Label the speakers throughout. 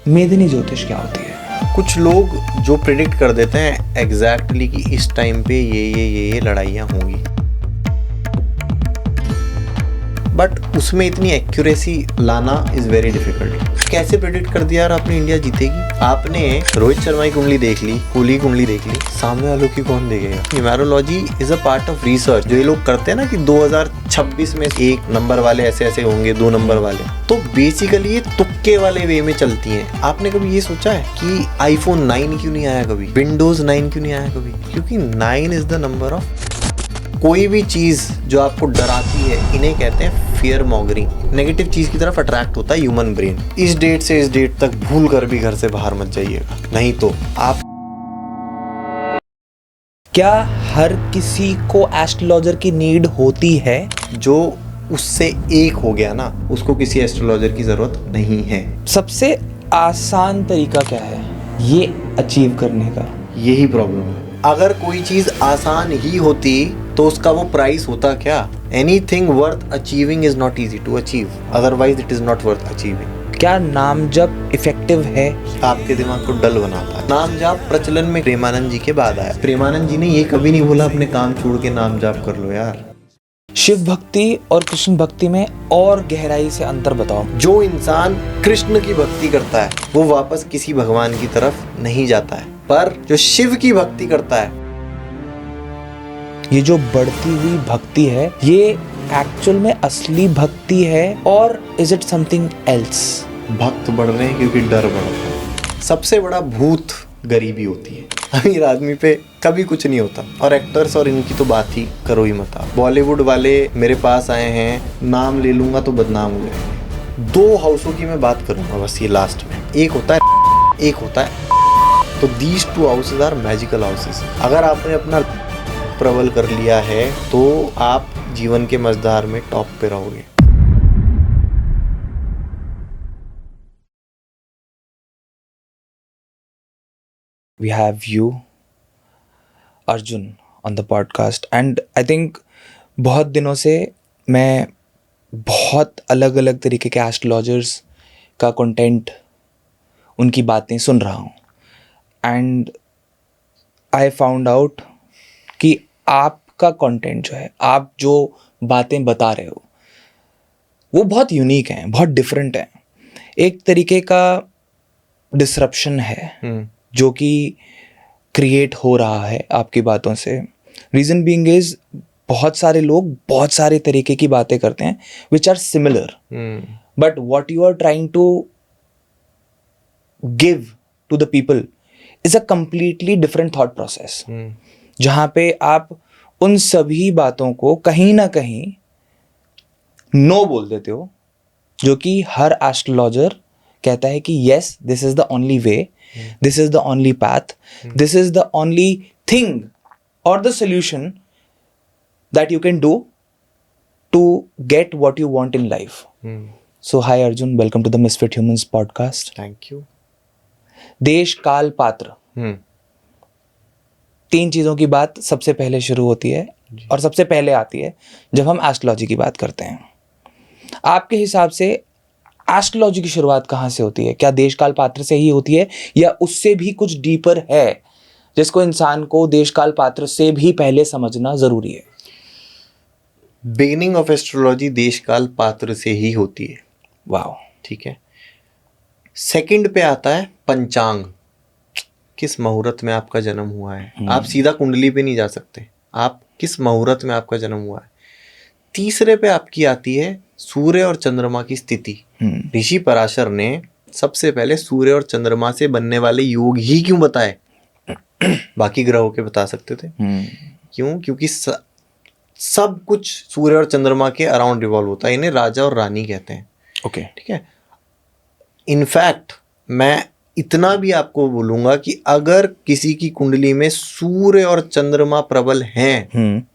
Speaker 1: मेदिनी ज्योतिष क्या होती है?
Speaker 2: कुछ लोग जो प्रिडिक्ट कर देते हैं एग्जैक्टली कि इस टाइम पे ये लड़ाइयाँ होंगी, बट उसमें इतनी एक्यूरेसी लाना इज वेरी डिफिकल्ट। कैसे प्रेडिक्ट कर दिया यार आपने इंडिया जीतेगी? आपने रोहित शर्मा की कुंडली देख ली, कोहली की कुंडली देख ली, सामने वालों की कौन देखेगा? Numerology is a part of research. जो ये लोग करते हैं ना कि 2026 में 1 नंबर वाले ऐसे होंगे, 2 नंबर वाले, तो बेसिकली ये तुक्के वाले वे में चलती हैं। आपने कभी ये सोचा है कि iPhone 9 क्यों नहीं आया कभी, Windows 9 क्यों नहीं आया कभी? क्योंकि 9 इज द नंबर ऑफ कोई भी चीज जो आपको डराती है, इन्हें कहते हैं फियर मॉन्गरिंग। नेगेटिव चीज की तरफ अट्रैक्ट होता है ह्यूमन ब्रेन। इस डेट से इस डेट तक भूल कर भी घर से बाहर मत जाइएगा, नहीं तो आप।
Speaker 1: क्या हर किसी को एस्ट्रोलॉजर की नीड होती है?
Speaker 2: जो उससे एक हो गया ना, उसको किसी एस्ट्रोलॉजर की जरूरत नहीं है।
Speaker 1: सबसे आसान तरीका क्या है ये अचीव करने का?
Speaker 2: यही प्रॉब्लम है। अगर कोई चीज आसान ही होती तो उसका वो प्राइस होता क्या? Anything worth achieving is not easy to achieve, otherwise it is not worth achieving.
Speaker 1: क्या नाम जप इफेक्टिव है?
Speaker 2: आपके दिमाग को डल बनाता है। नाम जाप प्रचलन में प्रेमानंद जी के बाद आया। प्रेमानंद जी ने ये कभी नहीं बोला अपने काम छोड़ के नाम जाप कर लो यार।
Speaker 1: शिव भक्ति और कृष्ण भक्ति में और गहराई से अंतर बताओ।
Speaker 2: जो इंसान कृष्ण की भक्ति करता है वो वापस किसी भगवान की तरफ नहीं जाता है, पर जो शिव की भक्ति करता है,
Speaker 1: ये जो बढ़ती हुई भक्ति है, ये एक्चुअल में असली भक्ति है और इज इट समथिंग एल्स?
Speaker 2: भक्त बढ़ रहे हैं क्योंकि डर बढ़ रहा है। सबसे बड़ा भूत गरीबी होती है। अमीर आदमी पे कभी कुछ नहीं होता। और एक्टर्स और इनकी तो बात ही करो ही मत। बॉलीवुड वाले मेरे पास आए हैं, नाम ले लूंगा तो बदनाम हो जाएंगे। 2 हाउसों की मैं बात करूंगा बस ये लास्ट में। एक होता है, एक होता है। तो these 2 houses are magical houses. अगर आपने अपना प्रबल कर लिया है तो आप जीवन के मझधार में टॉप पे रहोगे।
Speaker 1: We have you, Arjun, on the podcast and I think बहुत दिनों से मैं बहुत अलग अलग तरीके के एस्ट्रोलॉजर्स का कंटेंट, उनकी बातें सुन रहा हूँ एंड आई फाउंड आउट कि आपका कंटेंट जो है, आप जो बातें बता रहे हो वो बहुत यूनिक हैं, बहुत डिफरेंट हैं। एक तरीके का डिसरप्शन है जो कि क्रिएट हो रहा है आपकी बातों से। रीज़न बीइंग इज बहुत सारे लोग बहुत सारे तरीके की बातें करते हैं which are similar, but what you are trying to give to the people is a completely different thought process, जहाँ पे आप उन सभी बातों को कहीं ना कहीं नो बोल देते हो, जो कि हर एस्ट्रोलॉजर कहता है कि yes this is the only way, this is the only path, this is the only thing or the solution that you can do to get what you want in life. So hi Arjun, welcome to the Misfit Humans podcast.
Speaker 2: Thank you.
Speaker 1: देश काल पात्र, 3 चीज़ों की बात सबसे पहले शुरू होती है और सबसे पहले आती है जब हम एस्ट्रोलॉजी की बात करते हैं। आपके हिसाब से एस्ट्रोलॉजी की शुरुआत कहाँ से होती है? क्या देश काल पात्र से ही होती है या उससे भी कुछ डीपर है जिसको इंसान को देश काल पात्र से भी पहले समझना जरूरी है?
Speaker 2: बिगिनिंग ऑफ एस्ट्रोलॉजी देश काल पात्र से ही होती है।
Speaker 1: वाह,
Speaker 2: ठीक है। सेकंड पे आता है पंचांग, किस मुहूर्त में आपका जन्म हुआ है। आप सीधा कुंडली पे नहीं जा सकते, आप किस मुहूर्त में आपका जन्म हुआ है। तीसरे पे आपकी आती है सूर्य और चंद्रमा की स्थिति। ऋषि पराशर ने सबसे पहले सूर्य और चंद्रमा से बनने वाले योग ही क्यों बताए? बाकी ग्रहों के बता सकते थे। क्यों? क्योंकि सब कुछ सूर्य और चंद्रमा के अराउंड रिवॉल्व होता है। इन्हें राजा और रानी कहते हैं।
Speaker 1: ओके,
Speaker 2: ठीक है। इनफैक्ट मैं इतना भी आपको बोलूंगा कि अगर किसी की कुंडली में सूर्य और चंद्रमा प्रबल हैं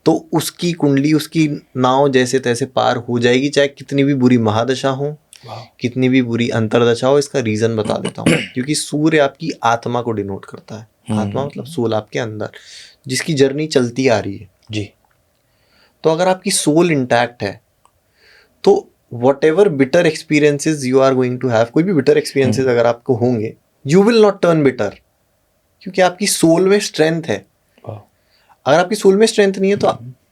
Speaker 2: तो उसकी कुंडली, उसकी नाव जैसे तैसे पार हो जाएगी, चाहे कितनी भी बुरी महादशा हो, कितनी भी बुरी अंतरदशा हो। इसका रीजन बता देता हूँ। क्योंकि सूर्य आपकी आत्मा को डिनोट करता है। आत्मा मतलब सोल आपके अंदर, जिसकी जर्नी चलती आ रही है जी। तो अगर आपकी सोल इंटैक्ट है तो whatever bitter experiences you are going to have, कोई भी बिटर एक्सपीरियंसेस अगर आपको होंगे, you will not turn bitter, क्योंकि आपकी सोल में स्ट्रेंथ है। अगर आपकी सोल में स्ट्रेंथ नहीं है तो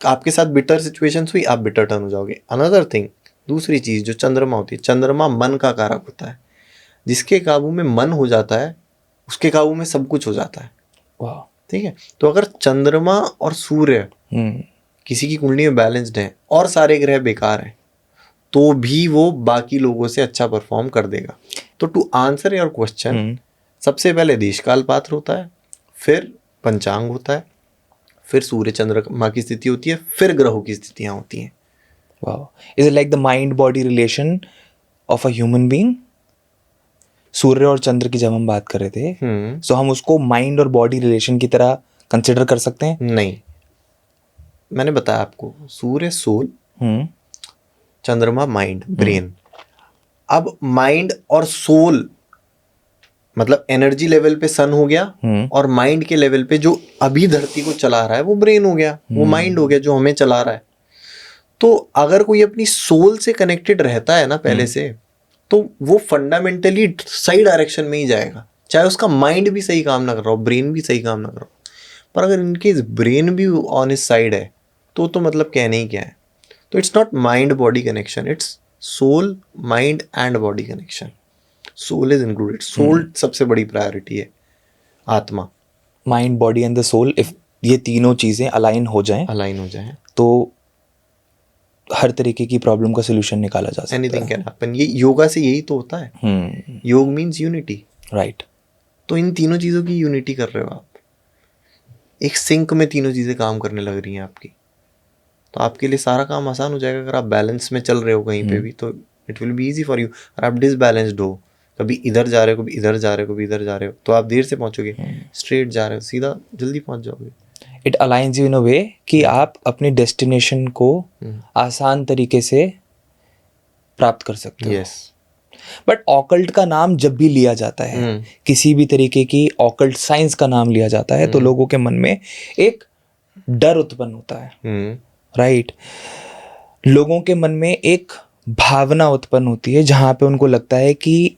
Speaker 2: आपके साथ बिटर सिचुएशंस हुई, आप बिटर टर्न हो जाओगे। अनदर थिंग, दूसरी चीज जो चंद्रमा होती है, चंद्रमा मन का कारक होता है। जिसके काबू में मन हो जाता है उसके काबू में सब कुछ हो जाता है। ठीक है, तो अगर चंद्रमा और सूर्य किसी की कुंडली में बैलेंस्ड है और सारे ग्रह बेकार हैं तो भी वो बाकी लोगों से अच्छा परफॉर्म कर देगा। तो टू आंसर योर क्वेश्चन, सबसे पहले देशकाल पात्र होता है, फिर पंचांग होता है, फिर सूर्य चंद्रमा की स्थिति होती है, फिर ग्रहों की स्थितियां होती हैं।
Speaker 1: Wow. Is it like the mind-body relation of a human being? सूर्य और चंद्र की जब हम बात कर रहे थे, तो हम उसको माइंड और बॉडी रिलेशन की तरह कंसिडर कर सकते हैं?
Speaker 2: नहीं, मैंने बताया आपको, सूर्य सोल, चंद्रमा माइंड, ब्रेन। अब माइंड और सोल मतलब एनर्जी लेवल पे सन हो गया, और माइंड के लेवल पे जो अभी धरती को चला रहा है वो ब्रेन हो गया, वो माइंड हो गया जो हमें चला रहा है। तो अगर कोई अपनी सोल से कनेक्टेड रहता है ना पहले से, तो वो फंडामेंटली सही डायरेक्शन में ही जाएगा, चाहे उसका माइंड भी सही काम ना कर रहा हो, ब्रेन भी सही काम ना कर रहा हो। पर अगर इनके ब्रेन भी ऑन हिज साइड है तो मतलब कहने ही क्या है। तो it's not mind body connection, it's soul mind and body connection. Soul is included, soul सबसे बड़ी प्रायोरिटी है, आत्मा,
Speaker 1: mind body and the soul. If ये तीनों चीजें अलाइन हो जाएं तो हर तरीके की प्रॉब्लम का सोल्यूशन निकाला जा सकता है।
Speaker 2: Anything can happen. ये योगा से यही तो होता है। योग मीन्स यूनिटी,
Speaker 1: राइट।
Speaker 2: तो इन तीनों चीजों की यूनिटी कर रहे हो आप, एक सिंक में तीनों चीजें काम करने लग रही हैं आपकी, तो आपके लिए सारा काम आसान हो जाएगा। अगर आप बैलेंस में चल रहे हो कहीं पे भी तो it will be easy for you. अगर आप डिसबैलेंस्ड हो, कभी इधर जा रहे हो, कभी इधर जा रहे हो, कभी इधर जा रहे हो, तो आप देर से पहुंचोगे। स्ट्रेट जा रहे हो सीधा जल्दी पहुंच जाओगे।
Speaker 1: इट अलाइंस यू इन अ वे कि आप अपनी डेस्टिनेशन को आसान तरीके से प्राप्त कर सकते हो।
Speaker 2: यस।
Speaker 1: बट ऑकल्ट का नाम जब भी लिया जाता है, किसी भी तरीके की ऑकल्ट साइंस का नाम लिया जाता है, तो लोगों के मन में एक डर उत्पन्न होता है, राइट। लोगों के मन में एक भावना उत्पन्न होती है जहाँ पे उनको लगता है कि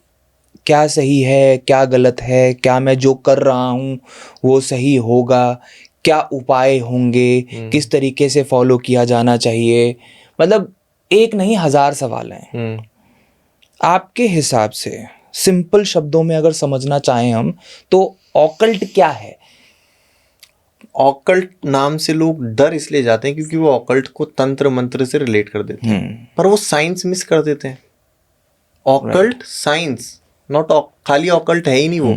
Speaker 1: क्या सही है, क्या गलत है, क्या मैं जो कर रहा हूँ वो सही होगा, क्या उपाय होंगे, किस तरीके से फॉलो किया जाना चाहिए। मतलब एक नहीं, 1000 सवाल हैं। आपके हिसाब से सिंपल शब्दों में अगर समझना चाहें हम, तो ऑकल्ट क्या है?
Speaker 2: ऑकल्ट नाम से लोग डर इसलिए जाते हैं क्योंकि वो ऑकल्ट को तंत्र मंत्र से रिलेट कर देते हैं, पर वो साइंस मिस कर देते हैं। ऑकल्ट साइंस, नॉट खाली ऑकल्ट है ही नहीं वो।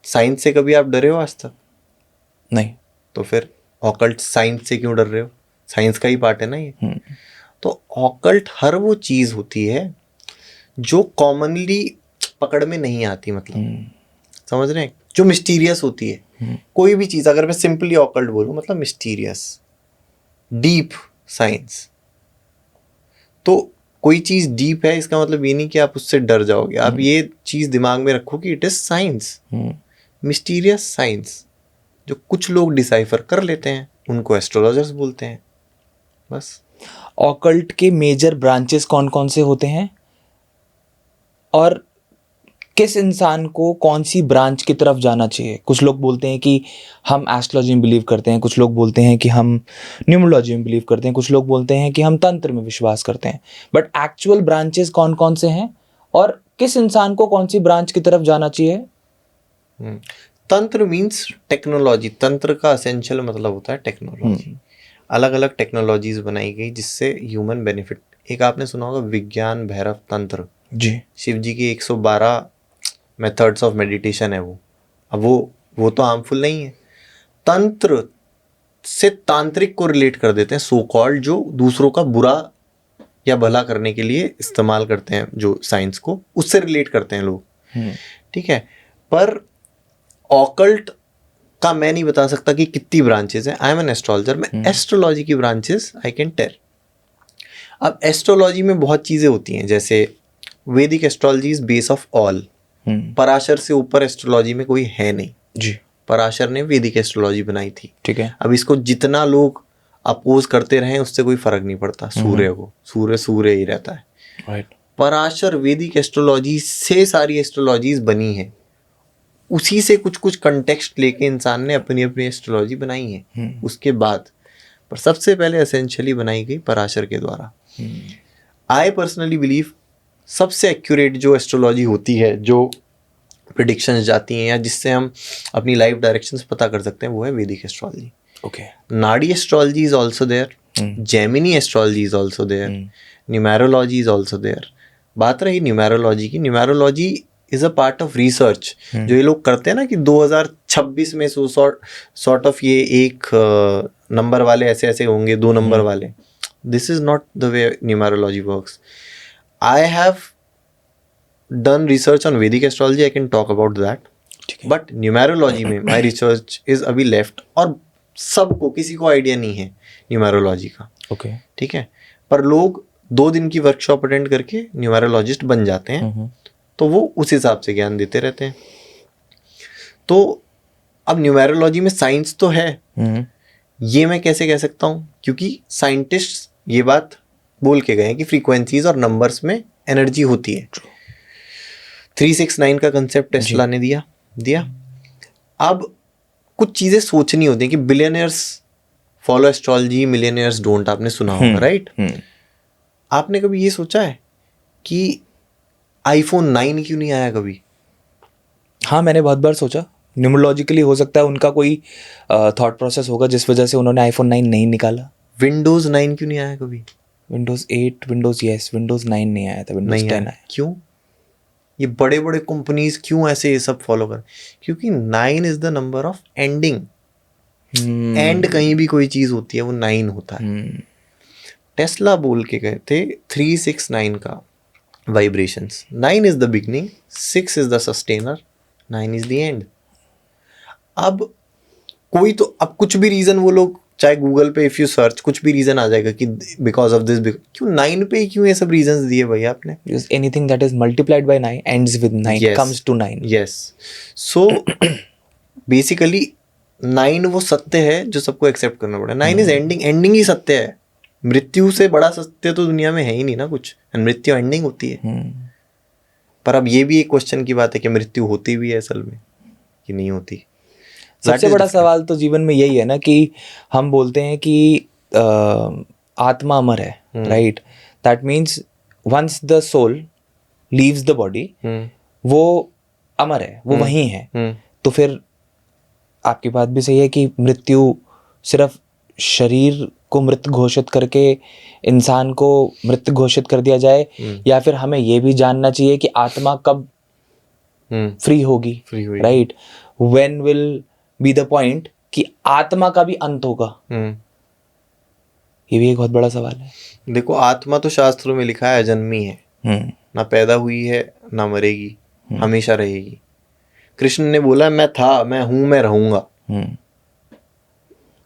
Speaker 2: साइंस से कभी आप डरे हो आज तक?
Speaker 1: नहीं।
Speaker 2: तो फिर ऑकल्ट साइंस से क्यों डर रहे हो? साइंस का ही पार्ट है ना ये। तो ऑकल्ट हर वो चीज होती है जो कॉमनली पकड़ में नहीं आती, मतलब समझ रहे हैं, जो मिस्टीरियस होती है। कोई भी चीज अगर मैं सिंपली ऑकल्ट बोलूं मतलब मिस्टीरियस, डीप साइंस। तो कोई चीज डीप है इसका मतलब ये नहीं कि आप उससे डर जाओगे। आप ये चीज दिमाग में रखो कि it is science, mysterious science. जो कुछ लोग डिसाइफर कर लेते हैं उनको एस्ट्रोलॉजर्स बोलते हैं, बस।
Speaker 1: ऑकल्ट के मेजर ब्रांचेस कौन कौन से होते हैं, और किस इंसान को कौन सी ब्रांच की तरफ जाना चाहिए? कुछ लोग बोलते हैं कि हम एस्ट्रोलॉजी में बिलीव करते हैं, कुछ लोग बोलते हैं कि हम न्यूमरोलॉजी में बिलीव करते हैं, कुछ लोग बोलते हैं कि हम तंत्र में विश्वास करते हैं। बट एक्चुअल ब्रांचेस कौन कौन से हैं, और किस इंसान को कौन सी ब्रांच की तरफ जाना चाहिए?
Speaker 2: तंत्र मीन्स टेक्नोलॉजी। तंत्र का एसेंशियल मतलब होता है टेक्नोलॉजी। अलग अलग टेक्नोलॉजीज बनाई गई जिससे ह्यूमन बेनिफिट। एक आपने सुना होगा विज्ञान भैरव तंत्र
Speaker 1: जी,
Speaker 2: शिव जी की 112 मेथड्स ऑफ मेडिटेशन है वो। अब वो तो हार्मफुल नहीं है। तंत्र से तांत्रिक को रिलेट कर देते हैं, सो कॉल्ड, जो दूसरों का बुरा या भला करने के लिए इस्तेमाल करते हैं, जो साइंस को उससे रिलेट करते हैं लोग। ठीक है, पर ऑकल्ट का मैं नहीं बता सकता कि कितनी ब्रांचेस हैं। आई एम एन एस्ट्रोलॉजर, मैं एस्ट्रोलॉजी की ब्रांचेस आई कैन टेल। अब एस्ट्रोलॉजी में बहुत चीजें होती हैं, जैसे वैदिक astrology is base of all. Parashar से ऊपर एस्ट्रोलॉजी में कोई है नहीं
Speaker 1: जी।
Speaker 2: पराशर ने वैदिक एस्ट्रोलॉजी बनाई थी,
Speaker 1: ठीक है।
Speaker 2: अब इसको जितना लोग अपोज करते रहे उससे कोई फर्क नहीं पड़ता। सूर्य को सूर्य ही रहता है।
Speaker 1: राइट.
Speaker 2: पराशर वैदिक एस्ट्रोलॉजी से सारी एस्ट्रोलॉजीज बनी है, उसी से कुछ कुछ कंटेक्स्ट लेके इंसान ने अपनी अपनी एस्ट्रोलॉजी बनाई है उसके बाद, पर सबसे पहले एसेंशियली बनाई गई पराशर के द्वारा. आई पर्सनली बिलीव सबसे एक्यूरेट जो एस्ट्रोलॉजी होती है, जो प्रिडिक्शंस जाती हैं या जिससे हम अपनी लाइफ डायरेक्शंस पता कर सकते हैं, वो है Vedic astrology.
Speaker 1: Okay.
Speaker 2: Nadi astrology is also there, Jaimini astrology is also there, numerology is also there. बात रही न्यूमेरोलॉजी की, numerology is a part of research. जो ये लोग करते हैं ना कि 2026 में सॉर्ट ऑफ ये एक नंबर वाले ऐसे ऐसे होंगे, 2 नंबर वाले. This is not the way numerology works. I have done research on Vedic astrology, I can talk about that. But numerology में माई रिसर्च इज अभी लेफ्ट, और सबको किसी को आइडिया नहीं है न्यूमेरोलॉजी का.
Speaker 1: ओके.
Speaker 2: ठीक है, पर लोग 2 दिन की वर्कशॉप अटेंड करके न्यूमेरोलॉजिस्ट बन जाते हैं, तो वो उस हिसाब से ज्ञान देते रहते हैं. तो अब न्यूमेरोलॉजी में साइंस तो है, ये मैं कैसे कह सकता हूँ, क्योंकि साइंटिस्ट ये बात बोल के गए हैं कि फ्रीक्वेंसीज और नंबर्स में एनर्जी होती है. 369 का कंसेप्ट टेस्ला ने दिया. अब कुछ चीजें सोचनी होती हैं कि billionaires follow astrology, millionaires don't. आपने सुना होगा, राइट? आपने कभी ये सोचा है कि आईफोन 9 क्यों नहीं आया कभी?
Speaker 1: हाँ, मैंने बहुत बार सोचा. न्यूमरोलॉजिकली हो सकता है उनका कोई थॉट प्रोसेस होगा जिस वजह से उन्होंने आईफोन 9 नहीं निकाला.
Speaker 2: विंडोज 9 क्यों नहीं आया कभी?
Speaker 1: विंडोज 8, विंडोज विंडोज 9 नहीं आया था, विंडोज 10 आया.
Speaker 2: क्यों? ये बड़े बड़े कंपनीज क्यों ऐसे ये सब फॉलो कर? क्योंकि 9 is the number of ending. And कहीं भी कोई चीज होती है वो 9 होता है. टेस्ला बोल के गए थे 369 का vibrations. 9 is the beginning, 6 is the sustainer, 9 is the end. अब कोई तो, अब कुछ भी रीजन वो लोग, चाहे गूगल पे इफ यू सर्च कुछ भी रीजन आ जाएगा कि बिकॉज ऑफ दिस. क्यों 9 पे क्यों ये सब रीजंस दिए भाई आपने?
Speaker 1: Anything that is multiplied by 9 ends with 9 comes to 9.
Speaker 2: Yes. So basically 9 वो सत्य है जो सबको एक्सेप्ट करना पड़ेगा. 9 इज एंडिंग. एंडिंग ही सत्य है. मृत्यु से बड़ा सत्य तो दुनिया में है ही नहीं ना कुछ. मृत्यु एंडिंग होती है. पर अब ये भी एक क्वेश्चन की बात है कि मृत्यु होती भी है असल में कि नहीं होती.
Speaker 1: सबसे बड़ा सवाल तो जीवन में यही है ना कि हम बोलते हैं कि आत्मा अमर है, right? That means once the soul leaves the body, वो अमर है, वो वहीं है. तो फिर आपकी बात भी सही है कि मृत्यु सिर्फ शरीर को मृत घोषित करके इंसान को मृत घोषित कर दिया जाए, या फिर हमें ये भी जानना चाहिए कि आत्मा कब फ्री होगी, right? When will be the point कि आत्मा का भी अंत होगा? ये भी एक बहुत बड़ा सवाल है.
Speaker 2: देखो, आत्मा तो शास्त्रों में लिखा है अजन्मी है, ना पैदा हुई है ना मरेगी, हमेशा रहेगी. कृष्ण ने बोला मैं था, मैं हूं, मैं रहूंगा.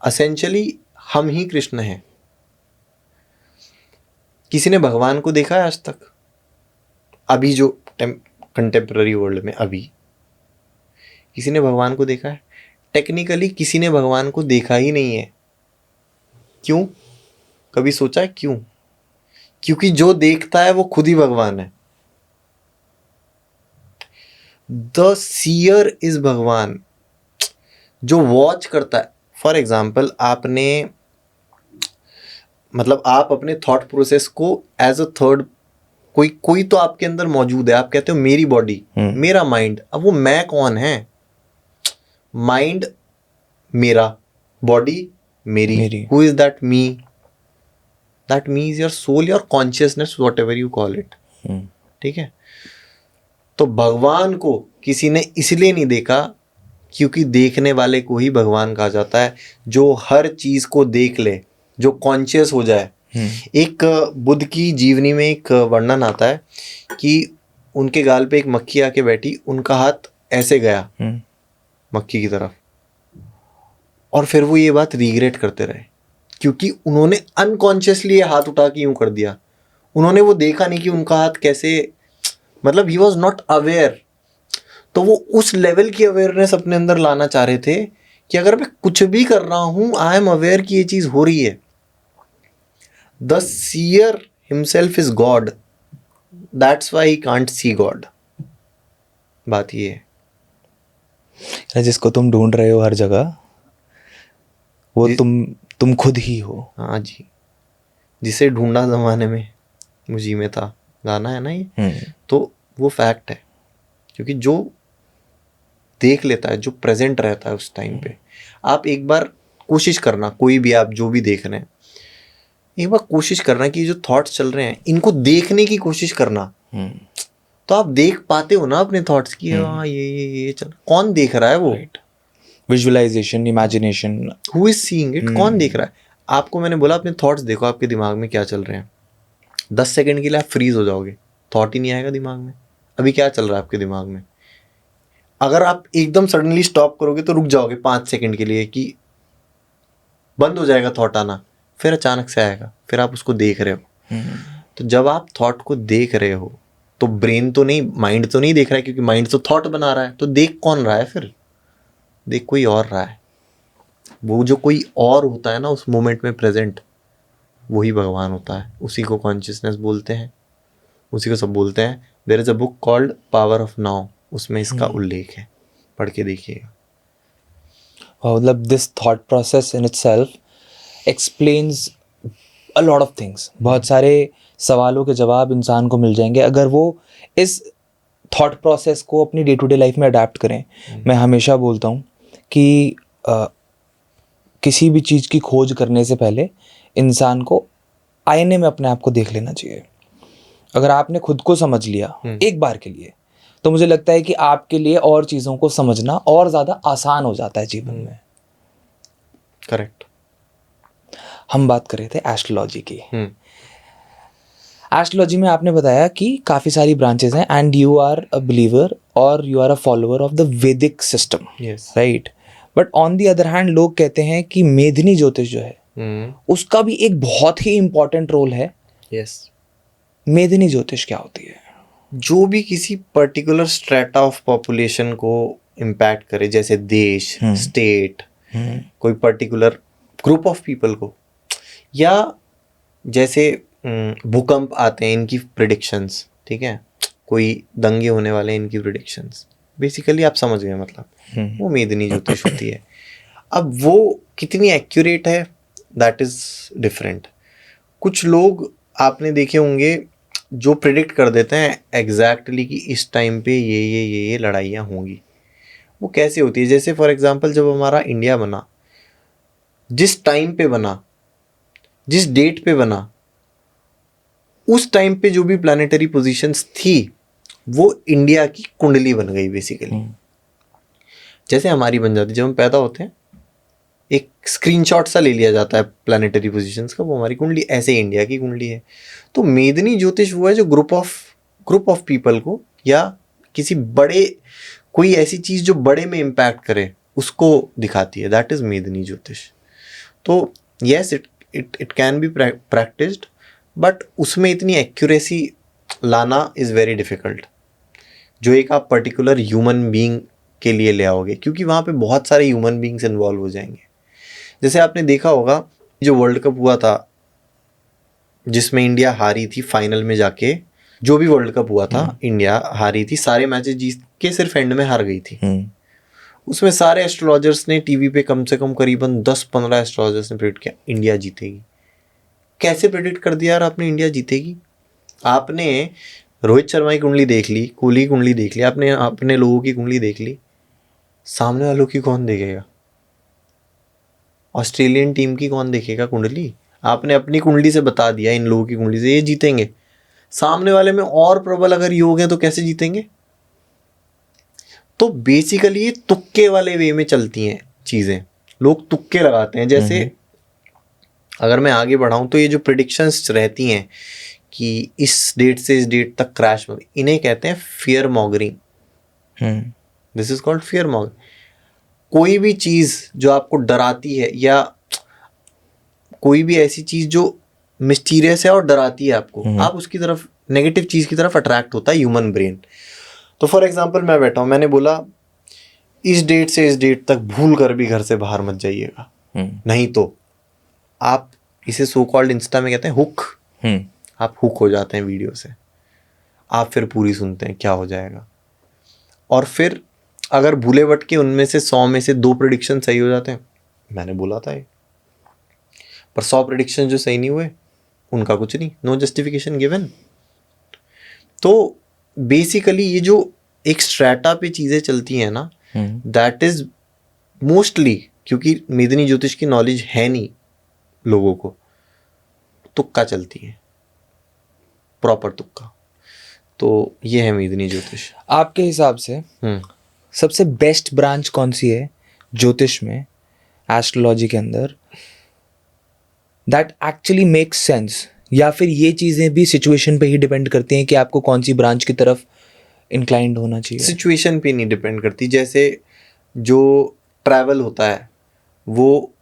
Speaker 2: एसेंशियली हम ही कृष्ण हैं. किसी ने भगवान को देखा है आज तक? अभी जो कंटेम्पररी वर्ल्ड में अभी किसी ने भगवान को देखा है? टेक्निकली किसी ने भगवान को देखा ही नहीं है. क्यों? कभी सोचा है क्यों? क्योंकि जो देखता है वो खुद ही भगवान है. द सीयर इज भगवान. जो वॉच करता है, फॉर एग्जाम्पल आपने, मतलब आप अपने थॉट प्रोसेस को एज अ थर्ड, कोई तो आपके अंदर मौजूद है. आप कहते हो मेरी बॉडी, मेरा माइंड. अब वो मैं कौन है? माइंड मेरा, बॉडी मेरी. Who is that me? That me is your soul, your consciousness, whatever you call it. ठीक है. तो भगवान को किसी ने इसलिए नहीं देखा क्योंकि देखने वाले को ही भगवान कहा जाता है. जो हर चीज को देख ले, जो कॉन्शियस हो जाए. एक बुद्ध की जीवनी में एक वर्णन आता है कि उनके गाल पे एक मक्खी आके बैठी, उनका हाथ ऐसे गया मक्खी की तरफ, और फिर वो ये बात रिग्रेट करते रहे क्योंकि उन्होंने अनकॉन्शियसली हाथ उठा के यूं कर दिया. उन्होंने वो देखा नहीं कि उनका हाथ कैसे, मतलब ही वॉज नॉट अवेयर. तो वो उस लेवल की अवेयरनेस अपने अंदर लाना चाह रहे थे कि अगर मैं कुछ भी कर रहा हूं, आई एम अवेयर कि ये चीज हो रही है. The seer himself is God. That's why he can't see God. बात ये है।
Speaker 1: जिसको तुम ढूंढ रहे हो हर जगह, वो तुम खुद ही हो।
Speaker 2: हाँ जी, जिसे ढूंढा जमाने में मुझी में था, गाना है ना ये। तो वो फैक्ट है, क्योंकि जो देख लेता है, जो प्रेजेंट रहता है उस टाइम पे, आप एक बार कोशिश करना, कोई भी आप जो भी देख रहे हैं, एक बार कोशिश करना कि जो थॉट्स चल रहे हैं इनको देखने की कोशिश करना। तो आप देख पाते हो ना अपने थॉट्स की, हाँ ये चल, कौन देख रहा है वो?
Speaker 1: Visualisation, imagination,
Speaker 2: who is seeing it, कौन देख रहा है? आपको मैंने बोला अपने थॉट्स देखो, आपके दिमाग में क्या चल रहे हैं। 10 सेकंड के लिए आप फ्रीज हो जाओगे, थॉट ही नहीं आएगा दिमाग में, अभी क्या चल रहा है आपके दिमाग में। अगर आप एकदम सडनली स्टॉप करोगे तो रुक जाओगे 5 सेकंड के लिए, कि बंद हो जाएगा थॉट आना, फिर अचानक से आएगा, फिर आप उसको देख रहे हो। तो जब आप थॉट को देख रहे हो तो ब्रेन तो नहीं, माइंड तो नहीं देख रहा है, क्योंकि माइंड तो थॉट बना रहा है। तो देख कौन रहा है फिर? देख कोई और रहा है। वो जो कोई और होता है ना उस मोमेंट में प्रेजेंट, वही भगवान होता है, उसी को कॉन्शियसनेस बोलते हैं, उसी को सब बोलते हैं। There is a book called Power of Now, उसमें इसका उल्लेख है, पढ़ के देखिएगा।
Speaker 1: मतलब this thought process in itself explains a lot of things. बहुत सारे सवालों के जवाब इंसान को मिल जाएंगे अगर वो इस थॉट प्रोसेस को अपनी डे टू डे लाइफ में अडेप्ट करें। मैं हमेशा बोलता हूँ कि किसी भी चीज़ की खोज करने से पहले इंसान को आईने में अपने आप को देख लेना चाहिए। अगर आपने खुद को समझ लिया एक बार के लिए, तो मुझे लगता है कि आपके लिए और चीज़ों को समझना और ज़्यादा आसान हो जाता है जीवन में।
Speaker 2: करेक्ट।
Speaker 1: हम बात कर रहे थे एस्ट्रोलॉजी की। एस्ट्रोलॉजी में आपने बताया कि काफ़ी सारी ब्रांचेस हैं and you are a believer और you are a follower of the Vedic system, right? But on the other hand लोग कहते हैं कि मेदिनी ज्योतिष जो है उसका भी एक बहुत ही इंपॉर्टेंट रोल है। मेदिनी ज्योतिष क्या होती है?
Speaker 2: जो भी किसी पर्टिकुलर स्ट्रेटा ऑफ पॉपुलेशन को इम्पैक्ट करे, जैसे देश, स्टेट, कोई पर्टिकुलर ग्रुप ऑफ पीपल को, या जैसे भूकंप आते हैं इनकी प्रिडिक्शंस, ठीक है, कोई दंगे होने वाले हैं इनकी प्रिडिक्शंस, बेसिकली आप समझ गए मतलब, वो मेदिनी ज्योतिष होती है। अब वो कितनी एक्यूरेट है, दैट इज डिफरेंट। कुछ लोग आपने देखे होंगे जो प्रिडिक्ट कर देते हैं एग्जैक्टली कि इस टाइम पे ये लड़ाइयाँ होंगी। वो कैसे होती है? जैसे फॉर एग्जांपल जब हमारा इंडिया बना, जिस टाइम पे बना, जिस डेट पे बना, उस टाइम पे जो भी प्लानिटरी पोजीशंस थी वो इंडिया की कुंडली बन गई बेसिकली। जैसे हमारी बन जाती, जब हम पैदा होते हैं एक स्क्रीनशॉट सा ले लिया जाता है प्लानिटरी पोजीशंस का, वो हमारी कुंडली, ऐसे इंडिया की कुंडली है। तो मेदिनी ज्योतिष वो है जो ग्रुप ऑफ पीपल को, या किसी बड़े, कोई ऐसी चीज़ जो बड़े में इम्पैक्ट करे उसको दिखाती है, दैट इज मेदिनी ज्योतिष। तो yes, it can be practised, but उसमें इतनी एक्यूरेसी लाना इज़ वेरी डिफ़िकल्ट जो एक आप पर्टिकुलर ह्यूमन बीइंग के लिए ले आओगे, क्योंकि वहाँ पे बहुत सारे ह्यूमन बीइंग्स इन्वॉल्व हो जाएंगे। जैसे आपने देखा होगा जो वर्ल्ड कप हुआ था जिसमें इंडिया हारी थी फाइनल में जाके, जो भी वर्ल्ड कप हुआ था इंडिया हारी थी, सारे मैचेस जीत के सिर्फ एंड में हार गई थी। उसमें सारे एस्ट्रोलॉजर्स ने टीवी पे कम से कम करीबन 10-15 एस्ट्रोलॉजर्स ने प्रेडिक्ट किया इंडिया जीतेगी। कैसे प्रेडिक्ट कर दिया यार आपने इंडिया जीतेगी? आपने रोहित शर्मा की कुंडली देख ली, कोहली की कुंडली देख ली, आपने अपने लोगों की कुंडली देख ली, सामने वालों की कौन देखेगा? ऑस्ट्रेलियन टीम की कौन देखेगा कुंडली? आपने अपनी कुंडली से बता दिया इन लोगों की कुंडली से ये जीतेंगे, सामने वाले में और प्रबल अगर योग हैं तो कैसे जीतेंगे? तो बेसिकली ये तुक्के वाले वे में चलती हैं चीज़ें, लोग तुक्के लगाते हैं। जैसे अगर मैं आगे बढ़ाऊं तो ये जो प्रिडिक्शंस रहती हैं कि इस डेट से इस डेट तक क्रैश, इन्हें कहते हैं fear mongering. This is called fear mongering. कोई भी चीज़ जो आपको डराती है, या कोई भी ऐसी चीज़ जो मिस्टीरियस है और डराती है आपको, आप उसकी तरफ, नेगेटिव चीज़ की तरफ अट्रैक्ट होता है ह्यूमन ब्रेन। तो फॉर एग्जांपल मैं बैठा हूँ, मैंने बोला इस डेट से इस डेट तक भूल कर भी घर से बाहर मत जाइएगा, नहीं तो आप, इसे सो कॉल्ड इंस्टा में कहते हैं हुक, आप हुक हो जाते हैं वीडियो से। आप फिर पूरी सुनते हैं क्या हो जाएगा, और फिर अगर भूले भटके उनमें से 100 में से 2 प्रेडिक्शन सही हो जाते हैं, मैंने बोला था ये, पर 100 प्रेडिक्शन जो सही नहीं हुए उनका कुछ नहीं, नो जस्टिफिकेशन गिवन। तो बेसिकली ये जो एक स्ट्रैटा पे चीज़ें चलती हैं ना, दैट इज मोस्टली, क्योंकि मेदिनी ज्योतिष की नॉलेज है नहीं लोगों को, तुक्का चलती है, प्रॉपर तुक्का। तो ये है मेदिनी ज्योतिष।
Speaker 1: आपके हिसाब से सबसे बेस्ट ब्रांच कौन सी है ज्योतिष में, एस्ट्रोलॉजी के अंदर, दैट एक्चुअली मेक्स सेंस? या फिर ये चीज़ें भी सिचुएशन पे ही डिपेंड करती हैं कि आपको कौन सी ब्रांच की तरफ इंक्लाइंड होना चाहिए?
Speaker 2: सिचुएशन पे नहीं डिपेंड करती। जैसे जो ट्रैवल होता है वो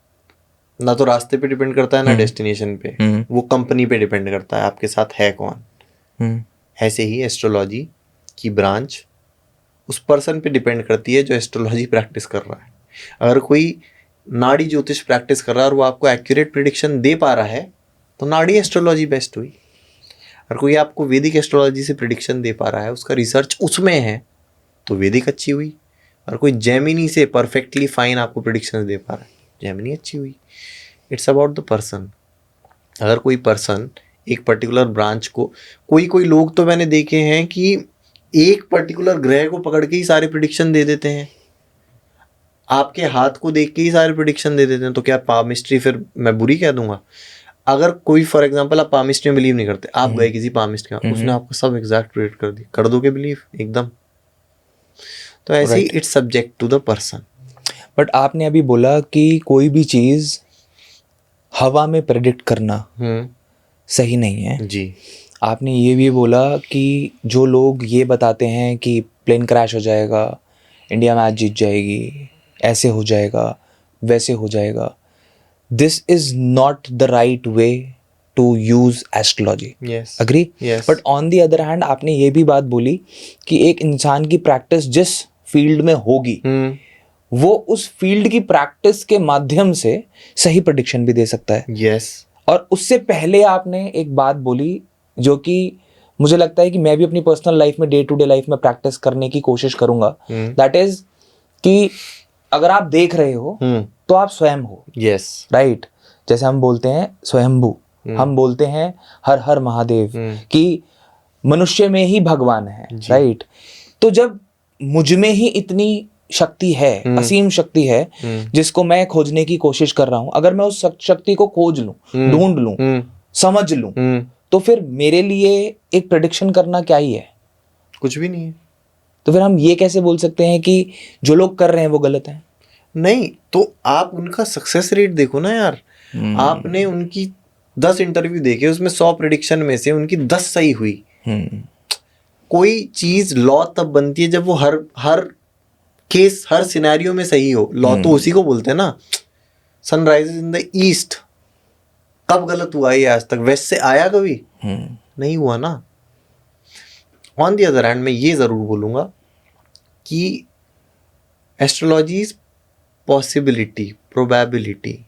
Speaker 2: ना तो रास्ते पे डिपेंड करता है ना डेस्टिनेशन पे, वो कंपनी पे डिपेंड करता है आपके साथ है कौन। ऐसे ही एस्ट्रोलॉजी की ब्रांच उस पर्सन पे डिपेंड करती है जो एस्ट्रोलॉजी प्रैक्टिस कर रहा है। अगर कोई नाड़ी ज्योतिष प्रैक्टिस कर रहा है और वो आपको एक्यूरेट प्रिडिक्शन दे पा रहा है तो नाड़ी एस्ट्रोलॉजी बेस्ट हुई। अगर कोई आपको वैदिक एस्ट्रोलॉजी से प्रिडिक्शन दे पा रहा है, उसका रिसर्च उसमें है, तो वैदिक अच्छी हुई। और कोई जेमिनी से परफेक्टली फाइन आपको प्रिडिक्शन दे पा रहा है, जेमिनी अच्छी हुई। It's about the person. अगर कोई पर्सन एक पर्टिकुलर ब्रांच को, कोई लोग तो मैंने देखे हैं कि एक पर्टिकुलर ग्रह को पकड़ के ही सारे प्रिडिक्शन दे देते हैं, आपके हाथ को देख के ही सारे प्रिडिक्शन दे देते हैं। तो क्या पामिस्ट्री फिर मैं बुरी कह दूंगा? अगर कोई फॉर एग्जांपल आप पामिस्ट्री में बिलीव नहीं करते, आप गए किसी पामिस्ट के, उसने आपको सब एग्जैक्ट प्रेडिक्ट कर दी, कर दोगे बिलीव एकदम? तो ऐसे ही it's subject to the person.
Speaker 1: But आपने अभी बोला कि कोई भी चीज़ हवा में प्रेडिक्ट करना सही नहीं है
Speaker 2: जी।
Speaker 1: आपने ये भी बोला कि जो लोग ये बताते हैं कि प्लेन क्रैश हो जाएगा, इंडिया मैच जीत जाएगी, ऐसे हो जाएगा, वैसे हो जाएगा, this is not the right way to use astrology.
Speaker 2: Yes,
Speaker 1: agree?
Speaker 2: Yes.
Speaker 1: But on the other hand आपने ये भी बात बोली कि एक इंसान की प्रैक्टिस जिस फील्ड में होगी वो उस फील्ड की प्रैक्टिस के माध्यम से सही प्रेडिक्शन भी दे सकता है।
Speaker 2: यस।
Speaker 1: और उससे पहले आपने एक बात बोली जो कि मुझे लगता है कि मैं भी अपनी पर्सनल लाइफ में, डे टू डे लाइफ में प्रैक्टिस करने की कोशिश करूंगा, दैट इज कि अगर आप देख रहे हो तो आप स्वयं हो।
Speaker 2: Yes,
Speaker 1: right. जैसे हम बोलते हैं स्वयंभू, हम बोलते हैं हर हर महादेव, कि मनुष्य में ही भगवान है। राइट। तो जब मुझ में ही इतनी शक्ति है, असीम शक्ति है, जिसको मैं खोजने की कोशिश कर रहा हूं, अगर मैं उस शक्ति को खोज लूं, ढूंढ लूं, समझ लूं, तो फिर मेरे लिए एक प्रेडिक्शन करना क्या ही है?
Speaker 2: कुछ भी नहीं है।
Speaker 1: तो फिर हम ये कैसे बोल सकते हैं कि जो लोग कर रहे हैं वो गलत है?
Speaker 2: नहीं, तो आप उनका सक्सेस रेट देखो ना यार। आपने उनकी 10 इंटरव्यू देखे, उसमें 100 प्रेडिक्शन में से उनकी 10 सही हुई। कोई चीज लॉ तब बनती है जब वो हर केस, हर सिनेरियो में सही हो। लॉ तो उसी को बोलते हैं ना। सनराइजेस इन द ईस्ट कब गलत हुआ ये आज तक? वेस्ट से आया कभी? नहीं हुआ ना। ऑन द अदर हैंड मैं ये जरूर बोलूंगा कि एस्ट्रोलॉजी इज पॉसिबिलिटी, प्रोबेबिलिटी।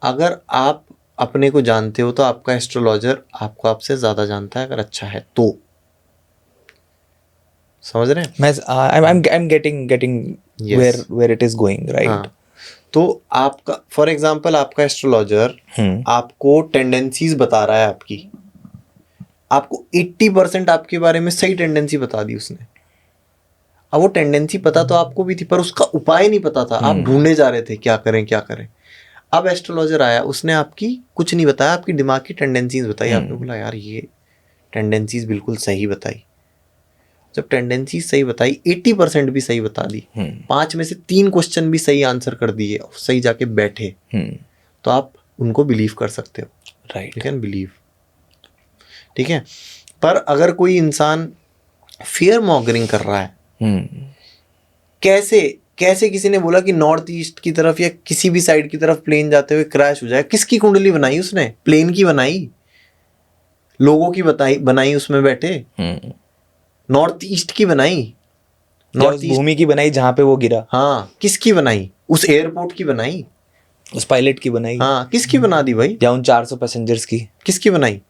Speaker 2: अगर आप अपने को जानते हो तो आपका एस्ट्रोलॉजर आपको आपसे ज्यादा जानता है, अगर अच्छा है तो। समझ रहे हैं?
Speaker 1: मैं I'm getting
Speaker 2: Yes.
Speaker 1: where it is going, right?
Speaker 2: हाँ, तो आपका फॉर एग्जाम्पल आपका एस्ट्रोलॉजर आपको टेंडेंसीज बता रहा है आपकी, आपको 80% आपके बारे में सही टेंडेंसी बता दी उसने। अब वो टेंडेंसी पता तो आपको भी थी, पर उसका उपाय नहीं पता था, आप ढूंढे जा रहे थे क्या करें क्या करें। अब एस्ट्रोलॉजर आया, उसने आपकी कुछ नहीं बताया, आपकी दिमाग की टेंडेंसीज बताई। आपने बोला यार ये टेंडेंसीज बिल्कुल सही बताई। जब टेंडेंसी सही बताई, 80% भी सही बता दी, 5 में से 3 क्वेश्चन भी सही आंसर कर दिए, सही जाके बैठे, तो आप उनको बिलीव कर सकते हो।
Speaker 1: राइट।
Speaker 2: You can believe. ठीक है। पर अगर कोई इंसान फियर मॉन्गरिंग कर रहा है, कैसे किसी ने बोला कि नॉर्थ ईस्ट की तरफ या किसी भी साइड की तरफ प्लेन जाते हुए क्रैश हो जाए? किसकी कुंडली बनाई उसने? प्लेन की बनाई? लोगों की बनाई उसमें बैठे? नॉर्थ ईस्ट की बनाई?
Speaker 1: नॉर्थ भूमि की बनाई जहां पे वो गिरा?
Speaker 2: हाँ, किसकी बनाई? उस एयरपोर्ट की बनाई?
Speaker 1: उस पायलट की बनाई?
Speaker 2: हाँ, किसकी बना दी भाई?
Speaker 1: या उन 400 पैसेंजर्स की?
Speaker 2: किसकी बनाई?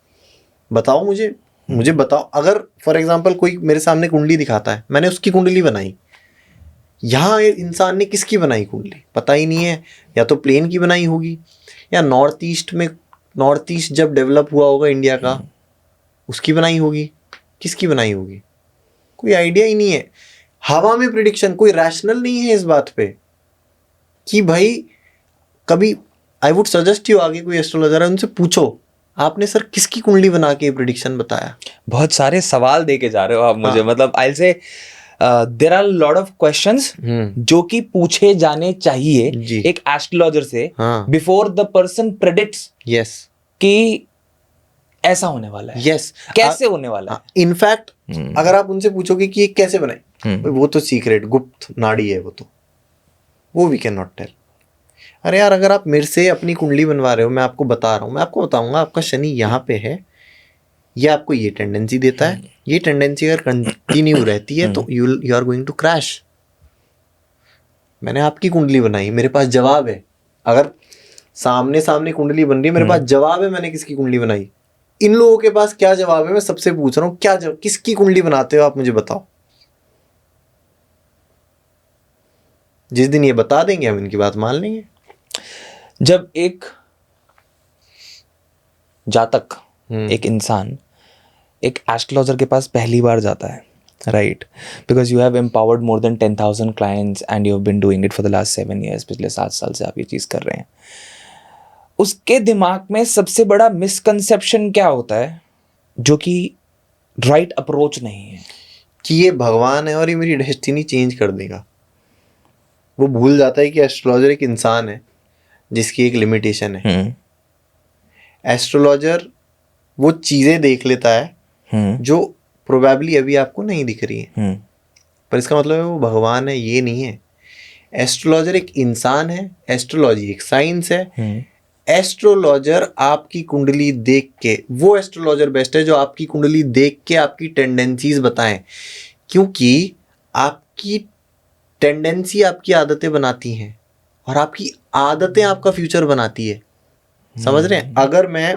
Speaker 2: बताओ मुझे। मुझे बताओ, अगर फॉर एग्जांपल कोई मेरे सामने कुंडली दिखाता है, मैंने उसकी कुंडली बनाई, यहाँ इंसान ने किसकी बनाई कुंडली पता ही नहीं है, या तो प्लेन की बनाई होगी, या नॉर्थ ईस्ट जब डेवलप हुआ होगा इंडिया का उसकी बनाई होगी, किसकी बनाई होगी, कोई आइडिया ही नहीं है। हवा में प्रिडिक्शन, कोई रैशनल नहीं है इस बात पे कि भाई कभी, आई वुड सजेस्ट यू, आगे कोई एस्ट्रोलॉजर है उनसे पूछो आपने सर किसकी कुंडली बना के प्रिडिक्शन बताया।
Speaker 1: बहुत सारे सवाल दे के जा रहे हो आप मुझे, मतलब I say there are lot of questions जो कि पूछे जाने चाहिए
Speaker 2: जी।
Speaker 1: एक एस्ट्रोलॉजर से
Speaker 2: हाँ।
Speaker 1: Before the person predicts
Speaker 2: yes
Speaker 1: कि ऐसा होने वाला है,
Speaker 2: यस
Speaker 1: कैसे होने वाला है।
Speaker 2: इनफैक्ट अगर आप उनसे पूछोगे कि ये कैसे बनाई, भाई वो तो सीक्रेट गुप्त नाड़ी है, वो वी कैन नॉट टेल। अरे यार, अगर आप मेरे से अपनी कुंडली बनवा रहे हो, मैं आपको बता रहा हूँ, मैं आपको बताऊंगा आपका शनि यहाँ पे है, ये आपको ये टेंडेंसी देता है, ये टेंडेंसी अगर कंटिन्यू रहती है तो you are going to crash. मैंने आपकी कुंडली बनाई, मेरे पास जवाब है, अगर सामने सामने कुंडली बन रही है, मेरे पास जवाब है मैंने किसकी कुंडली बनाई। इन लोगों के पास क्या जवाब है, मैं सबसे पूछ रहा हूँ, क्या जवाब, किसकी कुंडली बनाते हो आप, मुझे बताओ। जिस दिन ये बता देंगे हम इनकी बात मान लेंगे।
Speaker 1: जब एक जातक, एक इंसान एक एस्ट्रोलॉजर के पास पहली बार जाता है, right, because you have empowered more than 10,000 clients and you have been doing it for the last 7 years, पिछले 7 साल से आप ये चीज़ कर रहे हैं, उसके दिमाग में सबसे बड़ा मिसकंसेप्शन क्या होता है जो कि राइट अप्रोच नहीं है?
Speaker 2: कि ये भगवान है और ये मेरी डेस्टिनी चेंज कर देगा। वो भूल जाता है कि एस्ट्रोलॉजर एक इंसान है जिसकी एक लिमिटेशन है। एस्ट्रोलॉजर वो चीज़ें देख लेता है जो प्रोबेबली अभी आपको नहीं दिख रही है, पर इसका मतलब है वो भगवान है, ये नहीं है। एस्ट्रोलॉजर एक इंसान है, एस्ट्रोलॉजी एक साइंस है। एस्ट्रोलॉजर आपकी कुंडली देख के, वो एस्ट्रोलॉजर बेस्ट है जो आपकी कुंडली देख के आपकी टेंडेंसीज बताएं, क्योंकि आपकी टेंडेंसी आपकी आदतें बनाती हैं और आपकी आदतें आपका फ्यूचर बनाती है। समझ रहे हैं? अगर मैं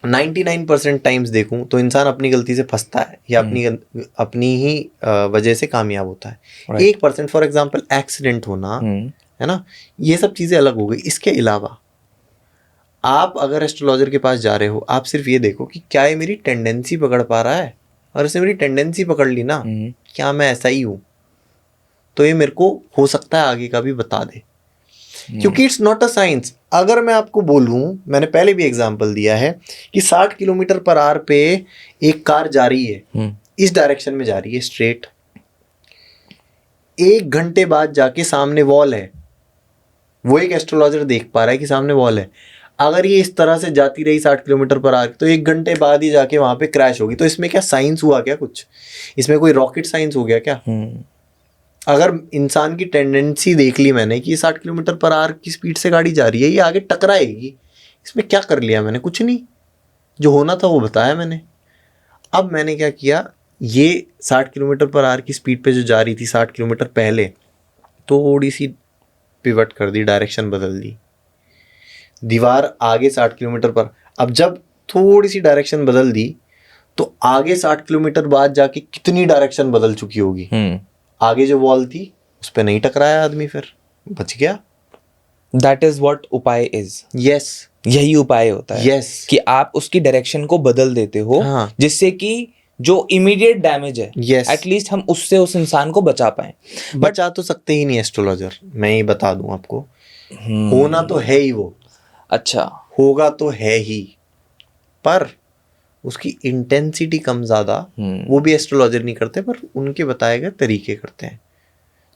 Speaker 2: 99% टाइम्स देखूं तो इंसान अपनी गलती से फंसता है या अपनी ही वजह से कामयाब होता है। 1% फॉर एग्जांपल एक्सीडेंट होना, है ना, ये सब चीज़ें अलग हो गई। इसके अलावा आप अगर एस्ट्रोलॉजर के पास जा रहे हो, आप सिर्फ ये देखो कि क्या ये मेरी टेंडेंसी पकड़ पा रहा है, और इसने मेरी टेंडेंसी पकड़ ली ना, क्या मैं ऐसा ही हूँ, तो ये मेरे को हो सकता है आगे का भी बता दे, क्योंकि इट्स नॉट अ साइंस। अगर मैं आपको बोलूं, मैंने पहले भी एग्जांपल दिया है कि 60 किलोमीटर पर आवर पे एक कार जा रही है, इस डायरेक्शन में जा रही है स्ट्रेट, 1 घंटे बाद जाके सामने वॉल है, वो एक एस्ट्रोलॉजर देख पा रहा है कि सामने वॉल है। अगर ये इस तरह से जाती रही 60 किलोमीटर पर आवर, तो 1 घंटे बाद ही जाके वहां पे क्रैश होगी। तो इसमें क्या साइंस हुआ क्या कुछ? इसमें कोई रॉकेट साइंस हो गया क्या? अगर इंसान की टेंडेंसी देख ली मैंने कि 60 किलोमीटर पर आवर की स्पीड से गाड़ी जा रही है, ये आगे टकराएगी, इसमें क्या कर लिया मैंने? कुछ नहीं, जो होना था वो बताया मैंने। अब मैंने क्या किया, ये 60 किलोमीटर पर आवर की स्पीड पे जो जा रही थी 60 किलोमीटर पहले, थोड़ी सी पिवट कर दी, डायरेक्शन बदल दी, दीवार आगे 60 किलोमीटर पर। अब जब थोड़ी सी डायरेक्शन बदल दी तो आगे 60 किलोमीटर बाद जाके कितनी डायरेक्शन बदल चुकी होगी। आगे जो वॉल थी उस पर नहीं टकराया आदमी, फिर बच गया।
Speaker 1: दैट इज व्हाट उपाय इज।
Speaker 2: यस,
Speaker 1: यही उपाय होता है।
Speaker 2: यस,
Speaker 1: कि आप उसकी डायरेक्शन को बदल देते हो,
Speaker 2: हाँ,
Speaker 1: जिससे कि जो इमीडिएट डैमेज है,
Speaker 2: यस,
Speaker 1: एटलीस्ट हम उससे उस इंसान को बचा पाए।
Speaker 2: बचा तो सकते ही नहीं एस्ट्रोलॉजर, मैं ये बता दूं आपको। होना तो है ही वो,
Speaker 1: अच्छा,
Speaker 2: होगा तो है ही, पर उसकी इंटेंसिटी कम ज़्यादा वो भी एस्ट्रोलॉजर नहीं करते, पर उनके बताए गए तरीके करते हैं।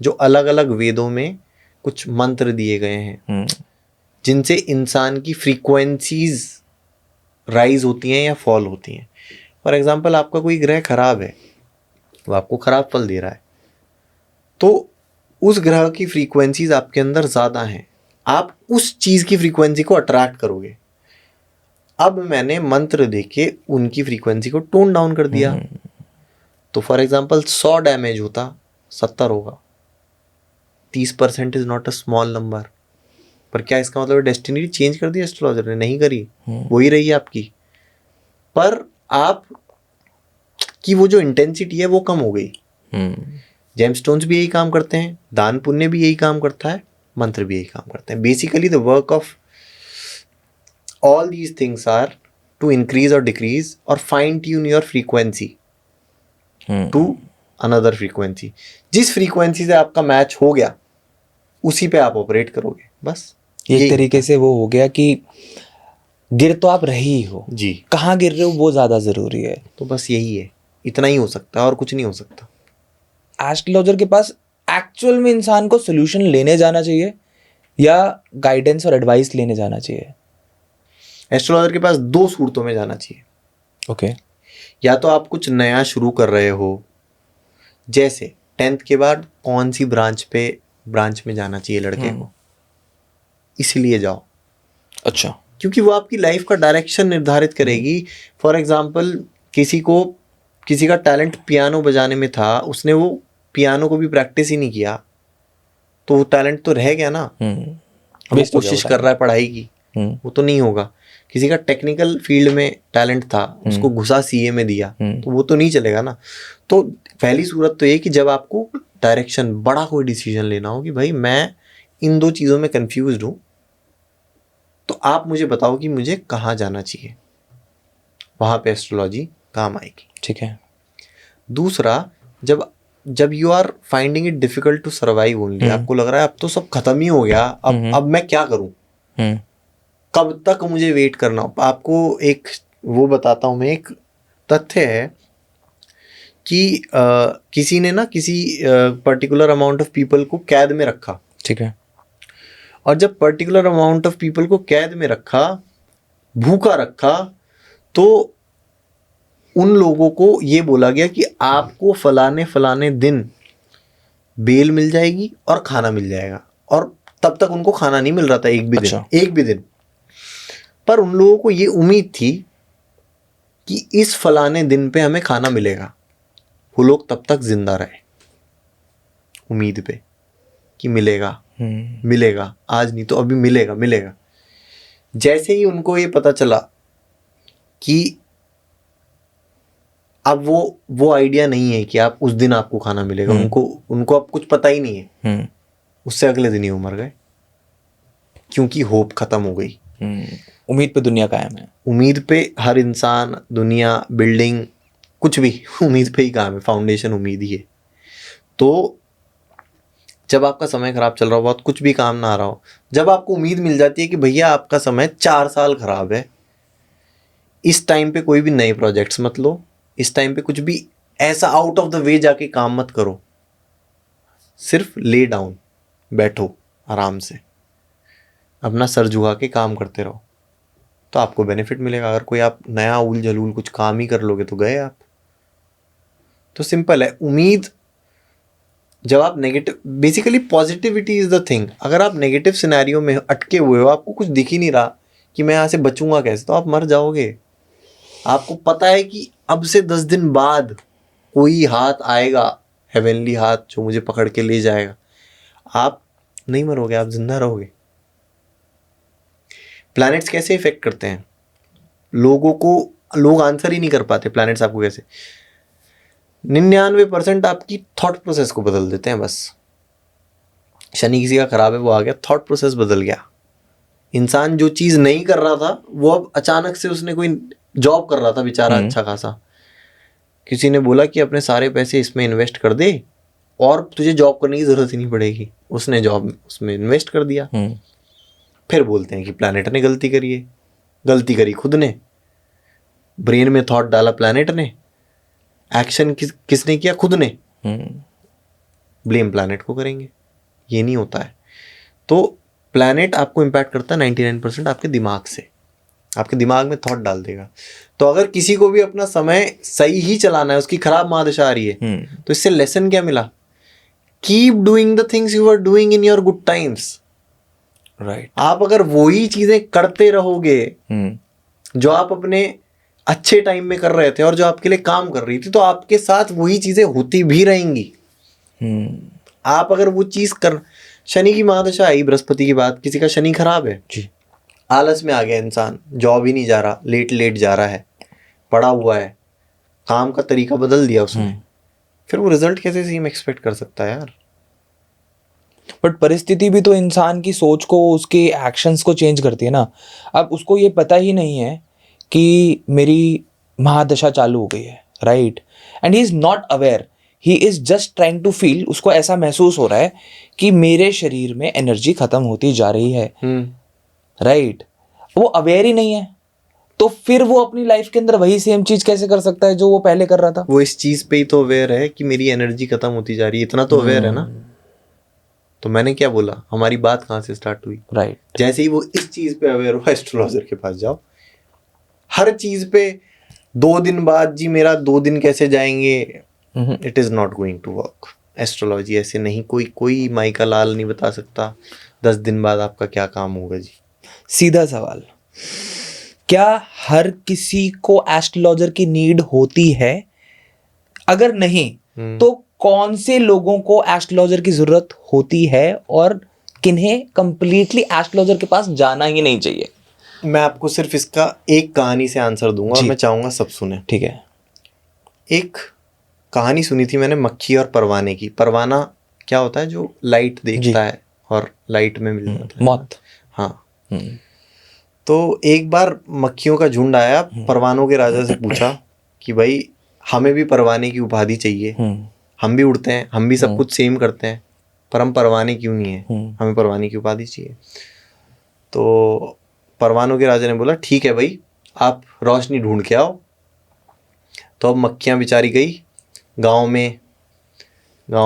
Speaker 2: जो अलग अलग वेदों में कुछ मंत्र दिए गए हैं जिनसे इंसान की फ्रीक्वेंसीज राइज होती हैं या फॉल होती हैं। फॉर एग्जांपल, आपका कोई ग्रह खराब है, वो आपको खराब फल दे रहा है, तो उस ग्रह की फ्रीक्वेंसीज आपके अंदर ज़्यादा हैं, आप उस चीज़ की फ्रीक्वेंसी को अट्रैक्ट करोगे। अब मैंने मंत्र देके उनकी फ्रीक्वेंसी को टोन डाउन कर दिया, तो फॉर एग्जांपल 100 डैमेज होता 70 होगा। 30% is not a small number. पर क्या इसका मतलब डेस्टिनी चेंज कर दी एस्ट्रोलॉजर ने? नहीं करी, वही रही आपकी। पर आप की वो जो इंटेंसिटी है वो कम हो गई। जेमस्टोन्स भी यही काम करते हैं, दान पुण्य भी यही काम करता है, मंत्र भी यही काम करते हैं। Basically the work of all these things are to increase और डिक्रीज और fine tune your frequency to another frequency. जिस फ्रीक्वेंसी से आपका मैच हो गया उसी पे आप ऑपरेट करोगे, बस।
Speaker 1: एक तरीके से वो हो गया कि गिर तो आप रही हो
Speaker 2: जी,
Speaker 1: कहाँ गिर रहे हो वो ज़्यादा ज़रूरी है।
Speaker 2: तो बस यही है, इतना ही हो सकता है और कुछ नहीं हो सकता।
Speaker 1: एस्ट्रोलॉजर के पास एक्चुअल में इंसान को सोल्यूशन लेने जाना चाहिए या गाइडेंस और एडवाइस लेने जाना चाहिए?
Speaker 2: एस्ट्रोलॉजर के पास दो सूरतों में जाना चाहिए।
Speaker 1: ओके।
Speaker 2: या तो आप कुछ नया शुरू कर रहे हो, जैसे 10th के बाद कौन सी ब्रांच में जाना चाहिए लड़के को, इसलिए जाओ।
Speaker 1: अच्छा।
Speaker 2: क्योंकि वो आपकी लाइफ का डायरेक्शन निर्धारित करेगी। फॉर एग्जाम्पल किसी का टैलेंट पियानो बजाने में था, उसने वो पियानो को भी प्रैक्टिस ही नहीं किया, तो वो टैलेंट तो रह गया ना। वो कोशिश कर रहा है पढ़ाई की, वो तो नहीं होगा। किसी का टेक्निकल फील्ड में टैलेंट था, उसको घुसा सीए में दिया, तो वो तो नहीं चलेगा ना। तो पहली सूरत तो ये कि जब आपको डायरेक्शन, बड़ा कोई डिसीजन लेना हो कि भाई मैं इन दो चीज़ों में कंफ्यूज हूँ, तो आप मुझे बताओ कि मुझे कहाँ जाना चाहिए, वहाँ पे एस्ट्रोलॉजी काम आएगी।
Speaker 1: ठीक है।
Speaker 2: दूसरा, जब you are finding it difficult to survive only, आपको लग रहा है अब तो सब खत्म ही हो गया, अब मैं क्या करूं, कब तक मुझे वेट करना। आपको एक वो बताता हूं मैं, एक तथ्य है कि किसी ने ना किसी पर्टिकुलर अमाउंट ऑफ पीपल को कैद में रखा।
Speaker 1: ठीक है।
Speaker 2: और जब पर्टिकुलर अमाउंट ऑफ पीपल को कैद में रखा, भूखा रखा, तो उन लोगों को ये बोला गया कि आपको फलाने दिन बेल मिल जाएगी और खाना मिल जाएगा। और तब तक उनको खाना नहीं मिल रहा था, एक भी दिन। पर उन लोगों को ये उम्मीद थी कि इस फलाने दिन पे हमें खाना मिलेगा। वो लोग तब तक जिंदा रहे उम्मीद पे कि मिलेगा, आज नहीं तो अभी मिलेगा। जैसे ही उनको ये पता चला कि अब वो आइडिया नहीं है कि आप उस दिन आपको खाना मिलेगा, उनको अब कुछ पता ही नहीं है, उससे अगले दिन ही वो मर गए, क्योंकि होप खत्म हो गई।
Speaker 1: उम्मीद पे दुनिया कायम है।
Speaker 2: उम्मीद पे हर इंसान, दुनिया, बिल्डिंग, कुछ भी उम्मीद पे ही काम है, फाउंडेशन उम्मीद ही है। तो जब आपका समय खराब चल रहा हो, बहुत कुछ भी काम ना आ रहा हो, जब आपको उम्मीद मिल जाती है कि भैया आपका समय 4 साल खराब है, इस टाइम पे कोई भी नए प्रोजेक्ट्स मत लो, इस टाइम पे कुछ भी ऐसा आउट ऑफ द वे जाके काम मत करो, सिर्फ ले डाउन बैठो आराम से, अपना सर झुका के काम करते रहो, तो आपको बेनिफिट मिलेगा। अगर कोई आप नया उल जलूल कुछ काम ही कर लोगे तो गए आप। तो सिंपल है, उम्मीद जब आप negative, basically positivity is the thing. अगर आप नेगेटिव सिनेरियो में अटके हुए हो, आपको कुछ दिख ही नहीं रहा कि मैं यहाँ से बचूंगा कैसे, तो आप मर जाओगे। आपको पता है कि अब से 10 दिन बाद कोई हाथ आएगा, हेवनली हाथ, जो मुझे पकड़ के ले जाएगा, आप नहीं मरोगे, आप जिंदा रहोगे। प्लैनेट्स कैसे इफेक्ट करते हैं लोग आंसर ही नहीं कर पाते प्लैनेट्स आपको कैसे। 99% आपकी थॉट प्रोसेस को बदल देते हैं बस। शनि किसी का खराब है, वो आ गया, थॉट प्रोसेस बदल गया। इंसान जो चीज़ नहीं कर रहा था, वो अब अचानक से उसने कोई जॉब कर रहा था बेचारा अच्छा खासा, किसी ने बोला कि अपने सारे पैसे इसमें इन्वेस्ट कर दे और तुझे जॉब करने की ज़रूरत ही नहीं पड़ेगी, उसने जॉब उसमें इन्वेस्ट कर दिया। फिर बोलते हैं कि प्लैनेट ने गलती करी है। गलती करी खुद ने, ब्रेन में थॉट डाला प्लैनेट ने, एक्शन किसने किया, खुद ने, ब्लेम प्लैनेट को करेंगे, ये नहीं होता है। तो प्लैनेट आपको इम्पैक्ट करता है 99% आपके दिमाग से, आपके दिमाग में थॉट डाल देगा। तो अगर किसी को भी अपना समय सही ही चलाना है, उसकी खराब महादशा आ रही है, तो इससे लेसन क्या मिला, keep doing the things you are doing in your good times.
Speaker 1: Right.
Speaker 2: आप अगर वही चीजें करते रहोगे जो आप अपने अच्छे टाइम में कर रहे थे और जो आपके लिए काम कर रही थी, तो आपके साथ वही चीजें होती भी रहेंगी। आप अगर वो चीज कर, शनि की महादशा आई, बृहस्पति की बात, किसी का शनि खराब है जी, आलस में आ गया इंसान, जॉब ही नहीं जा रहा, लेट जा रहा है, पड़ा हुआ है, काम का तरीका बदल दिया उसने, फिर वो रिजल्ट कैसे सेम एक्सपेक्ट कर सकता है यार?
Speaker 1: बट परिस्थिति भी तो इंसान की सोच को, उसके एक्शंस को चेंज करती है ना। अब उसको ये पता ही नहीं है कि मेरी महादशा चालू हो गई है, right, and he is not aware, he is just trying to feel. उसको ऐसा महसूस हो रहा है कि मेरे शरीर में एनर्जी खत्म होती जा रही है, राइट, वो अवेयर ही नहीं है। तो फिर वो अपनी लाइफ के अंदर वही सेम चीज कैसे कर सकता है जो वो पहले कर रहा था?
Speaker 2: वो इस चीज पे ही तो अवेयर है कि मेरी एनर्जी खत्म होती जा रही है, इतना तो अवेयर है ना। तो मैंने क्या बोला, हमारी बात कहाँ से स्टार्ट हुई?
Speaker 1: राइट।
Speaker 2: जैसे ही वो इस चीज पे अवेयर हुआ, एस्ट्रोलॉजर के पास जाओ। हर चीज पे 2 दिन बाद जी मेरा 2 दिन कैसे जाएंगे, it is not going to work. Astrology ऐसे नहीं, कोई माई का लाल नहीं बता सकता 10 दिन बाद आपका क्या काम होगा जी।
Speaker 1: सीधा सवाल, क्या हर किसी को एस्ट्रोलॉजर की नीड होती है? अगर नहीं तो कौन से लोगों को एस्ट्रोलॉजर की जरूरत होती है और किन्हें कंप्लीटली एस्ट्रोलॉजर के पास जाना ही नहीं चाहिए?
Speaker 2: मैं आपको सिर्फ इसका एक कहानी से आंसर दूंगा और मैं चाहूंगा सब सुने।
Speaker 1: ठीक है।
Speaker 2: एक कहानी सुनी थी मैंने मक्खी और परवाने की। परवाना क्या होता है? जो लाइट देखता है और लाइट में मिल जाता है,
Speaker 1: मौत।
Speaker 2: हाँ। तो एक बार मक्खियों का झुंड आया, परवानों के राजा से पूछा कि भाई हमें भी परवाने की उपाधि चाहिए, हम भी उड़ते हैं, हम भी सब कुछ सेम करते हैं, पर हम परवाने क्यों नहीं है, हमें परवाने की उपाधि चाहिए। तो परवानों के राजा ने बोला ठीक है भाई, आप रोशनी ढूंढ के आओ। तो अब मक्खियाँ बेचारी गई गांव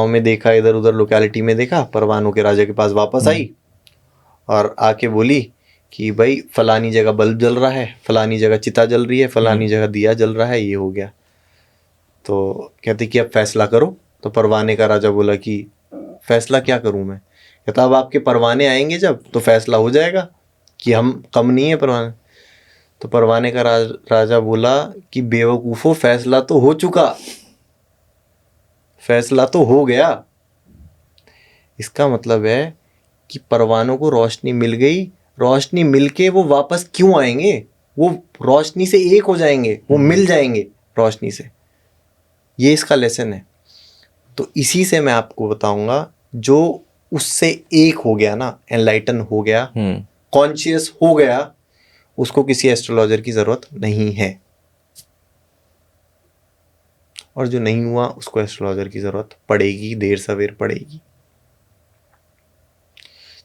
Speaker 2: में देखा, इधर उधर लोकेलिटी में देखा, परवानों के राजा के पास वापस आई और आके बोली कि भाई फलानी जगह बल्ब जल रहा है, फलानी जगह चिता जल रही है, फलानी जगह दिया जल रहा है, ये हो गया। तो कहते कि अब फैसला करो। तो परवाने का राजा बोला कि फैसला क्या करूं मैं? कहता अब आपके परवाने आएंगे जब तो फैसला हो जाएगा कि हम कम नहीं है परवाने। तो परवाने का राजा बोला कि बेवकूफो, फैसला तो हो चुका, फैसला तो हो गया। इसका मतलब है कि परवानों को रोशनी मिल गई, रोशनी मिलके वो वापस क्यों आएंगे? वो रोशनी से एक हो जाएंगे, वो मिल जाएंगे रोशनी से। ये इसका लेसन है। तो इसी से मैं आपको बताऊंगा, जो उससे एक हो गया ना, एनलाइटन हो गया, कॉन्शियस हो गया, उसको किसी एस्ट्रोलॉजर की जरूरत नहीं है। और जो नहीं हुआ उसको एस्ट्रोलॉजर की जरूरत पड़ेगी, देर सवेर पड़ेगी।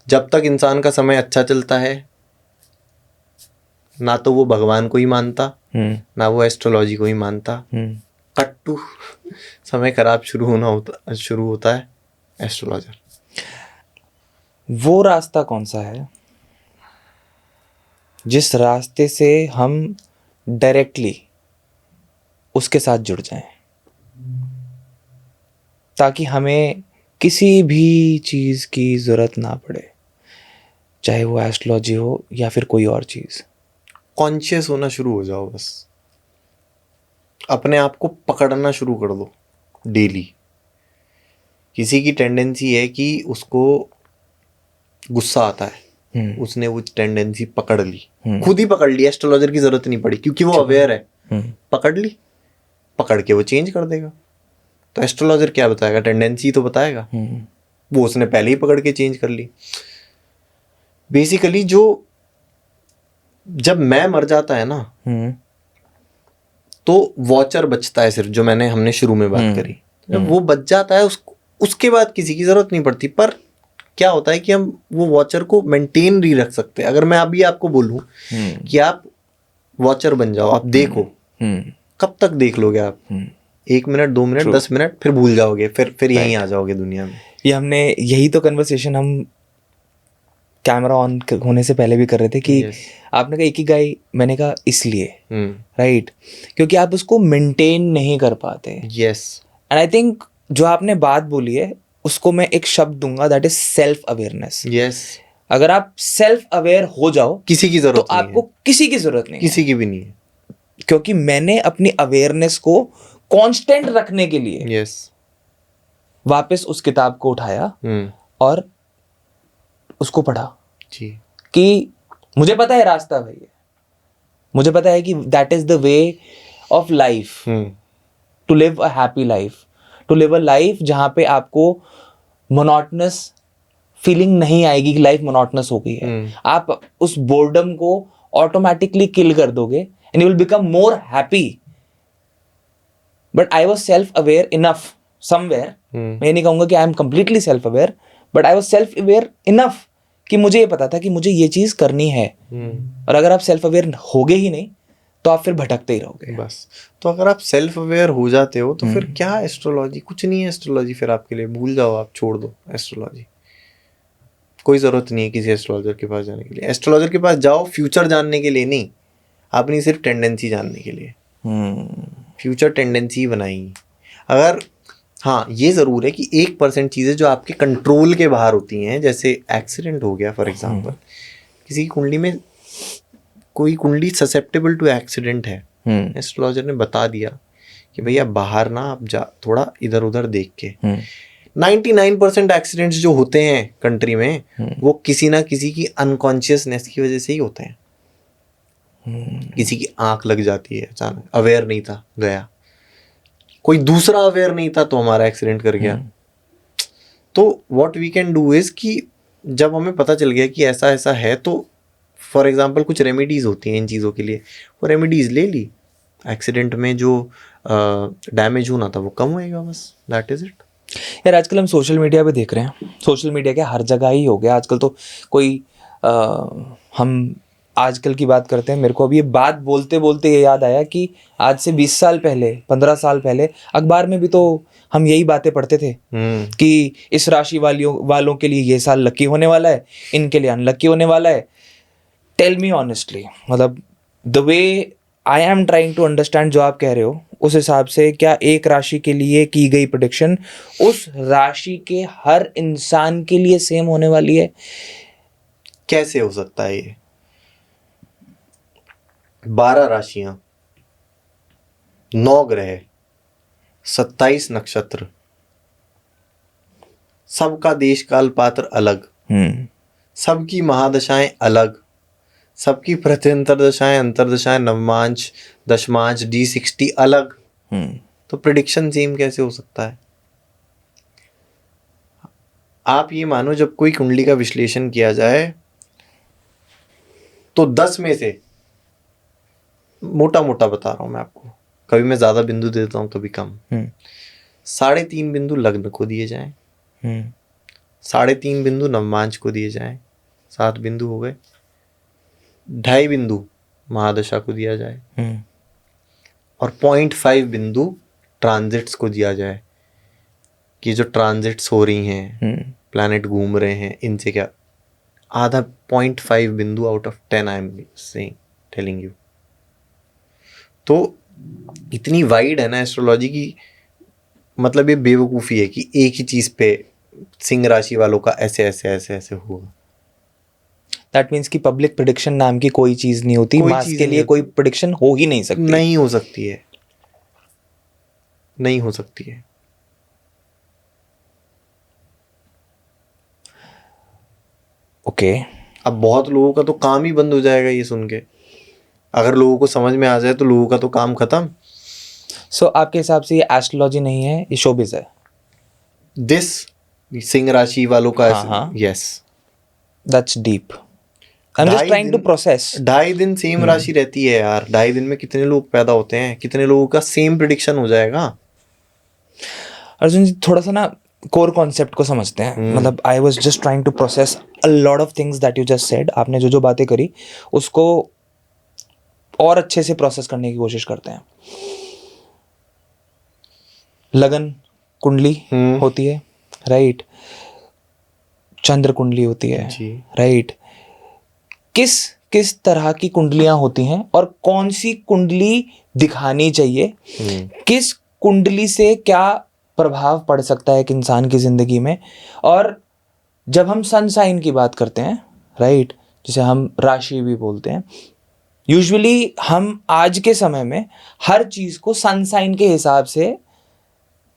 Speaker 2: जब तक इंसान का समय अच्छा चलता है, ना तो वो भगवान को ही मानता, ना वो एस्ट्रोलॉजी को ही मानता। कट टू समय खराब शुरू होता है एस्ट्रोलॉजर।
Speaker 1: वो रास्ता कौन सा है जिस रास्ते से हम डायरेक्टली उसके साथ जुड़ जाएं, ताकि हमें किसी भी चीज़ की ज़रूरत ना पड़े, चाहे वो एस्ट्रोलॉजी हो या फिर कोई और चीज़।
Speaker 2: कॉन्शियस होना शुरू हो जाओ, बस अपने आप को पकड़ना शुरू कर दो डेली। किसी की टेंडेंसी है कि उसको गुस्सा आता है, उसने वो टेंडेंसी पकड़ ली, खुद ही पकड़ ली, एस्ट्रोलॉजर की जरूरत नहीं पड़ी, क्योंकि वो अवेयर है, पकड़ ली, पकड़ के वो चेंज कर देगा। तो एस्ट्रोलॉजर क्या बताएगा? टेंडेंसी तो बताएगा, वो उसने पहले ही पकड़ के चेंज कर ली। बेसिकली जो जब मैं मर जाता है ना, तो वॉचर बचता है सिर्फ, जो हमने शुरू में बात करी। जब वो बच जाता है, उसके बाद किसी की जरूरत नहीं पड़ती। पर क्या होता है कि हम वो वॉचर को मेंटेन नहीं रख सकते। अगर मैं अभी आपको बोलूं कि आप वॉचर बन जाओ, आप देखो, कब तक देख लोगे आप? 1 मिनट, 2 मिनट, 10 मिनट, फिर भूल जाओगे, फिर यहीं आ जाओगे दुनिया में।
Speaker 1: यही तो कन्वर्सेशन हम कैमरा ऑन होने से पहले भी कर रहे थे कि आपने कहा इकिगाई, मैंने कहा इसलिए, राइट, क्योंकि आप उसको मेंटेन नहीं कर पाते।
Speaker 2: यस।
Speaker 1: एंड आई थिंक जो आपने बात बोली है उसको मैं एक शब्द दूंगा, that is self awareness.
Speaker 2: Yes.
Speaker 1: अगर आप सेल्फ अवेयर हो जाओ,
Speaker 2: किसी की जरूरत
Speaker 1: तो आपको किसी की जरूरत नहीं,
Speaker 2: किसी की भी नहीं है।
Speaker 1: क्योंकि मैंने अपनी अवेयरनेस को कांस्टेंट रखने के लिए वापस उस किताब को उठाया और उसको पढ़ा
Speaker 2: जी,
Speaker 1: कि मुझे पता है रास्ता भाई है, मुझे पता है कि that is the way of life, to live a happy life, to live a life जहाँ पे आपको मोनोटनस फीलिंग नहीं आएगी कि लाइफ मोनोटनस हो गई है। आप उस बोर्डम को ऑटोमेटिकली किल कर दोगे and you will become more happy. But I was self aware enough somewhere, मैं ये नहीं कहूंगा कि I am completely self aware, but I was self aware enough कि मुझे ये पता था कि मुझे ये चीज करनी है। और अगर आप सेल्फ अवेयर होगे ही नहीं तो आप फिर भटकते ही रहोगे
Speaker 2: बस। तो अगर आप सेल्फ अवेयर हो जाते हो तो फिर क्या एस्ट्रोलॉजी? कुछ नहीं है एस्ट्रोलॉजी फिर आपके लिए, भूल जाओ, आप छोड़ दो एस्ट्रोलॉजी। कोई ज़रूरत नहीं है किसी एस्ट्रोलॉजर के पास जाने के लिए। एस्ट्रोलॉजर के पास जाओ फ्यूचर जानने के लिए नहीं, अपनी सिर्फ टेंडेंसी जानने के लिए। फ्यूचर टेंडेंसी बनाएंगी। अगर हाँ, ये ज़रूर है कि 1% चीज़ें जो आपके कंट्रोल के बाहर होती हैं, जैसे एक्सीडेंट हो गया फॉर एग्जांपल, किसी की कुंडली में कोई कुंडली ससेप्टेबल टू एक्सीडेंट है, एस्ट्रोलॉजर ने बता दिया कि भैया बाहर ना आप जा, थोड़ा इधर उधर देख के। 99% एक्सीडेंट्स जो होते हैं कंट्री में वो किसी ना किसी की अनकॉन्शियसनेस की वजह से ही होते हैं। किसी की आंख लग जाती है अचानक, अवेयर नहीं था गया, कोई दूसरा अवेयर नहीं था तो हमारा एक्सीडेंट कर गया। तो what we can do is कि जब हमें पता चल गया कि ऐसा ऐसा है, तो फॉर एग्जांपल कुछ रेमेडीज होती हैं इन चीज़ों के लिए, वो रेमेडीज ले ली, एक्सीडेंट में जो डैमेज होना था वो कम होएगा, बस दैट इज इट।
Speaker 1: यार आजकल हम सोशल मीडिया पे देख रहे हैं, सोशल मीडिया क्या हर जगह ही हो गया आजकल। तो कोई हम आजकल की बात करते हैं, मेरे को अभी ये बात बोलते बोलते ये याद आया कि आज से 20 साल पहले, 15 साल पहले अखबार में भी तो हम यही बातें पढ़ते थे कि इस राशि वालों के लिए ये साल लकी होने वाला है, इनके लिए अनलकी होने वाला है। टेल मी ऑनेस्टली, मतलब the way I am trying to understand जो आप कह रहे हो, उस हिसाब से क्या एक राशि के लिए की गई प्रेडिक्शन उस राशि के हर इंसान के लिए सेम होने वाली है?
Speaker 2: कैसे हो सकता है ये? 12 राशियां, 9 ग्रह, 27 नक्षत्र, सबका देश काल पात्र अलग, सबकी महादशाएं अलग, सबकी प्रत्यंतर दशाएं, अंतरदशाएं, नवमांश, दशमांश, D60 अलग। तो प्रेडिक्शन सेम कैसे हो सकता है? आप ये मानो जब कोई कुंडली का विश्लेषण किया जाए तो 10 में से, मोटा मोटा बता रहा हूं मैं आपको, कभी मैं ज्यादा बिंदु देता हूं कभी कम, 3.5 बिंदु लग्न को दिए जाएं, 3.5 बिंदु नवमांश को दिए जाएं, 7 बिंदु हो गए। 2.5 बिंदु महादशा को दिया जाए और 0.5 बिंदु ट्रांजिट्स को दिया जाए कि जो ट्रांजिट्स हो रही हैं, प्लैनेट घूम रहे हैं, इनसे क्या आधा 0.5 बिंदु out of 10 I am saying, telling you. तो इतनी वाइड है ना एस्ट्रोलॉजी की, मतलब ये बेवकूफ़ी है कि एक ही चीज़ पे सिंह राशि वालों का ऐसे ऐसे ऐसे ऐसे होगा।
Speaker 1: दैट मीन्स कि पब्लिक प्रेडिक्शन नाम की कोई चीज़ नहीं होती, मास के लिए कोई प्रेडिक्शन हो ही नहीं सकती।
Speaker 2: नहीं हो सकती है, नहीं हो सकती है।
Speaker 1: ओके
Speaker 2: अब बहुत लोगों का तो काम ही बंद हो जाएगा ये सुन के। अगर लोगों को समझ में आ जाए तो लोगों का तो काम खत्म।
Speaker 1: सो आपके हिसाब से ये एस्ट्रोलॉजी नहीं है, ये शोबिज़ है?
Speaker 2: दिस सिंह राशि वालों का, yes,
Speaker 1: that's deep. I am just trying to process.
Speaker 2: 2.5 दिन सेम राशि रहती है यार, 2.5 दिन में कितने लोग पैदा होते हैं, कितने लोगों का सेम प्रेडिक्शन हो जाएगा।
Speaker 1: अर्जुन जी थोड़ा सा ना कोर कॉन्सेप्ट को समझते हैं। मतलब I was just trying to process a lot of things that you just said. आपने जो जो बातें करी उसको और अच्छे से प्रोसेस करने की कोशिश करते हैं। लगन कुंडली होती है, राइट? चंद्र कुंडली होती है, राइट? किस किस तरह की कुंडलियां होती हैं और कौन सी कुंडली दिखानी चाहिए? किस कुंडली से क्या प्रभाव पड़ सकता है एक इंसान की जिंदगी में? और जब हम सन साइन की बात करते हैं, राइट, जिसे हम राशि भी बोलते हैं, यूजुअली हम आज के समय में हर चीज को सन साइन के हिसाब से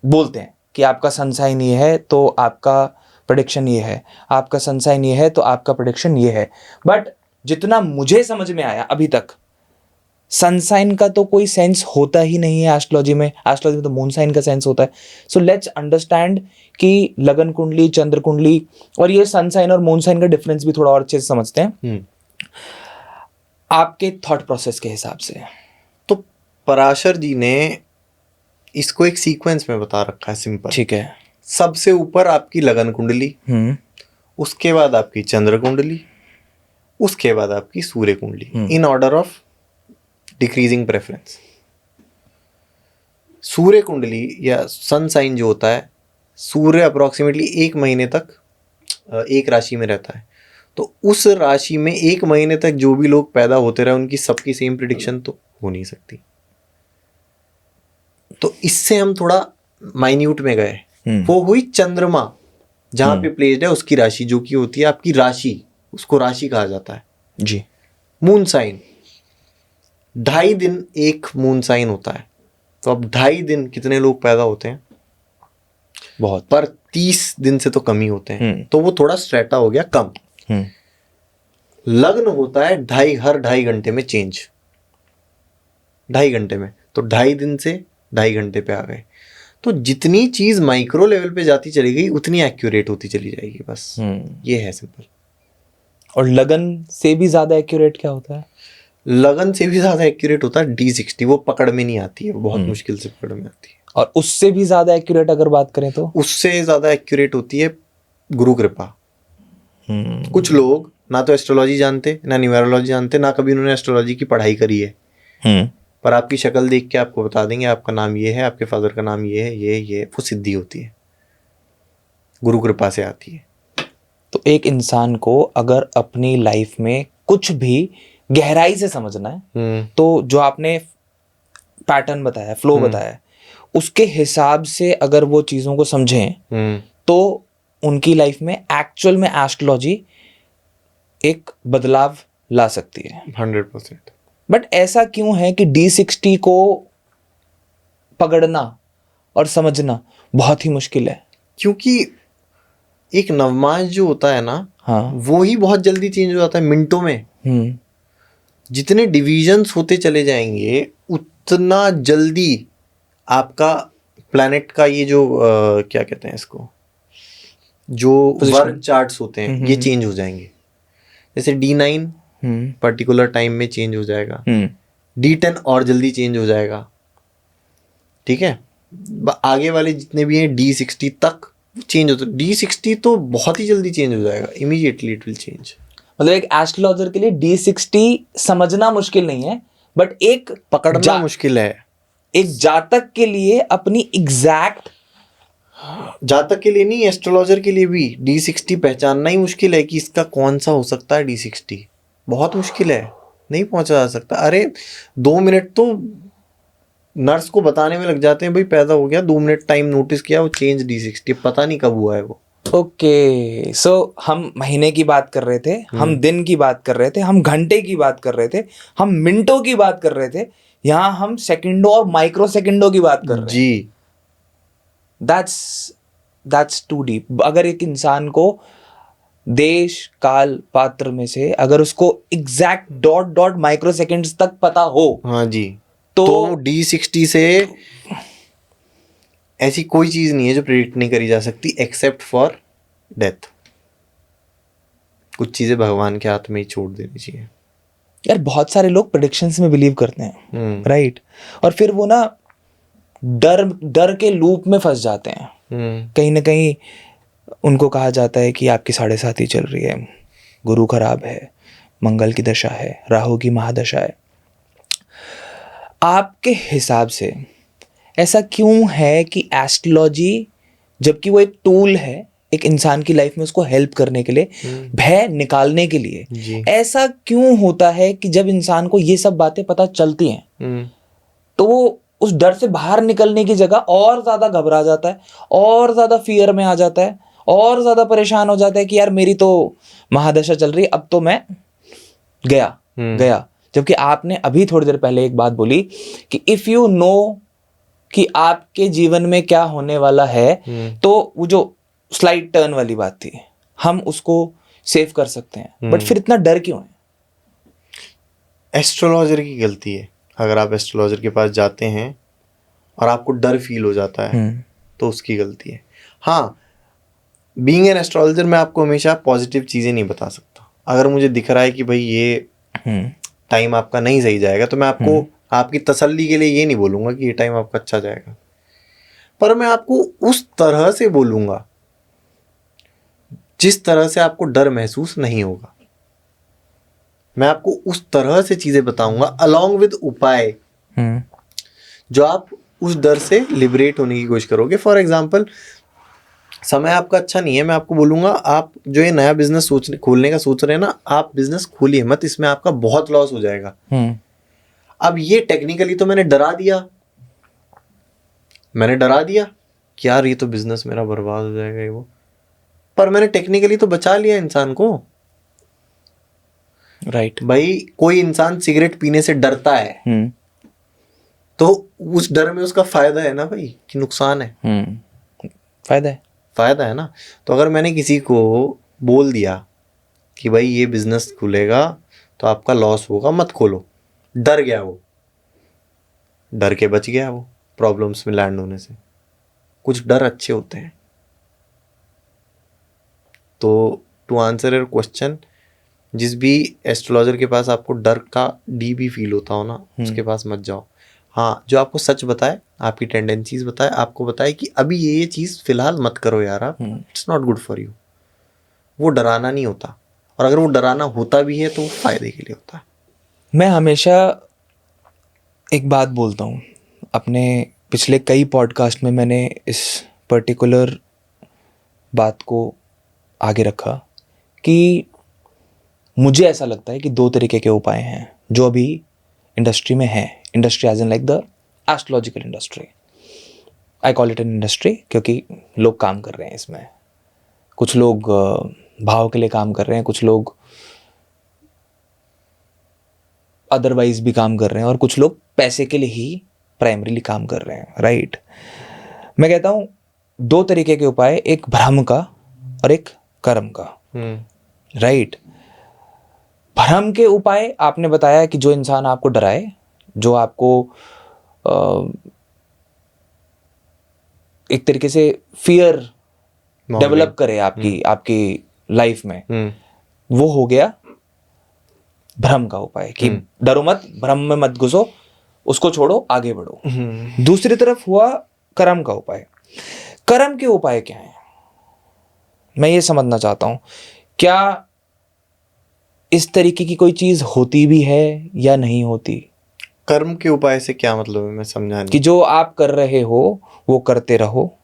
Speaker 1: बोलते हैं कि आपका सन साइन ये है तो आपका प्रेडिक्शन ये है, आपका सन साइन ये है तो आपका प्रेडिक्शन ये है। बट जितना मुझे समझ में आया अभी तक, सन साइन का तो कोई सेंस होता ही नहीं है एस्ट्रोलॉजी में तो मून साइन का सेंस होता है. सो लेट्स अंडरस्टैंड कि लगन कुंडली, चंद्र कुंडली और ये सन साइन और मून साइन का डिफरेंस भी थोड़ा और अच्छे से समझते हैं आपके थॉट प्रोसेस के हिसाब से.
Speaker 2: तो पराशर जी ने इसको एक सीक्वेंस में बता रखा है, सिंपल.
Speaker 1: ठीक है.
Speaker 2: सबसे ऊपर आपकी लगन कुंडली, उसके बाद आपकी चंद्र कुंडली, उसके बाद आपकी सूर्य कुंडली, in order of decreasing preference. सूर्य कुंडली या सन साइन जो होता है, सूर्य अप्रोक्सीमेटली 1 महीने तक एक राशि में रहता है. तो उस राशि में 1 महीने तक जो भी लोग पैदा होते रहे उनकी सबकी सेम प्रिडिक्शन तो हो नहीं सकती. तो इससे हम थोड़ा माइन्यूट में गए. वो हुई चंद्रमा जहां पे प्लेस्ड है, उसकी राशि जो कि होती है आपकी राशि, उसको राशि कहा जाता है
Speaker 1: जी.
Speaker 2: मून साइन 2.5 दिन एक मून साइन होता है. तो अब 2.5 दिन कितने लोग पैदा होते हैं?
Speaker 1: बहुत.
Speaker 2: पर 30 दिन से तो कम ही होते हैं. तो वो थोड़ा स्ट्रेटा हो गया कम. लग्न होता है हर 2.5 घंटे में चेंज, 2.5 घंटे में. तो 2.5 दिन से 2.5 घंटे पे आ गए. तो जितनी चीज माइक्रो लेवल पे जाती चली गई उतनी एक्यूरेट होती चली जाएगी. बस ये है सिंपल.
Speaker 1: और लगन से भी ज्यादा एक्यूरेट क्या होता है?
Speaker 2: लगन से भी ज्यादा एक्यूरेट होता है D60. वो पकड़ में नहीं आती है, वो बहुत मुश्किल से पकड़ में आती है.
Speaker 1: और उससे भी ज्यादा एक्यूरेट अगर बात करें तो
Speaker 2: उससे ज्यादा एक्यूरेट होती है गुरु कृपा. कुछ लोग ना तो एस्ट्रोलॉजी जानते, ना न्यूमरोलॉजी जानते, ना कभी उन्होंने एस्ट्रोलॉजी की पढ़ाई करी है, पर आपकी शक्ल देख के आपको बता देंगे आपका नाम ये है, आपके फादर का नाम ये है, ये वो सिद्धि होती है, गुरु कृपा से आती है.
Speaker 1: तो एक इंसान को अगर अपनी लाइफ में कुछ भी गहराई से समझना है तो जो आपने पैटर्न बताया, फ्लो बताया, उसके हिसाब से अगर वो चीजों को समझें तो उनकी लाइफ में एक्चुअल में एस्ट्रोलॉजी एक बदलाव ला सकती है
Speaker 2: 100%.
Speaker 1: बट ऐसा क्यों है कि D60 को पकड़ना और समझना बहुत ही मुश्किल है?
Speaker 2: क्योंकि एक नवमास जो होता है ना, वो ही बहुत जल्दी चेंज हो जाता है मिनटों में. जितने डिविजन्स होते चले जाएंगे उतना जल्दी आपका प्लैनेट का ये जो क्या कहते हैं इसको, जो वर्ग चार्ट्स होते हैं ये चेंज हो जाएंगे. जैसे D9 पर्टिकुलर टाइम में चेंज हो जाएगा, D10 और जल्दी चेंज हो जाएगा. ठीक है. आगे वाले जितने भी हैं D60 तक चेंज होता है. D60 तो बहुत ही जल्दी चेंज हो जाएगा, इमीडिएटली इट विल चेंज.
Speaker 1: मतलब एक एस्ट्रोलॉजर के लिए D60 समझना मुश्किल नहीं है, बट एक
Speaker 2: पकड़ना मुश्किल है.
Speaker 1: एक जातक के लिए अपनी एग्जैक्ट,
Speaker 2: जातक के लिए नहीं, एस्ट्रोलॉजर के लिए भी D60 पहचानना ही मुश्किल है कि इसका कौन सा हो सकता है. D60 बहुत मुश्किल है, नहीं पहुंचा जा सकता. अरे 2 मिनट तो नर्स को बताने में लग जाते हैं, भाई पैदा हो गया, 2 मिनट टाइम नोटिस किया, वो चेंज D60 पता नहीं कब हुआ है वो.
Speaker 1: ओके. सो हम महीने की बात कर रहे थे, हम दिन की बात कर रहे थे, हम घंटे की बात कर रहे थे, हम मिनटों की बात कर रहे थे, यहाँ हम सेकंडों और माइक्रो सेकंडों की बात कर रहे हैं.
Speaker 2: जी.
Speaker 1: That's too deep. अगर एक इंसान को देश काल पात्र में से अगर उसको एग्जैक्ट डॉट माइक्रो सेकंड्स तक पता हो,
Speaker 2: हाँ जी, तो D60 से ऐसी कोई चीज नहीं है जो प्रेडिक्ट नहीं करी जा सकती एक्सेप्ट फॉर डेथ. कुछ चीजें भगवान के हाथ में ही छोड़ देनी चाहिए.
Speaker 1: यार बहुत सारे लोग प्रेडिक्शंस में बिलीव करते हैं, राइट? और फिर वो ना डर के लूप में फंस जाते हैं. कहीं ना कहीं उनको कहा जाता है कि आपकी 7.5 चल रही है, गुरु खराब है, मंगल की दशा है, राहु की महादशा है. आपके हिसाब से ऐसा क्यों है कि एस्ट्रोलॉजी, जबकि वो एक टूल है एक इंसान की लाइफ में उसको हेल्प करने के लिए, भय निकालने के लिए, ऐसा क्यों होता है कि जब इंसान को ये सब बातें पता चलती हैं तो वो उस डर से बाहर निकलने की जगह और ज्यादा घबरा जाता है, और ज्यादा फियर में आ जाता है, और ज्यादा परेशान हो जाता है कि यार मेरी तो महादशा चल रही, अब तो मैं गया. जबकि आपने अभी थोड़ी देर पहले एक बात बोली कि इफ यू नो कि आपके जीवन में क्या होने वाला है, तो वो जो स्लाइड टर्न वाली बात थी, हम उसको सेव कर सकते हैं. बट फिर इतना डर क्यों है?
Speaker 2: एस्ट्रोलॉजर की गलती है. अगर आप एस्ट्रोलॉजर के पास जाते हैं और आपको डर फील हो जाता है तो उसकी गलती है। हाँ, बीइंग एन एस्ट्रोलॉजर मैं आपको हमेशा पॉजिटिव चीज़ें नहीं बता सकता। अगर मुझे दिख रहा है कि भाई ये टाइम आपका नहीं सही जाएगा तो मैं आपको आपकी तसल्ली के लिए ये नहीं बोलूँगा कि ये टाइम आपका अच्छा जाएगा, पर मैं आपको उस तरह से बोलूँगा जिस तरह से आपको डर महसूस नहीं होगा। मैं आपको उस तरह से चीज़ें बताऊँगा अलॉन्ग विद उपाय जो आप उस डर से लिबरेट होने की कोशिश करोगे। फॉर एग्जाम्पल, समय आपका अच्छा नहीं है, मैं आपको बोलूँगा आप जो ये नया बिजनेस खोलने का सोच रहे हैं ना, आप बिजनेस खोलिए मत, इसमें आपका बहुत लॉस हो जाएगा। अब ये टेक्निकली तो मैंने डरा दिया कि यार ये तो बिजनेस मेरा बर्बाद हो जाएगा ये वो, पर मैंने टेक्निकली तो बचा लिया इंसान को।
Speaker 1: राइट
Speaker 2: भाई कोई इंसान सिगरेट पीने से डरता है तो उस डर में उसका फायदा है ना भाई कि नुकसान है? फायदा है ना। तो अगर मैंने किसी को बोल दिया कि भाई ये बिजनेस खुलेगा तो आपका लॉस होगा, मत खोलो, डर गया वो, डर के बच गया वो प्रॉब्लम्स में लैंड होने से। कुछ डर अच्छे होते हैं। तो टू आंसर योर क्वेश्चन, जिस भी एस्ट्रोलॉजर के पास आपको डर का डी भी फील होता हो ना, उसके पास मत जाओ। हाँ, जो आपको सच बताए, आपकी टेंडेंसीज बताए, आपको बताए कि अभी ये चीज़ फिलहाल मत करो यार आप, it's not good for you, वो डराना नहीं होता। और अगर वो डराना होता भी है तो वो फायदे के लिए होता है।
Speaker 1: मैं हमेशा एक बात बोलता हूँ, अपने पिछले कई पॉडकास्ट में मैंने इस पर्टिकुलर बात को आगे रखा कि मुझे ऐसा लगता है कि 2 तरीके के उपाय हैं जो अभी इंडस्ट्री में हैं। Industry as in like the astrological industry, I call it an industry क्योंकि लोग काम कर रहे हैं इसमें। कुछ लोग भाव के लिए काम कर रहे हैं, कुछ लोग अदरवाइज भी काम कर रहे हैं और कुछ लोग पैसे के लिए ही प्राइमरीली काम कर रहे हैं। राइट मैं कहता हूँ 2 तरीके के उपाय, एक भ्रम का और एक कर्म का। राइट भ्रम के उपाय आपने बताया कि जो इंसान आपको डराए, जो आपको एक तरीके से फियर डेवलप करे आपकी लाइफ में, वो हो गया भ्रम का उपाय कि डरो मत, भ्रम में मत घुसो, उसको छोड़ो, आगे बढ़ो। दूसरी तरफ हुआ कर्म का उपाय। कर्म के उपाय क्या है, मैं ये समझना चाहता हूं, क्या इस तरीके की कोई चीज होती भी है या नहीं होती?
Speaker 2: कर्म के उपाय से क्या मतलब है, मैं समझा नहीं।
Speaker 1: कि जो आप कर रहे हो वो करते रहो।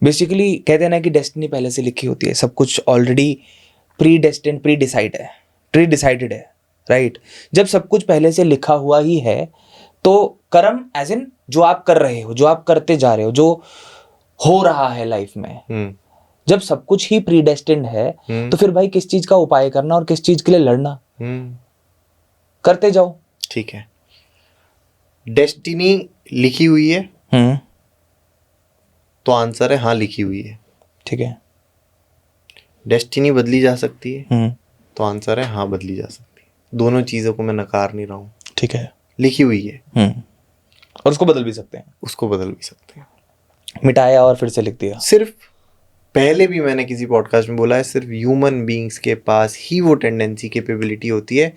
Speaker 1: बेसिकली कहते हैं ना कि डेस्टिनी पहले से लिखी होती है, सब कुछ ऑलरेडी प्री डिसाइडेड है। राइट जब सब कुछ पहले से लिखा हुआ ही है तो कर्म एज इन जो आप कर रहे हो, जो आप करते जा रहे हो, जो हो रहा है लाइफ में, जब सब कुछ ही प्री डेस्टिन्ड है तो फिर भाई किस चीज का उपाय करना और किस चीज के लिए लड़ना? करते जाओ।
Speaker 2: ठीक है, डेस्टिनी लिखी हुई है तो आंसर है हाँ लिखी हुई है।
Speaker 1: ठीक है,
Speaker 2: डेस्टिनी बदली जा सकती है तो आंसर है हाँ बदली जा सकती है। दोनों चीजों को मैं नकार नहीं रहा हूँ।
Speaker 1: ठीक है,
Speaker 2: लिखी हुई है
Speaker 1: और उसको बदल भी सकते हैं,
Speaker 2: उसको बदल भी सकते हैं।
Speaker 1: मिटाया और फिर से लिख दिया।
Speaker 2: सिर्फ पहले भी मैंने किसी पॉडकास्ट में बोला है, सिर्फ ह्यूमन बीइंग्स के पास ही वो टेंडेंसी कैपेबिलिटी होती है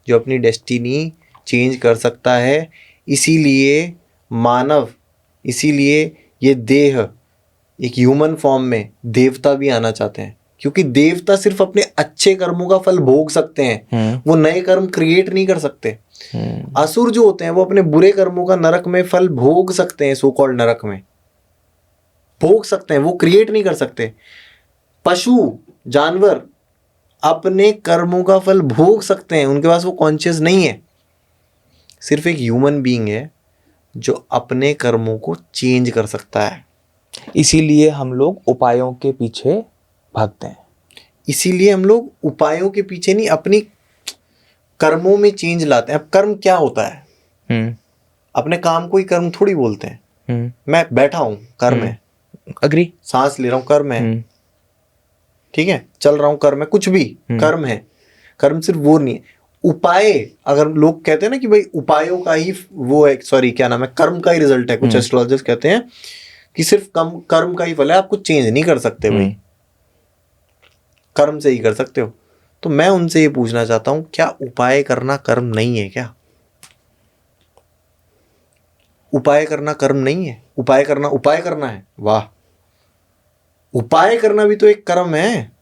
Speaker 2: जो अपनी डेस्टिनी चेंज कर सकता है। इसीलिए मानव, इसीलिए ये देह एक ह्यूमन फॉर्म में देवता भी आना चाहते हैं, क्योंकि देवता सिर्फ अपने अच्छे कर्मों का फल भोग सकते हैं, वो नए कर्म क्रिएट नहीं कर सकते। असुर जो होते हैं वो अपने बुरे कर्मों का नरक में फल भोग सकते हैं, सो कॉल्ड नरक में भोग सकते हैं, वो क्रिएट नहीं कर सकते। पशु जानवर अपने कर्मों का फल भोग सकते हैं, उनके पास वो कॉन्शियस नहीं है। सिर्फ एक ह्यूमन बीइंग है जो अपने कर्मों को चेंज कर सकता है।
Speaker 1: इसीलिए हम लोग उपायों के पीछे भागते हैं।
Speaker 2: इसीलिए हम लोग उपायों के पीछे नहीं, अपनी कर्मों में चेंज लाते हैं। अब कर्म क्या होता है? अपने काम को ही कर्म थोड़ी बोलते हैं। मैं बैठा हूं, कर्म है।
Speaker 1: अग्री।
Speaker 2: सांस ले रहा हूं, कर्म है। ठीक है, चल रहा हूं, कर्म है। कुछ भी कर्म है। कर्म सिर्फ वो नहीं है, उपाय, अगर लोग कहते हैं ना कि भाई उपायों का ही वो है, सॉरी क्या नाम है, कर्म का ही रिजल्ट है, कुछ एस्ट्रोलॉजर्स कहते हैं कि सिर्फ कर्म का ही फल है, आप कुछ चेंज नहीं कर सकते भाई, कर्म से ही कर सकते हो। तो मैं उनसे ये पूछना चाहता हूं, क्या उपाय करना कर्म नहीं है क्या? उपाय करना कर्म नहीं है? उपाय करना है, वाह, उपाय करना भी तो एक कर्म है।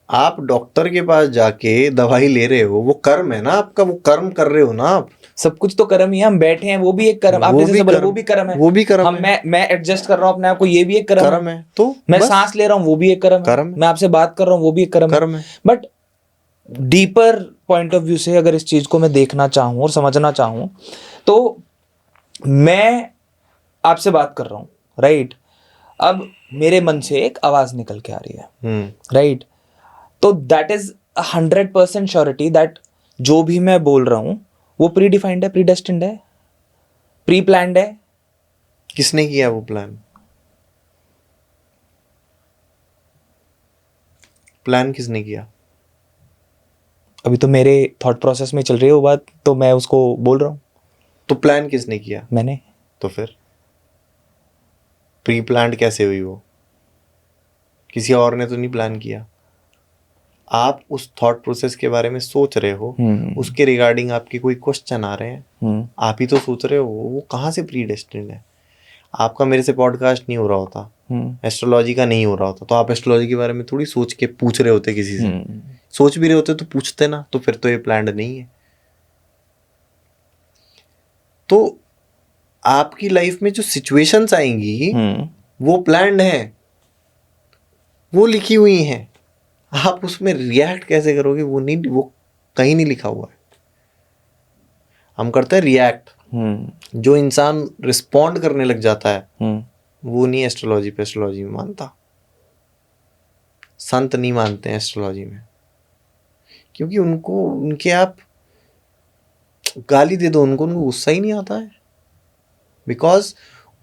Speaker 2: आप डॉक्टर के पास जाके दवाई ले रहे हो, वो कर्म है ना आपका, वो कर्म कर रहे हो ना आप।
Speaker 1: सब कुछ तो कर्म ही है, हम बैठे हैं वो भी एक कर्म, आप
Speaker 2: वो
Speaker 1: जैसे
Speaker 2: भी
Speaker 1: से बोले
Speaker 2: कर्म,
Speaker 1: वो भी कर्म है,
Speaker 2: वो भी कर्म है।
Speaker 1: मैं एडजस्ट कर रहा हूँ अपने आप को, ये भी एक कर्म
Speaker 2: कर्म है। तो
Speaker 1: मैं
Speaker 2: बस
Speaker 1: सांस ले रहा हूँ वो भी एक कर्म है,
Speaker 2: कर्म है।
Speaker 1: मैं आपसे बात कर रहा हूँ वो भी एक कर्म है। But deeper point of view से अगर इस चीज को मैं देखना चाहूँ और समझना चाहूँ, तो मैं आपसे बात कर रहा हूँ, राइट? अब मेरे मन से एक आवाज निकल के आ रही है, राइट? तो दैट इज 100% श्योरिटी दैट जो भी मैं बोल रहा हूं वो प्री डिफाइंड है, प्री डेस्टिन्ड है, प्री प्लान्ड है।
Speaker 2: किसने किया वो प्लान? प्लान किसने किया?
Speaker 1: अभी तो मेरे थॉट प्रोसेस में चल रही है वो बात, तो मैं उसको बोल रहा हूं।
Speaker 2: तो प्लान किसने किया?
Speaker 1: मैंने।
Speaker 2: तो फिर प्री प्लान्ड कैसे हुई वो? किसी और ने तो नहीं प्लान किया। आप उस थॉट प्रोसेस के बारे में सोच रहे हो, उसके रिगार्डिंग आपके कोई क्वेश्चन आ रहे हैं, आप ही तो सोच रहे हो, वो कहाँ से प्री डेस्टिन्ड है? आपका मेरे से पॉडकास्ट नहीं हो रहा होता, एस्ट्रोलॉजी का नहीं हो रहा होता, तो आप एस्ट्रोलॉजी के बारे में थोड़ी सोच के पूछ रहे होते किसी से। सोच भी रहे होते तो पूछते ना, तो फिर तो ये प्लान्ड नहीं है। तो आपकी लाइफ में जो सिचुएशंस आएंगी वो प्लान्ड है, वो लिखी हुई हैं। आप उसमें रिएक्ट कैसे करोगे वो नहीं, वो कहीं नहीं लिखा हुआ है। हम करते हैं रिएक्ट। जो इंसान रिस्पॉन्ड करने लग जाता है वो नहीं एस्ट्रोलॉजी पे, एस्ट्रोलॉजी में मानता। संत नहीं मानते हैं एस्ट्रोलॉजी में, क्योंकि उनको, उनके आप गाली दे दो उनको गुस्सा ही नहीं आता है, बिकॉज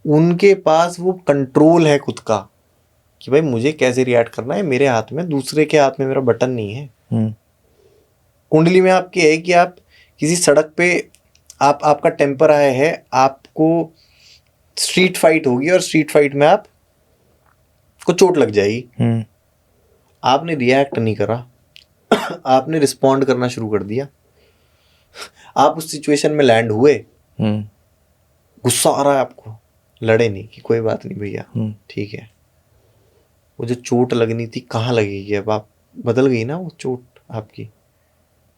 Speaker 2: उनके पास वो कंट्रोल है खुद का कि भाई मुझे कैसे रिएक्ट करना है, मेरे हाथ में, दूसरे के हाथ में मेरा बटन नहीं है। कुंडली में आपके है कि आप किसी सड़क पे, आपका टेम्पर आया है, आपको स्ट्रीट फाइट होगी और स्ट्रीट फाइट में आप को चोट लग जाएगी, आपने रिएक्ट नहीं करा, आपने रिस्पॉन्ड करना शुरू कर दिया। आप उस सिचुएशन में लैंड हुए, गुस्सा आ रहा है आपको, लड़े नहीं कि कोई बात नहीं भैया ठीक है, वो जो चोट लगनी थी कहाँ लगेगी, अब आप बदल गई ना वो चोट आपकी।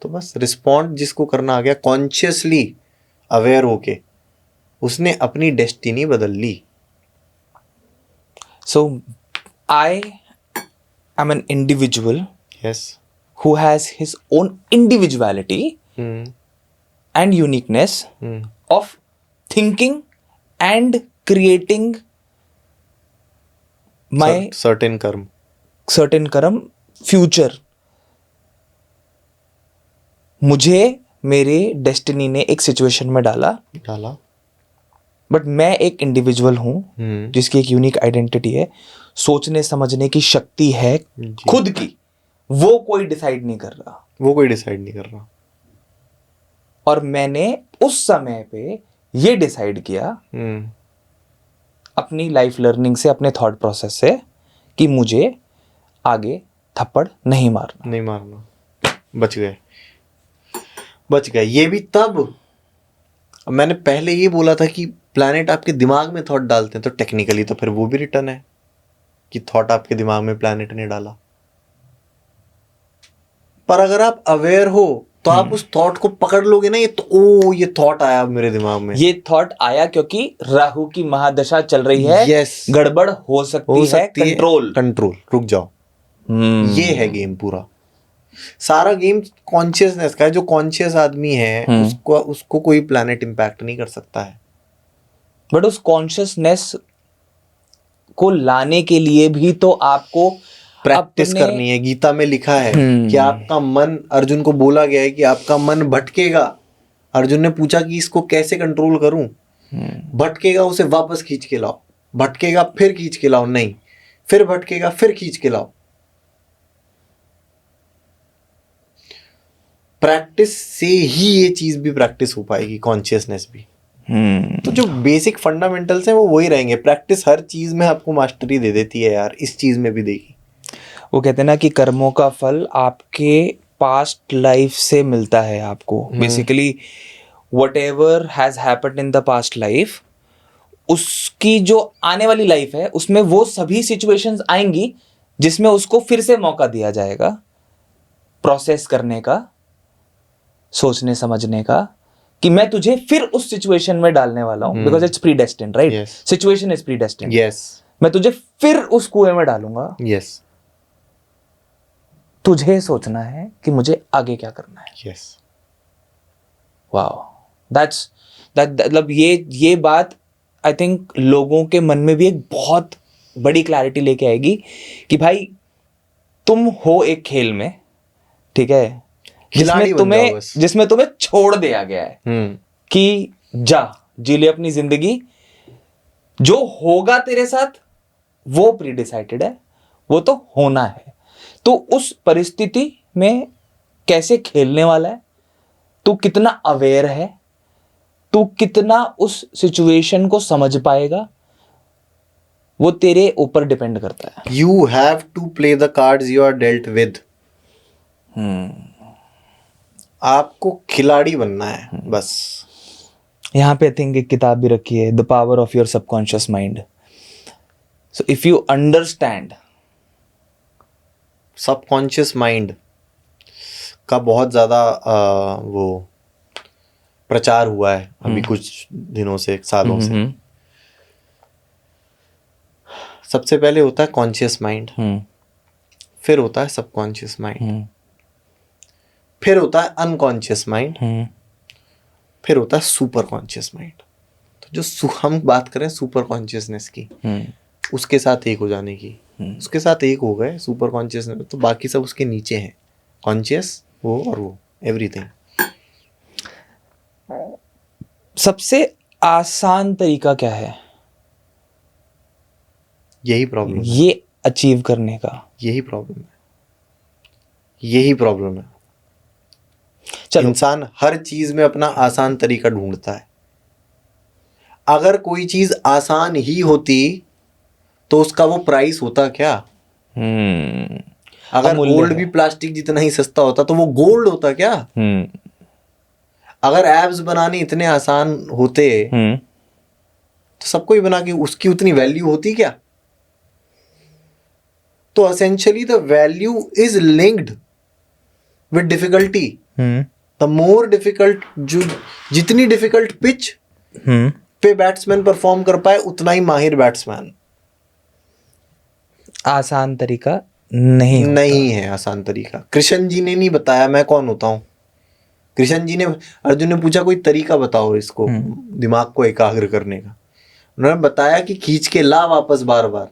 Speaker 2: तो बस रिस्पॉन्ड जिसको करना आ गया, कॉन्शियसली अवेयर होके उसने अपनी डेस्टिनी बदल ली।
Speaker 1: So I am an individual
Speaker 2: yes,
Speaker 1: who has his own individuality and uniqueness of thinking and creating my
Speaker 2: certain
Speaker 1: कर्म future। मुझे मेरे डेस्टिनी ने एक सिचुएशन में डाला, बट मैं एक इंडिविजुअल हूँ जिसकी एक यूनिक आइडेंटिटी है, सोचने समझने की शक्ति है खुद की, वो कोई डिसाइड नहीं कर रहा। और मैंने उस समय पे ये डिसाइड किया अपनी लाइफ लर्निंग से, अपने थॉट प्रोसेस से, कि मुझे आगे थप्पड़ नहीं मारना।
Speaker 2: बच गए। ये भी तब, मैंने पहले ये बोला था कि प्लैनेट आपके दिमाग में थॉट डालते हैं, तो टेक्निकली तो फिर वो भी रिटर्न है कि थॉट आपके दिमाग में प्लैनेट ने डाला। पर अगर आप अवेयर हो तो आप उस थॉट को पकड़ लोगे ना, ये थॉट आया मेरे दिमाग में,
Speaker 1: ये थॉट आया क्योंकि राहु की महादशा चल रही है।
Speaker 2: yes,
Speaker 1: गड़बड़ हो सकती है, कंट्रोल।
Speaker 2: रुक जाओ। ये है गेम पूरा, सारा गेम कॉन्शियसनेस का है। जो कॉन्शियस आदमी है उसको कोई प्लैनेट इंपैक्ट नहीं कर सकता है।
Speaker 1: बट उस कॉन्शियसनेस को लाने के लिए भी तो आपको
Speaker 2: प्रैक्टिस करनी है। गीता में लिखा है कि आपका मन, अर्जुन को बोला गया है कि आपका मन भटकेगा। अर्जुन ने पूछा कि इसको कैसे कंट्रोल करूं? भटकेगा, उसे वापस खींच के लाओ। भटकेगा, फिर खींच के लाओ, नहीं, फिर भटकेगा, फिर खींच के लाओ। प्रैक्टिस से ही ये चीज भी प्रैक्टिस हो पाएगी, कॉन्शियसनेस भी। तो जो बेसिक फंडामेंटल्स हैं वो वही रहेंगे। प्रैक्टिस हर चीज में आपको मास्टरी दे देती है यार, इस चीज में भी देगी।
Speaker 1: वो कहते हैं ना कि कर्मों का फल आपके पास्ट लाइफ से मिलता है आपको। Basically what ever has happened in the past life, उसकी जो आने वाली लाइफ है उसमें वो सभी सिचुएशंस आएंगी जिसमें उसको फिर से मौका दिया जाएगा प्रोसेस करने का, सोचने समझने का, कि मैं तुझे फिर उस सिचुएशन में डालने वाला हूं। Because it's pre destined, right?
Speaker 2: Yes.
Speaker 1: Situation is pre destined.
Speaker 2: Yes
Speaker 1: मैं तुझे फिर उस कुएं में डालूंगा।
Speaker 2: यस
Speaker 1: तुझे सोचना है कि मुझे आगे क्या करना है।
Speaker 2: यस।
Speaker 1: वाओ, दैट्स मतलब ये बात आई थिंक लोगों के मन में भी एक बहुत बड़ी क्लैरिटी लेके आएगी कि भाई तुम हो एक खेल में, ठीक है,
Speaker 2: खिलाड़ी बन जाओ बस।
Speaker 1: जिसमें तुम्हें छोड़ दिया गया है कि जा जी ले अपनी जिंदगी, जो होगा तेरे साथ वो प्री डिसाइडेड है, वो तो होना है। तो उस परिस्थिति में कैसे खेलने वाला है, तू कितना अवेयर है, तू कितना उस सिचुएशन को समझ पाएगा, वो तेरे ऊपर डिपेंड करता है।
Speaker 2: You have to play the cards you are dealt with. आपको खिलाड़ी बनना है बस।
Speaker 1: यहाँ पे आई थिंक एक किताब भी रखी है, the power of your subconscious mind. So if you understand,
Speaker 2: subconscious mind का बहुत ज़्यादा वो प्रचार हुआ है अभी कुछ दिनों से, सालों से। सबसे पहले होता है कॉन्शियस माइंड, फिर होता है सबकॉन्शियस माइंड, फिर होता है अनकॉन्शियस माइंड, फिर होता है सुपर कॉन्शियस माइंड। तो जो हम बात करें सुपर कॉन्शियसनेस की, उसके साथ एक हो जाने की, उसके साथ एक हो गए सुपर कॉन्शियसनेस, तो बाकी सब उसके नीचे हैं। कॉन्शियस वो और वो एवरीथिंग।
Speaker 1: सबसे आसान तरीका क्या है
Speaker 2: यही प्रॉब्लम है,
Speaker 1: ये अचीव करने का?
Speaker 2: यही प्रॉब्लम है, यही प्रॉब्लम है।
Speaker 1: चलो,
Speaker 2: इंसान हर चीज में अपना आसान तरीका ढूंढता है। अगर कोई चीज आसान ही होती तो उसका वो प्राइस होता क्या? अगर
Speaker 1: अमूल्य
Speaker 2: गोल्ड
Speaker 1: है।
Speaker 2: भी प्लास्टिक जितना ही सस्ता होता तो वो गोल्ड होता क्या? अगर एब्स बनाने इतने आसान होते तो सबको ही बना के उसकी उतनी वैल्यू होती क्या? तो essentially the value is linked with difficulty. The more difficult, जो जितनी डिफिकल्ट पिच पे बैट्समैन परफॉर्म कर पाए उतना ही माहिर बैट्समैन।
Speaker 1: आसान तरीका नहीं होता।
Speaker 2: नहीं है आसान तरीका। कृष्ण जी ने नहीं बताया, मैं कौन होता हूं? कृष्ण जी ने, अर्जुन ने पूछा कोई तरीका बताओ इसको दिमाग को एकाग्र करने का। उन्होंने बताया कि खींच के ला वापस बार बार।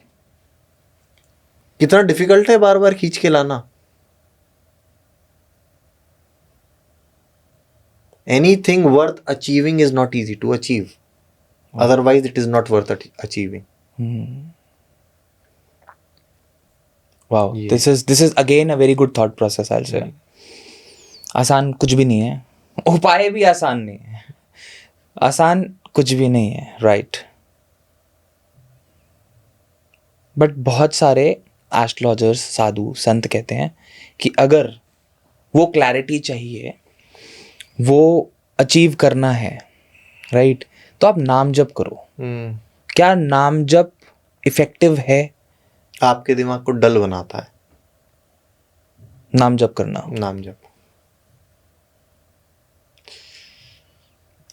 Speaker 2: कितना डिफिकल्ट है बार बार खींच के लाना। Anything worth achieving is not easy to achieve. Otherwise, it is not worth achieving.
Speaker 1: Wow,
Speaker 2: Yeah.
Speaker 1: this is again a very good thought process, I'll say. आसान कुछ भी नहीं है, उपाय भी आसान नहीं है, आसान कुछ भी नहीं है, राइट? बट बहुत सारे एस्ट्रोलॉजर्स, साधु संत कहते हैं कि अगर वो क्लैरिटी चाहिए, वो अचीव करना है, राइट, तो आप नाम जप करो। क्या नाम जप इफेक्टिव है?
Speaker 2: आपके दिमाग को डल बनाता है
Speaker 1: नाम जप करना।
Speaker 2: नाम जप।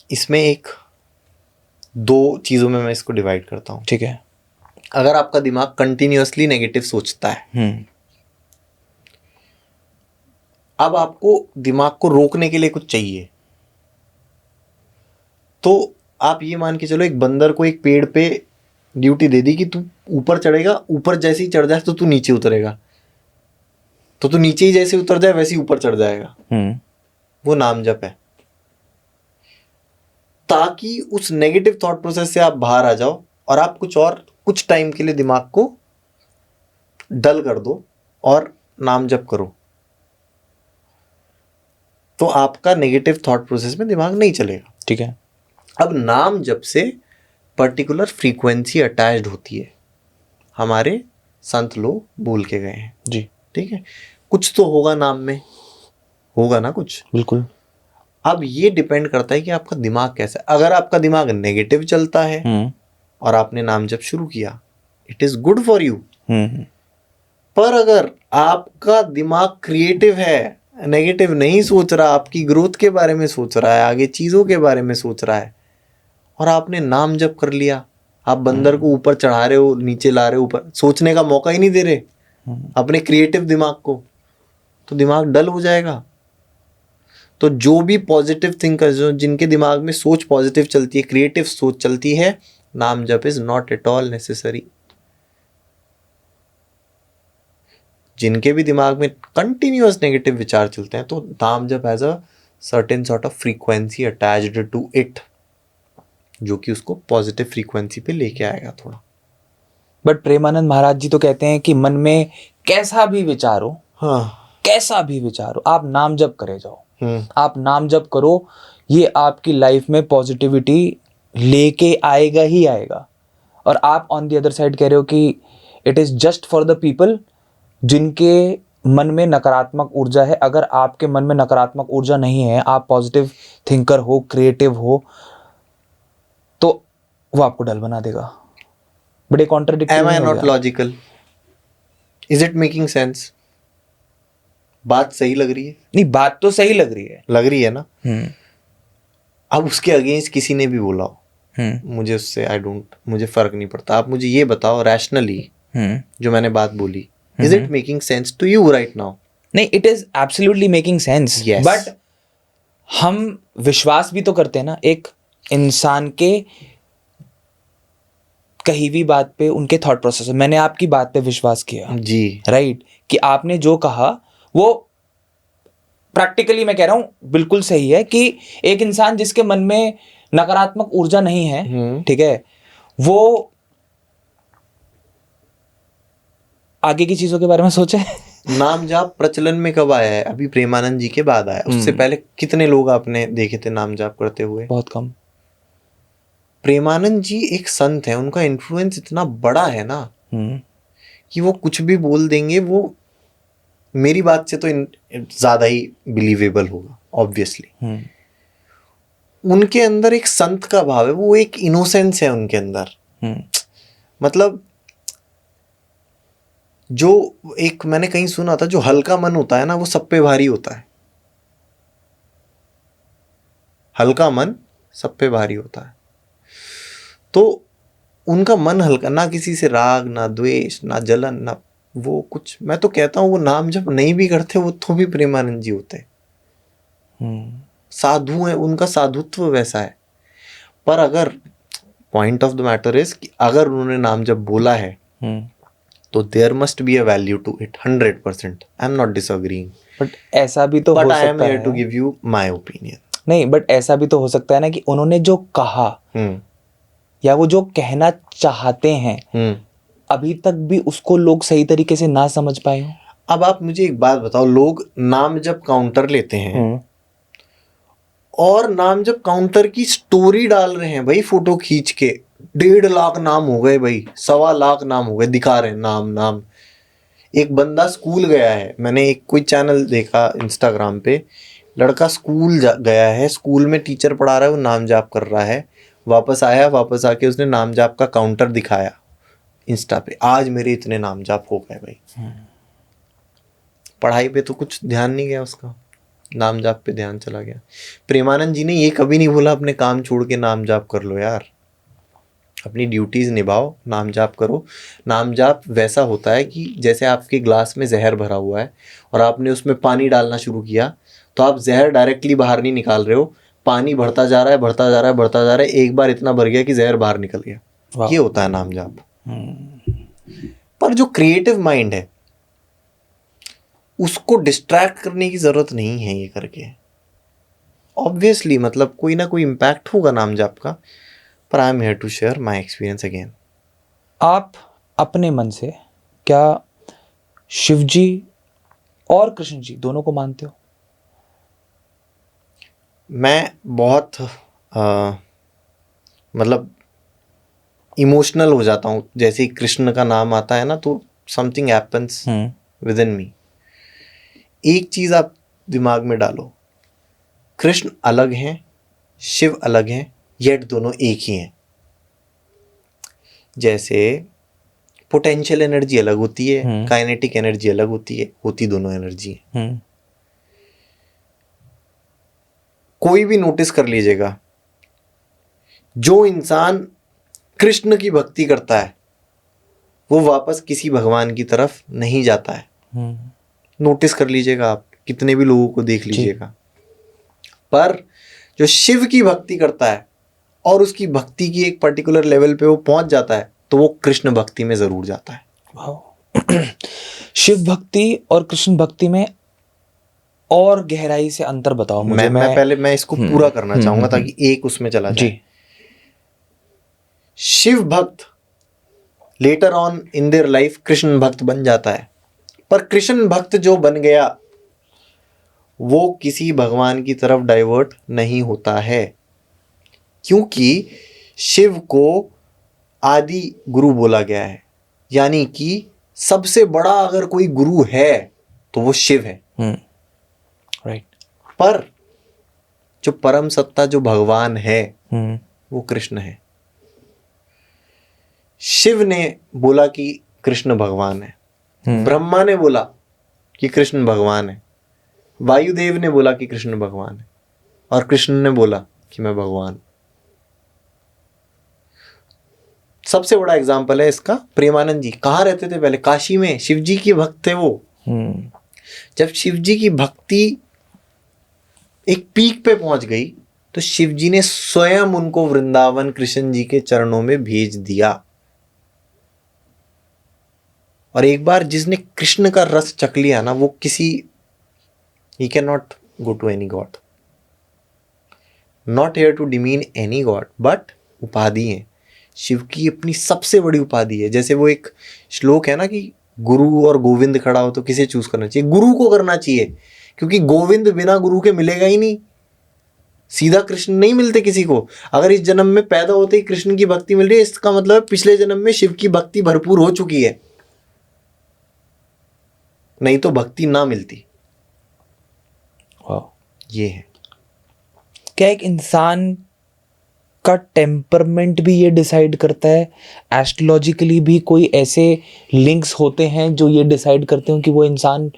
Speaker 2: इसमें एक दो चीजों में मैं इसको डिवाइड करता हूं।
Speaker 1: ठीक है।
Speaker 2: अगर आपका दिमाग कंटिन्यूअसली नेगेटिव सोचता है, अब आपको दिमाग को रोकने के लिए कुछ चाहिए, तो आप ये मान के चलो एक बंदर को एक पेड़ पे ड्यूटी दे दी कि तू ऊपर चढ़ेगा, ऊपर जैसे ही चढ़ जाए तो तू नीचे उतरेगा, तो तू नीचे ही जैसे उतर जाए वैसे ही ऊपर चढ़ जाएगा। वो नाम जप है। ताकि उस नेगेटिव थॉट प्रोसेस से आप बाहर आ जाओ और आप कुछ टाइम के लिए दिमाग को डल कर दो और नाम जप करो। तो आपका नेगेटिव थॉट प्रोसेस में दिमाग नहीं चलेगा।
Speaker 1: ठीक है।
Speaker 2: अब नाम जब से पर्टिकुलर फ्रीक्वेंसी अटैच्ड होती है, हमारे संत लोग बोल के गए हैं,
Speaker 1: जी।
Speaker 2: ठीक है, कुछ तो होगा नाम में, होगा ना कुछ।
Speaker 1: बिल्कुल।
Speaker 2: अब ये डिपेंड करता है कि आपका दिमाग कैसा है। अगर आपका दिमाग नेगेटिव चलता है और आपने नाम जब शुरू किया, it is good for you. पर अगर आपका दिमाग क्रिएटिव है, नेगेटिव नहीं सोच रहा, आपकी ग्रोथ के बारे में सोच रहा है, आगे चीजों के बारे में सोच रहा है, और आपने नाम जप कर लिया, आप बंदर को ऊपर चढ़ा रहे हो, नीचे ला रहे हो, ऊपर सोचने का मौका ही नहीं दे रहे अपने क्रिएटिव दिमाग को, तो दिमाग डल हो जाएगा। तो जो भी पॉजिटिव थिंकर्स, जो जिनके दिमाग में सोच पॉजिटिव चलती है, क्रिएटिव सोच चलती है, नाम जप is not at all necessary. जिनके भी दिमाग में कंटिन्यूअस नेगेटिव विचार चलते हैं, तो नाम जप has a certain sort of frequency attached to it, जो कि उसको पॉजिटिव फ्रीक्वेंसी पे लेके आएगा थोड़ा।
Speaker 1: बट प्रेमानंद महाराज जी तो कहते हैं कि मन में कैसा भी विचार हो,
Speaker 2: हाँ,
Speaker 1: कैसा भी विचार हो, आप नाम जप करे जाओ,
Speaker 2: हम्म,
Speaker 1: आप नाम जप करो, ये आपकी लाइफ में पॉजिटिविटी लेके आएगा ही आएगा। और आप ऑन द अदर साइड कह रहे हो कि it is just for the people जिनके मन में नकारात्मक ऊर्जा है। अगर आपके मन में नकारात्मक ऊर्जा नहीं है, आप पॉजिटिव थिंकर हो, क्रिएटिव हो, तो वो आपको डल बना देगा। बड़े कॉन्ट्रडिक्टिव
Speaker 2: एम आई
Speaker 1: नहीं हो
Speaker 2: नॉट
Speaker 1: गया?
Speaker 2: Logical? Is it making sense? बात सही लग रही है?
Speaker 1: नहीं, बात तो सही लग रही है।
Speaker 2: लग रही है ना।
Speaker 1: हम्म।
Speaker 2: अब उसके अगेंस्ट किसी ने भी बोला हो, मुझे उससे मुझे फर्क नहीं पड़ता। आप मुझे ये बताओ रैशनली, जो मैंने बात बोली, is it making sense to you right now?
Speaker 1: नहीं, it is absolutely making sense.
Speaker 2: Yes.
Speaker 1: But हम विश्वास भी तो करते हैं ना एक इंसान के कही हुई बात पे, उनके थॉट प्रोसेस। मैंने आपकी बात पे विश्वास किया
Speaker 2: जी,
Speaker 1: राइट, कि आपने जो कहा वो प्रैक्टिकली, मैं कह रहा हूं, बिल्कुल सही है कि एक इंसान जिसके मन में नकारात्मक ऊर्जा नहीं है, ठीक है, वो आगे की चीजों के बारे में सोचे।
Speaker 2: नाम जाप प्रचलन में कब आया है? अभी प्रेमानंद जी के बाद आया। उससे पहले कितने लोग आपने देखे थे नाम जाप करते हुए?
Speaker 1: बहुत कम।
Speaker 2: प्रेमानंद जी एक संत है, उनका इन्फ्लुएंस इतना बड़ा है ना कि वो कुछ भी बोल देंगे, वो मेरी बात से तो ज्यादा ही बिलीवेबल होगा ऑब्वियसली। उनके अंदर एक संत का भाव है, वो एक इनोसेंस है उनके अंदर। मतलब जो एक मैंने कहीं सुना था, जो हल्का मन होता है ना, वो सब पे भारी होता है। हल्का मन सब पे भारी होता है। तो उनका मन हल्का, ना किसी से राग, ना द्वेष, ना जलन, ना वो कुछ। मैं तो कहता हूँ वो नाम जब नहीं भी करते, वो तो भी प्रेमानंद जी होते। साधु है, उनका साधुत्व वैसा है। पर अगर point of the matter is कि अगर उन्होंने नाम जब बोला है, तो there must be a value to it 100%। I am not disagreeing,
Speaker 1: but ऐसा भी तो
Speaker 2: बट
Speaker 1: हो
Speaker 2: आई एम
Speaker 1: सकता
Speaker 2: हियर
Speaker 1: है।
Speaker 2: To give you my opinion.
Speaker 1: नहीं, बट ऐसा भी तो हो सकता है ना कि उन्होंने जो कहा या वो जो कहना चाहते हैं, अभी तक भी उसको लोग सही तरीके से ना समझ पाए हो।
Speaker 2: अब आप मुझे एक बात बताओ, लोग नाम जब काउंटर लेते हैं और नाम जब काउंटर की स्टोरी डाल रहे हैं भाई, फोटो खींच के 1.5 लाख नाम हो गए भाई, 1.25 लाख नाम हो गए, दिखा रहे हैं नाम नाम। एक बंदा स्कूल गया है, मैंने एक कोई चैनल देखा इंस्टाग्राम पे, लड़का स्कूल गया है, स्कूल में टीचर पढ़ा रहा है, वो नाम जाप कर रहा है, वापस आया, वापस आके उसने नाम जाप का काउंटर दिखाया इंस्टा पे, आज मेरे इतने नाम जाप हो गए भाई। पढ़ाई पे तो कुछ ध्यान नहीं गया उसका, नाम जाप पे ध्यान चला गया। प्रेमानंद जी ने ये कभी नहीं बोला अपने काम छोड़ के नाम जाप कर लो यार, अपनी ड्यूटीज निभाओ, नाम जाप करो। नाम जाप वैसा होता है कि जैसे आपके ग्लास में जहर भरा हुआ है और आपने उसमें पानी डालना शुरू किया, तो आप जहर डायरेक्टली बाहर नहीं निकाल रहे हो, पानी बढ़ता जा रहा है, बढ़ता जा रहा है, बढ़ता जा रहा है, एक बार इतना भर गया कि जहर बाहर निकल गया। ये होता है नाम जाप। पर जो क्रिएटिव माइंड है, उसको डिस्ट्रैक्ट करने की जरूरत नहीं है ये करके। ऑब्वियसली मतलब कोई ना कोई इम्पैक्ट होगा नाम जाप का, पर I am here to share my experience again.
Speaker 1: आप अपने मन से क्या शिव जी और कृष्ण जी दोनों को मानते हो?
Speaker 2: मैं बहुत मतलब इमोशनल हो जाता हूँ जैसे ही कृष्ण का नाम आता है ना, तो समथिंग हैपेंस विद इन मी। एक चीज आप दिमाग में डालो, कृष्ण अलग हैं, शिव अलग हैं, येट दोनों एक ही हैं। जैसे पोटेंशियल एनर्जी अलग होती है, काइनेटिक एनर्जी अलग होती है, होती दोनों एनर्जी है। कोई भी नोटिस कर लीजिएगा, जो इंसान कृष्ण की भक्ति करता है वो वापस किसी भगवान की तरफ नहीं जाता है। नोटिस कर लीजिएगा, आप कितने भी लोगों को देख लीजिएगा। पर जो शिव की भक्ति करता है और उसकी भक्ति की एक पर्टिकुलर लेवल पे वो पहुंच जाता है, तो वो कृष्ण भक्ति में जरूर जाता है।
Speaker 1: शिव भक्ति और कृष्ण भक्ति में और गहराई से अंतर बताओ मुझे।
Speaker 2: मैं पहले मैं इसको पूरा करना चाहूंगा ताकि एक उसमें चला जाए। शिव भक्त later on in their life Krishna भक्त बन जाता है, पर कृष्ण भक्त जो बन गया वो किसी भगवान की तरफ डाइवर्ट नहीं होता है, क्योंकि शिव को आदि गुरु बोला गया है। यानी कि सबसे बड़ा अगर कोई गुरु है तो वो शिव है।
Speaker 1: राइट।
Speaker 2: पर जो परम सत्ता, जो भगवान है, वो कृष्ण है। शिव ने बोला कि कृष्ण भगवान है, ब्रह्मा ने बोला कि कृष्ण भगवान है, वायुदेव ने बोला कि कृष्ण भगवान है, और कृष्ण ने बोला कि मैं भगवान। सबसे बड़ा एग्जाम्पल है इसका प्रेमानंद जी। कहाँ रहते थे पहले? काशी में। शिव जी के भक्त थे वो। जब शिव जी की भक्ति एक पीक पे पहुंच गई तो शिव जी ने स्वयं उनको वृंदावन कृष्ण जी के चरणों में भेज दिया। और एक बार जिसने कृष्ण का रस चख लिया ना, वो किसी he cannot go to any god, not here to demean any god, but उपाधि है। शिव की अपनी सबसे बड़ी उपाधि है। जैसे वो एक श्लोक है ना कि गुरु और गोविंद खड़ा हो तो किसे चूज करना चाहिए? गुरु को करना चाहिए, क्योंकि गोविंद बिना गुरु के मिलेगा ही नहीं। सीधा कृष्ण नहीं मिलते किसी को। अगर इस जन्म में पैदा होते ही कृष्ण की भक्ति मिल रही है, इसका मतलब पिछले जन्म में शिव की भक्ति भरपूर हो चुकी है, नहीं तो भक्ति ना मिलती। ये है।
Speaker 1: क्या एक इंसान का टेम्परमेंट भी ये डिसाइड करता है? एस्ट्रोलॉजिकली भी कोई ऐसे लिंक्स होते हैं जो ये डिसाइड करते हो कि वो इंसान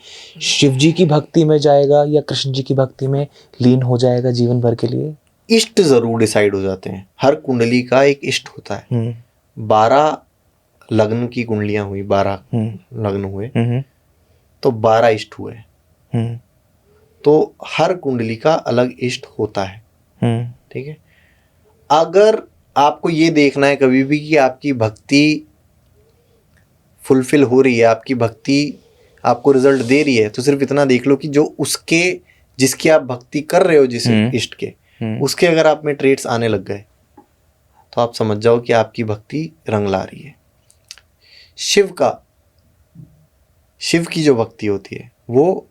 Speaker 1: शिव जी की भक्ति में जाएगा या कृष्ण जी की भक्ति में लीन हो जाएगा जीवन भर के लिए?
Speaker 2: इष्ट जरूर डिसाइड हो जाते हैं। हर कुंडली का एक इष्ट होता है। 12 लग्न की कुंडलियां हुई, 12 लग्न हुए तो 12 इष्ट हुए। तो हर कुंडली का अलग इष्ट होता है। ठीक है। अगर आपको ये देखना है कभी भी कि आपकी भक्ति फुलफिल हो रही है, आपकी भक्ति आपको रिजल्ट दे रही है, तो सिर्फ इतना देख लो कि जो उसके जिसकी आप भक्ति कर रहे हो, जिस इष्ट के, उसके अगर आप में ट्रेट्स आने लग गए तो आप समझ जाओ कि आपकी भक्ति रंग ला रही है। शिव की जो भक्ति होती है वो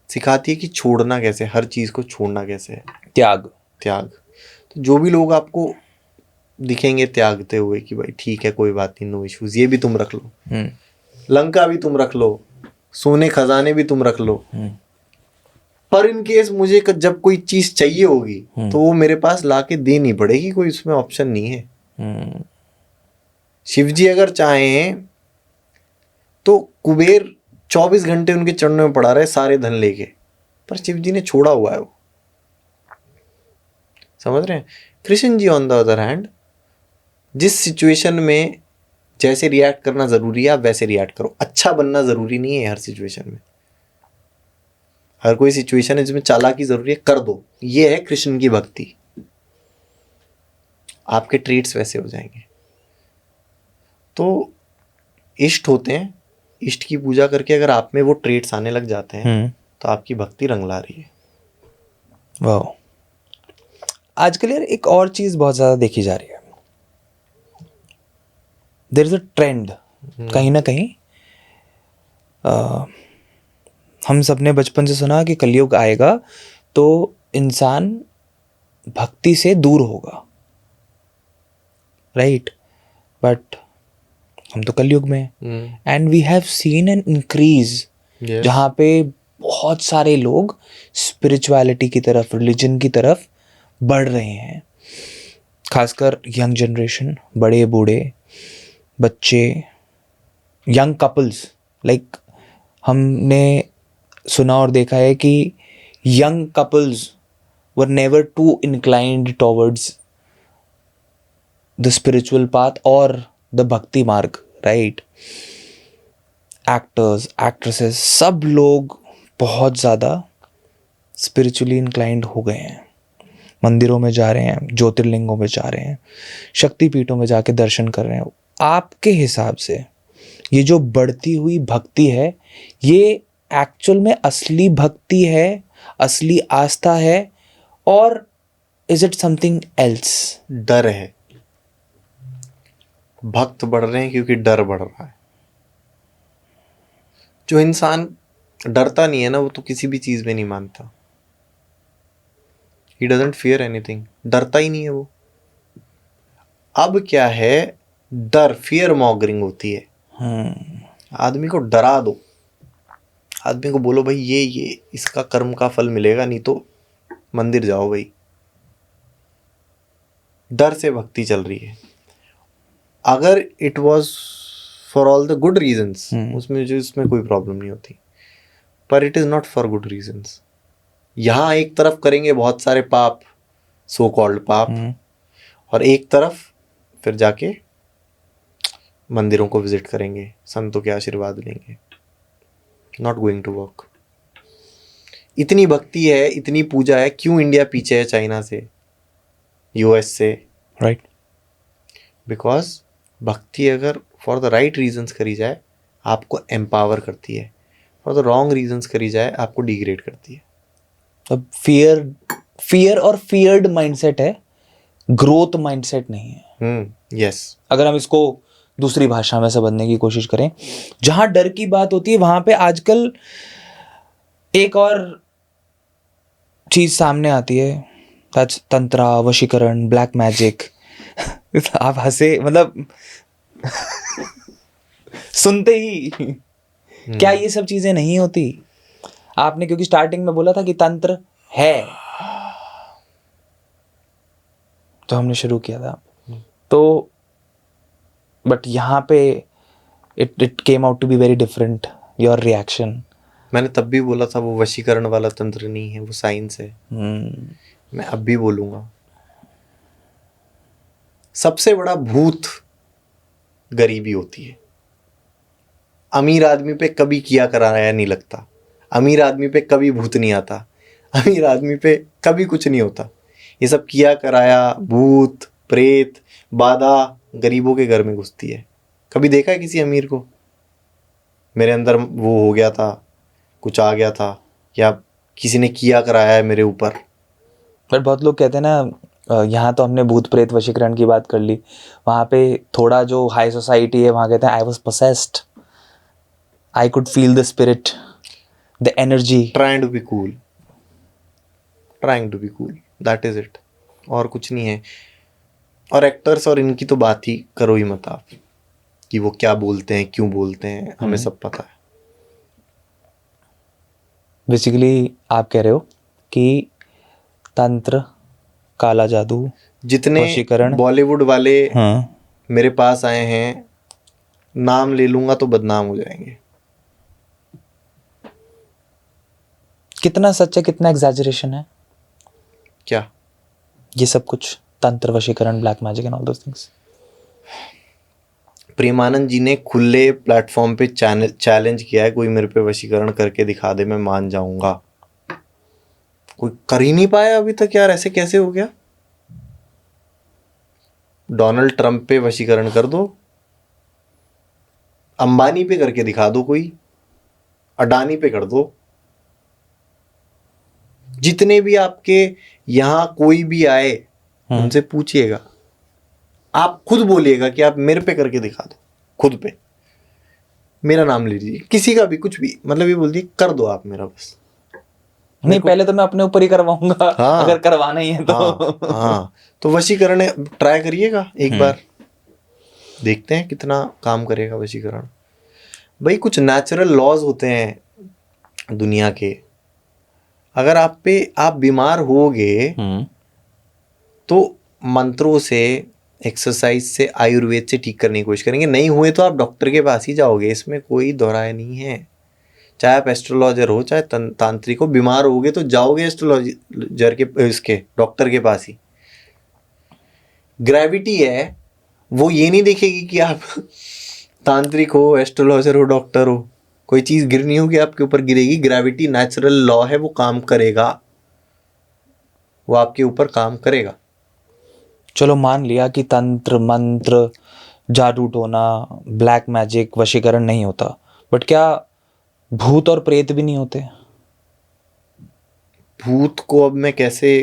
Speaker 2: सिखाती है कि छोड़ना कैसे, हर चीज को छोड़ना कैसे है। त्याग। तो जो भी लोग आपको दिखेंगे त्यागते हुए कि भाई ठीक है कोई बात नहीं, नो इश्यूज, ये भी तुम रख लो, लंका भी तुम रख लो, सोने खजाने भी तुम रख लो, पर इन केस मुझे जब कोई चीज चाहिए होगी तो वो मेरे पास लाके देनी पड़ेगी, कोई उसमें ऑप्शन नहीं है। शिव जी अगर चाहें तो कुबेर 24 घंटे उनके चरणों में पड़ा रहे सारे धन लेके, पर शिव जी ने छोड़ा हुआ है वो। समझ रहे हैं? Krishna ji on the other hand, जिस सिचुएशन में जैसे रिएक्ट करना जरूरी है आप वैसे रिएक्ट करो। अच्छा बनना जरूरी नहीं है हर सिचुएशन में। हर कोई सिचुएशन है जिसमें चालाकी जरूरी है, कर दो। ये है कृष्ण की भक्ति। आपके ट्रीट्स वैसे हो जाएंगे। तो इष्ट होते हैं, इष्ट की पूजा करके अगर आप में वो ट्रेट्स आने लग जाते हैं तो आपकी भक्ति रंग ला रही है।
Speaker 1: वाह। आजकल यार एक और चीज बहुत ज्यादा देखी जा रही है, देयर इज अ ट्रेंड कहीं ना कहीं। हम सबने बचपन से सुना कि कलयुग आएगा तो इंसान भक्ति से दूर होगा, राइट? बट हम तो कलयुग में हैं, and we have seen an increase
Speaker 2: Yes.
Speaker 1: जहाँ पे बहुत सारे लोग स्पिरिचुअलिटी की तरफ, रिलीजन की तरफ बढ़ रहे हैं, खासकर यंग जनरेशन, बड़े बूढ़े, बच्चे, यंग कपल्स। लाइक हमने सुना और देखा है कि young couples were never too inclined towards the spiritual path और the bhakti marg, right? Actors, actresses, सब लोग बहुत ज़्यादा स्पिरिचुअली इंक्लाइंड हो गए हैं, मंदिरों में जा रहे हैं, ज्योतिर्लिंगों में जा रहे हैं, शक्तिपीठों में जाके दर्शन कर रहे हैं। आपके हिसाब से ये जो बढ़ती हुई भक्ति है, ये एक्चुअल में असली भक्ति है, असली आस्था है, और इज इट समथिंग एल्स?
Speaker 2: डर है। भक्त बढ़ रहे हैं क्योंकि डर बढ़ रहा है। जो इंसान डरता नहीं है ना, वो तो किसी भी चीज में नहीं मानता। He doesn't fear anything, डरता ही नहीं है वो। अब क्या है, डर, फियर मॉगरिंग होती है। आदमी को डरा दो, आदमी को बोलो भाई ये इसका कर्म का फल मिलेगा, नहीं तो मंदिर जाओ भाई। डर से भक्ति चल रही है। अगर it was for all the good reasons, उसमें कोई प्रॉब्लम नहीं होती, पर it is not for good reasons. यहाँ एक तरफ करेंगे बहुत सारे पाप, सो कॉल्ड पाप, और एक तरफ फिर जाके मंदिरों को विजिट करेंगे, संतों के आशीर्वाद लेंगे। Not going to work. इतनी भक्ति है, इतनी पूजा है, क्यों इंडिया पीछे है चाइना से, यूएस से?
Speaker 1: राइट।
Speaker 2: बिकॉज भक्ति अगर फॉर द राइट रीजंस करी जाए आपको एम्पावर करती है, फॉर द रॉन्ग रीजंस करी जाए आपको डिग्रेड करती है।
Speaker 1: अब फियर और फियर्ड माइंडसेट है, ग्रोथ माइंडसेट नहीं है।
Speaker 2: यस।
Speaker 1: अगर हम इसको दूसरी भाषा में समझने की कोशिश करें, जहां डर की बात होती है वहां पे आजकल एक और चीज सामने आती है, तंत्रा, वशीकरण, ब्लैक मैजिक। आप हंसे, मतलब सुनते ही क्या ये सब चीजें नहीं होती? आपने क्योंकि स्टार्टिंग में बोला था कि तंत्र है, तो हमने शुरू किया था। तो बट यहाँ पे it came out to be very different, your reaction.
Speaker 2: मैंने तब भी बोला था वो वशीकरण वाला तंत्र नहीं है, वो साइंस है। मैं अब भी बोलूंगा, सबसे बड़ा भूत गरीबी होती है। अमीर आदमी पे कभी किया कराया नहीं लगता, अमीर आदमी पे कभी भूत नहीं आता, अमीर आदमी पे कभी कुछ नहीं होता। ये सब किया कराया, भूत प्रेत बाधा गरीबों के घर में घुसती है। कभी देखा है किसी अमीर को, मेरे अंदर वो हो गया था, कुछ आ गया था, या किसी ने किया कराया है मेरे ऊपर?
Speaker 1: पर बहुत लोग कहते हैं ना, यहाँ तो हमने भूत प्रेत वशीकरण की बात कर ली, वहाँ पे थोड़ा जो हाई सोसाइटी है वहाँ कहते हैं I was possessed, I could feel the spirit, the energy.
Speaker 2: Trying to be cool, trying to be cool, that is it, और कुछ नहीं है। और एक्टर्स और इनकी तो बात ही करो ही मत आप, कि वो क्या बोलते हैं, क्यों बोलते हैं, हमें सब पता है।
Speaker 1: बेसिकली आप कह रहे हो कि तंत्र, काला जादू,
Speaker 2: जितने
Speaker 1: वशीकरण,
Speaker 2: बॉलीवुड वाले
Speaker 1: हाँ,
Speaker 2: मेरे पास आए हैं, नाम ले लूंगा तो बदनाम हो जाएंगे।
Speaker 1: कितना सच है, कितना एग्जैजरेशन है
Speaker 2: क्या
Speaker 1: ये सब कुछ, तंत्र, वशीकरण, black magic and all those things?
Speaker 2: Premanand ji ने खुले प्लेटफॉर्म पे चैलेंज किया है, कोई मेरे पे वशीकरण करके दिखा दे, मैं मान जाऊंगा। कोई कर ही नहीं पाया अभी तक यार, ऐसे कैसे हो गया? डोनाल्ड ट्रंप पे वशीकरण कर दो, अंबानी पे करके दिखा दो, कोई अडानी पे कर दो, जितने भी आपके यहां कोई भी आए उनसे पूछिएगा, आप खुद बोलिएगा कि आप मेरे पे करके दिखा दो, खुद पे मेरा नाम ले लीजिए, किसी का भी कुछ भी, मतलब ये बोल दिए कर दो आप मेरा, बस
Speaker 1: नहीं, पहले तो मैं अपने ऊपर ही करवाऊंगा।
Speaker 2: हाँ।
Speaker 1: अगर करवाना ही है तो।
Speaker 2: हाँ, तो वशीकरण ट्राई करिएगा एक बार, देखते हैं कितना काम करेगा वशीकरण। भाई कुछ नेचुरल लॉज होते हैं दुनिया के, अगर आप बीमार होगे तो मंत्रों से, एक्सरसाइज से, आयुर्वेद से ठीक करने की कोशिश करेंगे। नहीं हुए तो आप डॉक्टर के पास ही जाओगे, इसमें कोई दोहराए नहीं है। चाहे आप एस्ट्रोलॉजर हो, चाहे तांत्रिक हो, बीमार होगे तो जाओगे एस्ट्रोलॉजर के, इसके डॉक्टर के पास ही। ग्रेविटी है, वो ये नहीं देखेगी कि आप तांत्रिक हो, एस्ट्रोलॉजर हो, डॉक्टर हो, कोई चीज़ गिरनी होगी आपके ऊपर गिरेगी। ग्रेविटी नेचुरल लॉ है, वो काम करेगा, वो आपके ऊपर काम करेगा।
Speaker 1: चलो मान लिया कि तंत्र मंत्र, जादू टोना, ब्लैक मैजिक, वशीकरण नहीं होता, बट क्या भूत और प्रेत भी नहीं होते?
Speaker 2: भूत को अब मैं कैसे,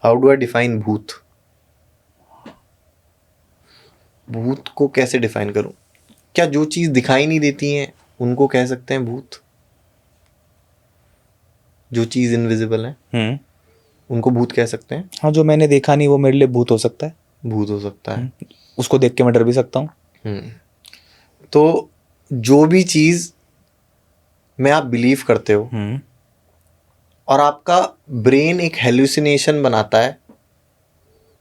Speaker 2: हाउ डू आई डिफाइन भूत? भूत को कैसे डिफाइन करूं? क्या जो चीज़ दिखाई नहीं देती है उनको कह सकते हैं भूत? जो चीज़ इनविजिबल है उनको भूत कह सकते हैं?
Speaker 1: हाँ, जो मैंने देखा नहीं वो मेरे लिए भूत हो सकता है।
Speaker 2: भूत हो सकता है।
Speaker 1: उसको देख के मैं डर भी सकता हूँ।
Speaker 2: तो जो भी चीज़ में आप बिलीव करते हो और आपका ब्रेन एक हेलुसिनेशन बनाता है,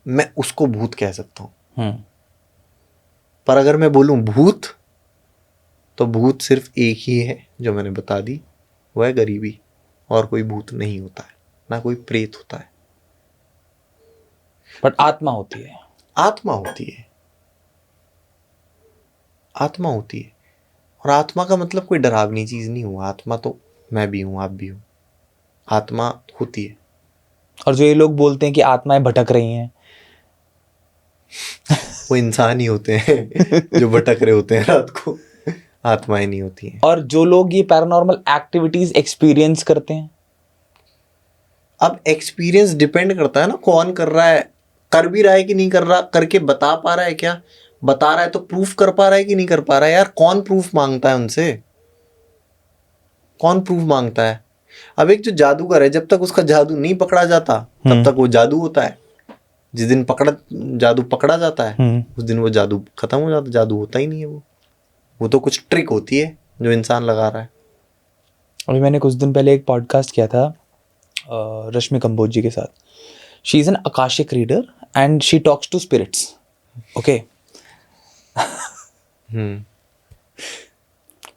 Speaker 2: मैं उसको भूत कह सकता हूँ। पर अगर मैं बोलूं भूत, तो भूत सिर्फ एक ही है जो मैंने बता दी, वह है गरीबी। और कोई भूत नहीं होता है, ना कोई प्रेत होता है।
Speaker 1: बट आत्मा होती है।
Speaker 2: आत्मा होती है, आत्मा होती है। और आत्मा का मतलब कोई डरावनी चीज नहीं हुआ। आत्मा तो मैं भी हूं, आप भी हो, आत्मा होती है।
Speaker 1: और जो ये लोग बोलते हैं कि आत्माएं भटक रही हैं,
Speaker 2: वो इंसान ही होते हैं जो भटक रहे होते हैं रात को, आत्माएं नहीं होती हैं।
Speaker 1: और जो लोग ये पैरानॉर्मल एक्टिविटीज एक्सपीरियंस करते हैं,
Speaker 2: अब एक्सपीरियंस डिपेंड करता है ना कौन कर रहा है, कर भी रहा है कि नहीं कर रहा, करके बता पा रहा है क्या, बता रहा है तो प्रूफ कर पा रहा है कि नहीं कर पा रहा है। यार कौन प्रूफ मांगता है उनसे, कौन प्रूफ मांगता है? अब एक जो जादूगर है, जब तक उसका जादू नहीं पकड़ा जाता तब तक वो जादू होता है। जिस दिन जादू पकड़ा जाता है उस दिन वो जादू खत्म हो जाता, जादू होता ही नहीं है। वो तो कुछ ट्रिक होती है जो इंसान लगा रहा है।
Speaker 1: अभी मैंने कुछ दिन पहले एक पॉडकास्ट किया था रश्मि कंबोज जी के साथ। She is an akashic reader and she talks to spirits. Okay,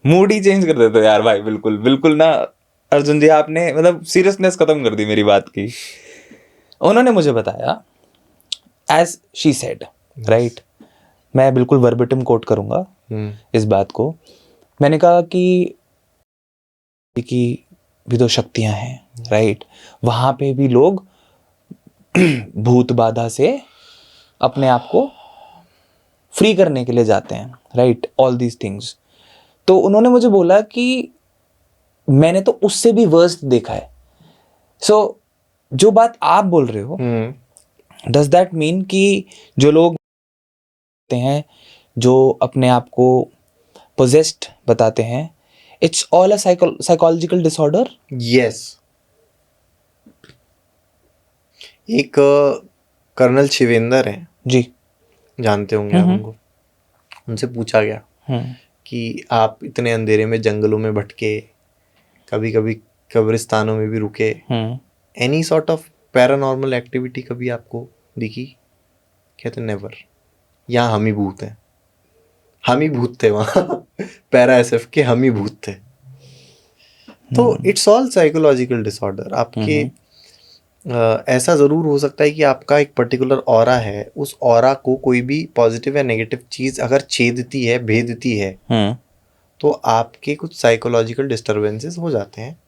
Speaker 1: mood ही चेंज कर देते हो यार भाई। बिल्कुल बिल्कुल ना अर्जुन जी, आपने मतलब सीरियसनेस खत्म कर दी मेरी बात की। उन्होंने मुझे बताया, एज शी सेड, राइट, मैं बिल्कुल वर्बेटिम कोट करूंगा इस बात को। मैंने कहा कि भी तो शक्तियां हैं, राइट, वहां पे भी लोग भूत बाधा से अपने आप को फ्री करने के लिए जाते हैं, राइट, ऑल दीज थिंग्स। तो उन्होंने मुझे बोला कि मैंने तो उससे भी वर्स्ट देखा है। सो जो बात आप बोल रहे हो, डज दैट मीन कि जो लोग हैं, जो अपने आप को पोजेस्ड बताते हैं, it's all a psychological disorder?
Speaker 2: Yes. एक कर्नल शिवेंद्र हैं
Speaker 1: जी,
Speaker 2: जानते होंगे आप उनको। उनसे पूछा गया कि आप इतने अंधेरे में जंगलों में भटके, कभी कभी कब्रिस्तानों में भी रुके, any sort of paranormal activity कभी आपको दिखी? कहते नेवर, यहाँ हम ही भूत हैं, हम ही भूत थे वहाँ पैरा एसएफ के हम ही भूत थे। तो इट्स ऑल साइकोलॉजिकल डिसऑर्डर। आपके ऐसा ज़रूर हो सकता है कि आपका एक पर्टिकुलर ऑरा है, उस ऑरा को कोई भी पॉजिटिव या नेगेटिव चीज़ अगर छेदती है, भेदती है, तो आपके कुछ साइकोलॉजिकल डिस्टर्बेंसेस हो जाते हैं।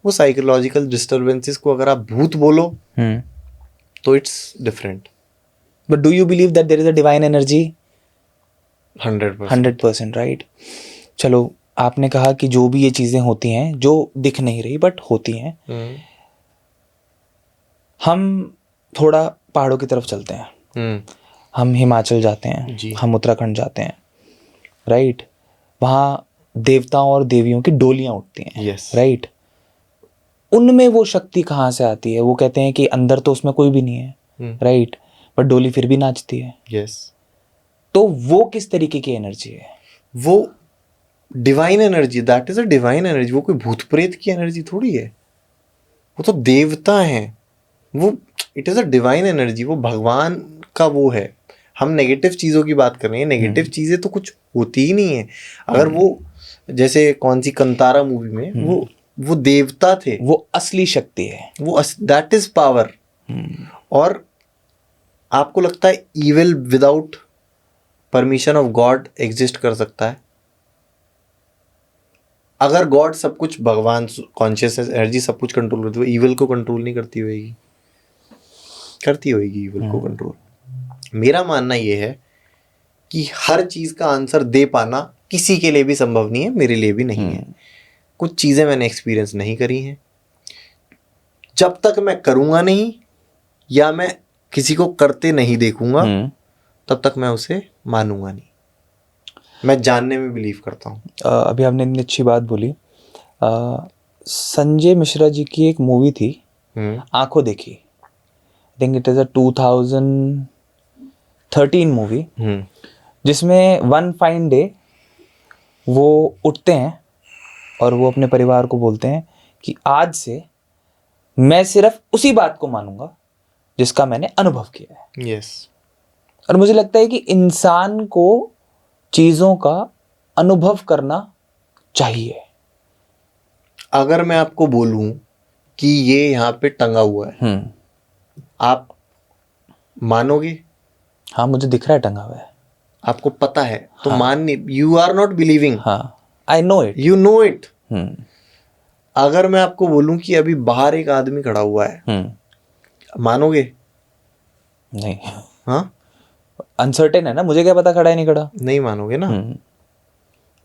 Speaker 2: वो साइकोलॉजिकल डिस्टर्बेंसेस को अगर आप भूत बोलो तो it's different.
Speaker 1: But do you believe that there is a divine energy?
Speaker 2: 100%,
Speaker 1: right. चलो, आपने कहा कि जो भी ये चीज़ें होती हैं जो दिख नहीं रही बट होती हैं, हम थोड़ा पहाड़ों की तरफ चलते हैं, हम हिमाचल जाते हैं, हम उत्तराखंड जाते हैं, राइट, वहाँ देवताओं और देवियों की डोलियाँ उठती हैं,
Speaker 2: Yes.
Speaker 1: राइट। उनमें वो शक्ति कहाँ से आती है? वो कहते हैं कि अंदर तो उसमें कोई भी नहीं है, राइट, बट डोली फिर भी नाचती है।
Speaker 2: यस,
Speaker 1: तो वो किस तरीके की एनर्जी है?
Speaker 2: वो divine energy, that is a divine energy. वो कोई भूत प्रेत की एनर्जी थोड़ी है, वो तो देवता है। वो it is a divine energy, वो भगवान का वो है। हम नेगेटिव चीज़ों की बात कर रहे हैं, नेगेटिव चीज़ें तो कुछ होती ही नहीं है। अगर वो जैसे कौन सी कंतारा मूवी में वो देवता थे,
Speaker 1: वो असली शक्ति है,
Speaker 2: वो दैट इज पावर। और आपको लगता है evil without permission of God exist कर सकता है? अगर गॉड सब कुछ, भगवान कॉन्शियसनेस एनर्जी सब कुछ कंट्रोल करती है, इविल को कंट्रोल नहीं करती होगी? करती होगी इविल को कंट्रोल। मेरा मानना ये है कि हर चीज का आंसर दे पाना किसी के लिए भी संभव नहीं है, मेरे लिए भी नहीं है। कुछ चीजें मैंने एक्सपीरियंस नहीं करी हैं। जब तक मैं करूंगा नहीं या मैं किसी को करते नहीं देखूंगा तब तक मैं उसे मानूंगा नहीं। मैं जानने में बिलीव करता हूँ।
Speaker 1: अभी आपने इतनी अच्छी बात बोली। संजय मिश्रा जी की एक मूवी थी, आंखों देखी। I think it is a 2013 movie, जिसमें वन फाइन डे वो उठते हैं और वो अपने परिवार को बोलते हैं कि आज से मैं सिर्फ उसी बात को मानूंगा जिसका मैंने अनुभव किया है।
Speaker 2: यस।
Speaker 1: और मुझे लगता है कि इंसान को चीज़ों का अनुभव करना चाहिए।
Speaker 2: अगर मैं आपको बोलूं कि ये यहाँ पे टंगा हुआ है, आप मानोगे?
Speaker 1: हाँ, मुझे दिख रहा है टंगा हुआ है।
Speaker 2: आपको पता है तो मानने, यू आर नॉट बिलीविंग।
Speaker 1: हाँ, I know it,
Speaker 2: you know it. अगर मैं आपको बोलूं कि अभी बाहर एक आदमी खड़ा हुआ है, मानोगे?
Speaker 1: नहीं।
Speaker 2: हाँ,
Speaker 1: अनसर्टेन है ना, मुझे क्या पता खड़ा है नहीं खड़ा।
Speaker 2: नहीं मानोगे ना।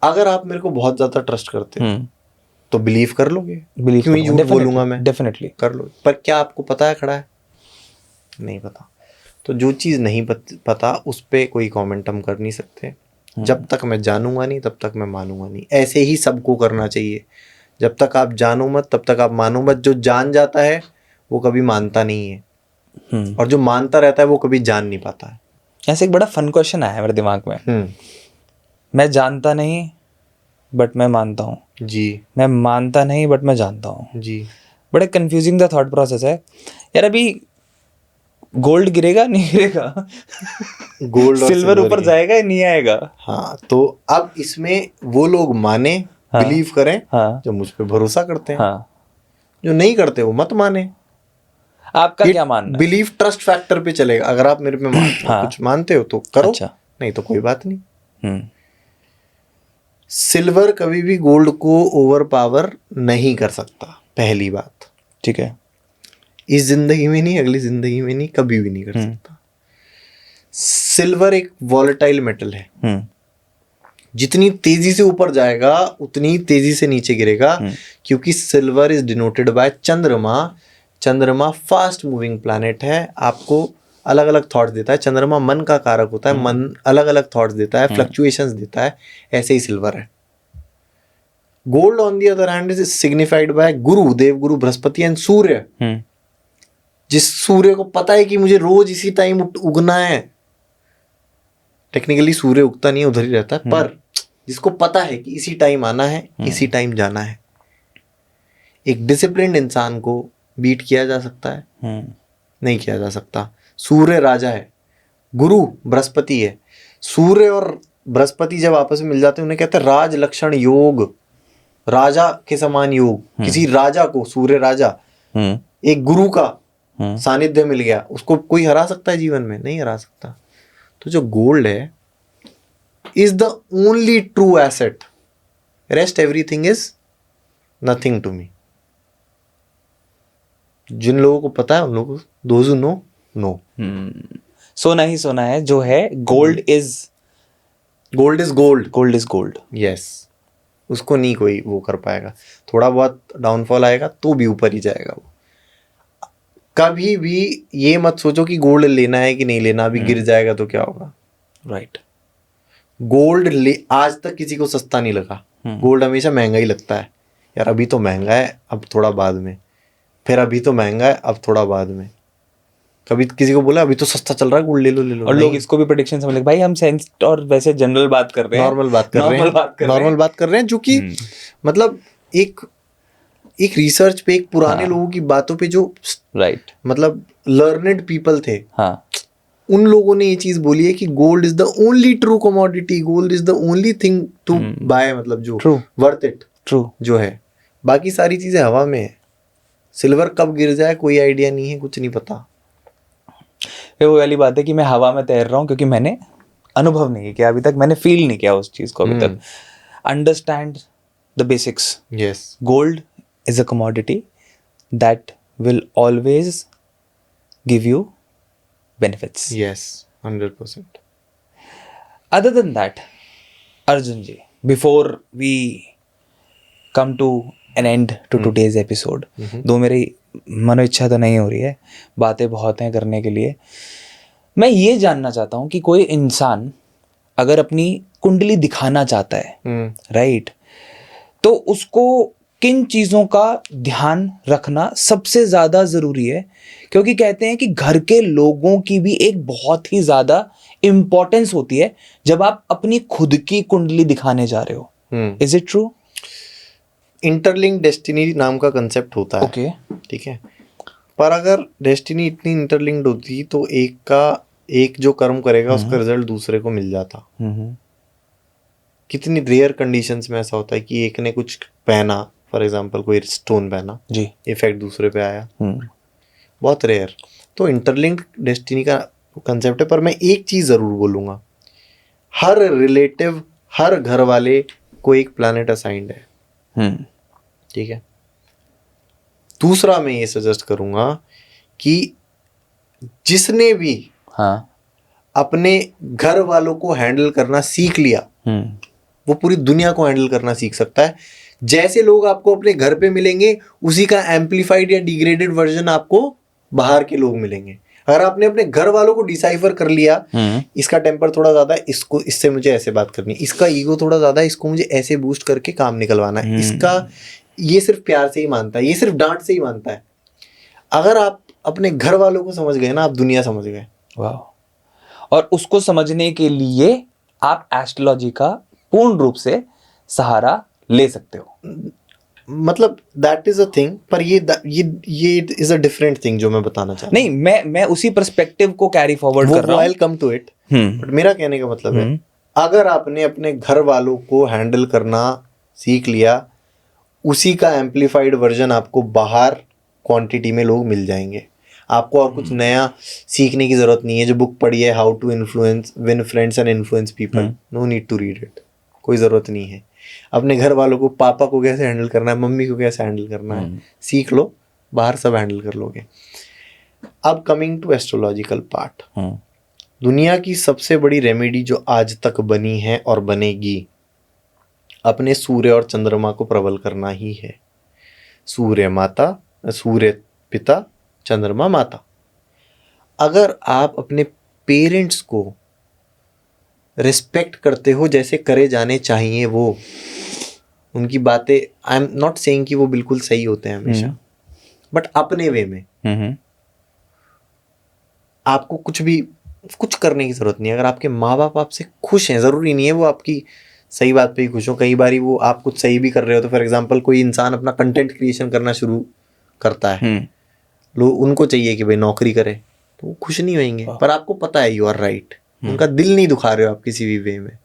Speaker 2: अगर आप मेरे को बहुत ज्यादा ट्रस्ट करते हो तो बिलीव कर लोगे।
Speaker 1: बिलीव
Speaker 2: क्यों ही झूठ बोलूंगा मैं?
Speaker 1: डेफिनेटली
Speaker 2: कर लो। पर क्या आपको पता है खड़ा है? नहीं पता। तो जो चीज़ नहीं पता उस पर कोई कमेंट हम कर नहीं सकते। जब तक मैं जानूंगा नहीं तब तक मैं मानूंगा नहीं। ऐसे ही सबको करना चाहिए। जब तक आप जानो मत तब तक आप मानो मत। जो जान जाता है वो कभी मानता नहीं है, और जो मानता रहता है वो कभी जान नहीं पाता है।
Speaker 1: ऐसे एक बड़ा फन क्वेश्चन आया है मेरे दिमाग में। मैं जानता नहीं बट मैं मानता हूँ
Speaker 2: जी,
Speaker 1: मैं मानता नहीं बट मैं जानता हूँ
Speaker 2: जी।
Speaker 1: बड़ा कंफ्यूजिंग द थॉट प्रोसेस है यार। अभी गोल्ड गिरेगा नहीं गिरेगा,
Speaker 2: गोल्ड और
Speaker 1: सिल्वर ऊपर जाएगा या नहीं आएगा?
Speaker 2: हाँ, तो अब इसमें वो लोग माने, बिलीव करें जो मुझ पे भरोसा करते हैं। जो नहीं करते वो मत माने।
Speaker 1: आपका क्या मानना है?
Speaker 2: बिलीव ट्रस्ट फैक्टर पे चलेगा। अगर आप मेरे पे मानते हो, कुछ मानते हो तो करो।
Speaker 1: अच्छा।
Speaker 2: नहीं तो कोई बात नहीं। सिल्वर कभी भी गोल्ड को ओवर पावर नहीं कर सकता, पहली बात।
Speaker 1: ठीक है।
Speaker 2: इस जिंदगी में नहीं, अगली जिंदगी में नहीं, कभी भी नहीं कर सकता। सिल्वर एक वॉलेटाइल मेटल है। जितनी तेजी से ऊपर जाएगा उतनी ही तेजी से नीचे गिरेगा, क्योंकि सिल्वर इज डिनोटेड बाय चंद्रमा। चंद्रमा फास्ट मूविंग प्लैनेट है, आपको अलग अलग थॉट्स देता है। चंद्रमा मन का कारक होता है, मन अलग अलग थॉट्स देता है, फ्लक्चुएशंस देता है। ऐसे ही सिल्वर है। Gold on the other hand is signified by Guru, Devguru Brihaspati and सूर्य। जिस सूर्य को पता है कि मुझे रोज इसी टाइम उगना है, टेक्निकली सूर्य उगता नहीं है, उधर ही रहता है, पर जिसको पता है कि इसी टाइम आना है, इसी टाइम जाना है। एक डिसिप्लिन्ड इंसान को बीट किया जा सकता है? नहीं किया जा सकता। सूर्य राजा है, गुरु बृहस्पति है। सूर्य और बृहस्पति जब आपस में मिल जाते हैं उन्हें कहते हैं राज लक्षण योग, राजा के समान योग। किसी राजा को, सूर्य राजा, एक गुरु का सानिध्य मिल गया, उसको कोई हरा सकता है जीवन में? नहीं हरा सकता। तो जो गोल्ड है is the only true asset, rest everything is nothing to me. जिन लोगों को पता है उन लोगों को, दोज हू नो नो।
Speaker 1: सोना ही सोना है जो है। Gold is
Speaker 2: gold is gold.
Speaker 1: Gold is gold.
Speaker 2: Yes, उसको नहीं कोई वो कर पाएगा। थोड़ा बहुत डाउनफॉल आएगा तो भी ऊपर ही जाएगा वो। कभी भी ये मत सोचो कि गोल्ड लेना है कि नहीं लेना, अभी गिर जाएगा तो क्या होगा।
Speaker 1: राइट।
Speaker 2: गोल्ड आज तक किसी को सस्ता नहीं लगा। गोल्ड हमेशा महंगा ही लगता है। यार अभी तो महंगा है, अब थोड़ा बाद में। फिर अभी तो महंगा है, अब थोड़ा बाद में। कभी किसी को बोला अभी तो सस्ता चल रहा है गोल्ड, ले लो ले लो,
Speaker 1: और लोग इसको भी प्रेडिक्शन समझ ले, भाई हम सेंस और वैसे जनरल बात कर रहे हैं,
Speaker 2: नॉर्मल बात कर रहे हैं, नॉर्मल बात कर रहे हैं, जो कि मतलब एक रिसर्च पे, एक पुराने लोगों की बातों पे, जो
Speaker 1: राइट
Speaker 2: मतलब लर्नेड पीपल थे,
Speaker 1: हाँ,
Speaker 2: उन लोगों ने ये चीज बोली है कि gold is the only true commodity, gold is the only thing to buy, मतलब जो
Speaker 1: True.
Speaker 2: Worth it
Speaker 1: true.
Speaker 2: जो है। बाकी सारी चीजें हवा में है। सिल्वर कब गिर जाए कोई आइडिया नहीं है, कुछ नहीं पता।
Speaker 1: ये वो वाली बात है कि मैं हवा में तैर रहा हूँ क्योंकि मैंने अनुभव नहीं किया अभी तक, मैंने फील नहीं किया उस चीज को अभी तक। Understand the basics.
Speaker 2: Yes,
Speaker 1: gold is a commodity that will always give you benefits.
Speaker 2: Yes, 100%।
Speaker 1: Other than that, Arjun ji, before we come to an end to today's episode, दो मेरी मनो इच्छा तो नहीं हो रही है, बातें बहुत हैं करने के लिए। मैं ये जानना चाहता हूँ कि कोई इंसान अगर अपनी कुंडली दिखाना चाहता है, राइट, तो उसको किन चीज़ों का ध्यान रखना सबसे ज़्यादा ज़रूरी है? क्योंकि कहते हैं कि घर के लोगों की भी एक बहुत ही ज़्यादा इम्पोर्टेंस होती है जब आप अपनी खुद की कुंडली दिखाने जा रहे हो। Is it true?
Speaker 2: Interlink destiny नाम का कंसेप्ट होता है।
Speaker 1: ओके,
Speaker 2: ठीक है, पर अगर डेस्टिनी इतनी इंटरलिंक्ड होती तो एक जो कर्म करेगा उसका रिजल्ट दूसरे को मिल जाता। कितनी रेयर कंडीशंस में ऐसा होता है कि एक ने कुछ पहना, फॉर एग्जांपल कोई स्टोन पहना
Speaker 1: जी,
Speaker 2: इफेक्ट दूसरे पे आया, बहुत रेयर। तो इंटरलिंक्ड डेस्टिनी का कंसेप्ट है। पर मैं एक चीज जरूर बोलूंगा, हर रिलेटिव, हर घर वाले को एक प्लैनेट असाइंड है। ठीक है। दूसरा मैं ये सजेस्ट करूंगा कि जिसने भी अपने घर वालों को हैंडल करना सीख लिया, वो पूरी दुनिया को हैंडल करना सीख सकता है। जैसे लोग आपको अपने घर पे मिलेंगे, उसी का एम्पलीफाइड या डिग्रेडेड वर्जन आपको बाहर के लोग मिलेंगे। अगर आपने अपने घर वालों को डिसाइफर कर लिया, इसका टेम्पर थोड़ा ज्यादा है, इसको इससे मुझे ऐसे बात करनी है, इसका ईगो थोड़ा ज्यादा है, इसको मुझे ऐसे बूस्ट करके काम निकलवाना है, इसका ये सिर्फ प्यार से ही मानता है, ये सिर्फ डांट से ही मानता है। अगर आप अपने घर वालों को समझ गए ना, आप दुनिया समझ गए। वाह।
Speaker 1: और उसको समझने के लिए आप एस्ट्रोलॉजी का पूर्ण रूप से सहारा ले सकते हो।
Speaker 2: मतलब दैट इज अ थिंग, पर ये इज अ डिफरेंट थिंग जो मैं बताना चाहता हूँ।
Speaker 1: नहीं, मैं उसी पर्सपेक्टिव को कैरी फॉरवर्ड कर रहा हूँ।
Speaker 2: I will come to it, but मेरा कहने का मतलब है, अगर आपने अपने घर वालों को हैंडल करना सीख लिया, उसी का एम्पलीफाइड वर्जन आपको बाहर क्वांटिटी में लोग मिल जाएंगे। आपको और कुछ नया सीखने की जरूरत नहीं है। जो बुक पढ़ी है, how to influence win friends and influence people, no need to read it, कोई ज़रूरत नहीं है। अपने घर वालों को, पापा को कैसे हैंडल करना है, मम्मी को कैसे हैंडल करना है, सीख लो, बाहर सब हैंडल कर लोगे। अब कमिंग टू एस्ट्रोलॉजिकल पार्ट, दुनिया की सबसे बड़ी रेमेडी जो आज तक बनी है और बनेगी, अपने सूर्य और चंद्रमा को प्रबल करना ही है। सूर्य माता, सूर्य पिता, चंद्रमा माता। अगर आप अपने पेरेंट्स को रिस्पेक्ट करते हो जैसे करे जाने चाहिए, वो उनकी बातें, आई एम नॉट सेइंग कि वो बिल्कुल सही होते हैं हमेशा, बट अपने वे में आपको कुछ करने की जरूरत नहीं है। अगर आपके माँ बाप आपसे खुश हैं, जरूरी नहीं है वो आपकी सही बात पे ही खुश हो, कई बारी वो आप कुछ सही भी कर रहे हो। तो फॉर एग्जांपल कोई इंसान अपना कंटेंट क्रिएशन करना शुरू करता है, लोग उनको चाहिए कि भाई नौकरी करे, तो वो खुश नहीं होंगे, पर आपको पता है यू आर राइट, उनका दिल नहीं दुखा रहे हो आप किसी भी वे में,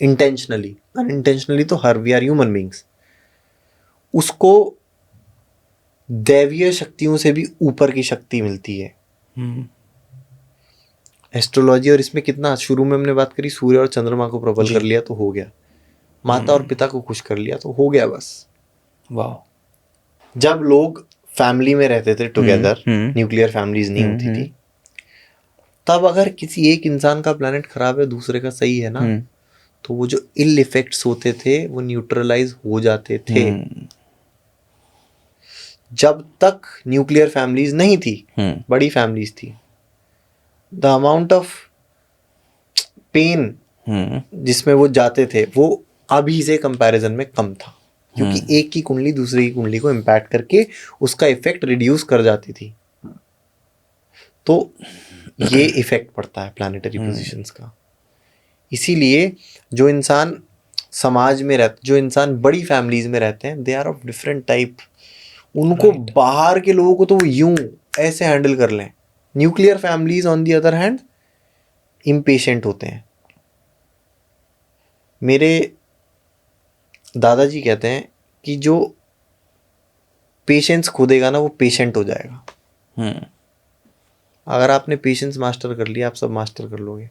Speaker 2: इंटेंशनली। अनइंटेंशनली तो हर वी आर ह्यूमन बींग्स। उसको दैवीय शक्तियों से भी ऊपर की शक्ति मिलती है। एस्ट्रोलॉजी, और इसमें कितना शुरू में हमने बात करी, सूर्य और चंद्रमा को प्रबल कर लिया तो हो गया, माता और पिता को खुश कर लिया तो हो गया बस। वाह। जब लोग फैमिली में रहते थे टुगेदर, न्यूक्लियर फैमिलीज नहीं होती थी, तब अगर किसी एक इंसान का प्लेनेट खराब है, दूसरे का सही है ना, तो वो जो इल इफेक्ट्स होते थे वो न्यूट्रलाइज हो जाते थे। जब तक न्यूक्लियर फैमिलीज नहीं थी, बड़ी फैमिलीज थी, द अमाउंट ऑफ पेन जिसमें वो जाते थे वो अभी से कंपैरिजन में कम था। क्योंकि एक की कुंडली दूसरे की कुंडली को इम्पैक्ट करके उसका इफेक्ट रिड्यूस कर जाती थी। तो ये इफेक्ट पड़ता है प्लैनेटरी पोजीशंस का। इसीलिए जो इंसान समाज में रहते, जो इंसान बड़ी फैमिलीज में रहते हैं, they are of different type. उनको बाहर के लोगों को तो वो यूं ऐसे हैंडल कर लें। Nuclear families on the other hand impatient होते हैं। मेरे दादाजी कहते हैं कि जो पेशेंस खो देगा ना वो पेशेंट हो जाएगा। अगर आपने पेशेंस मास्टर कर लिया, आप सब मास्टर कर लोगे।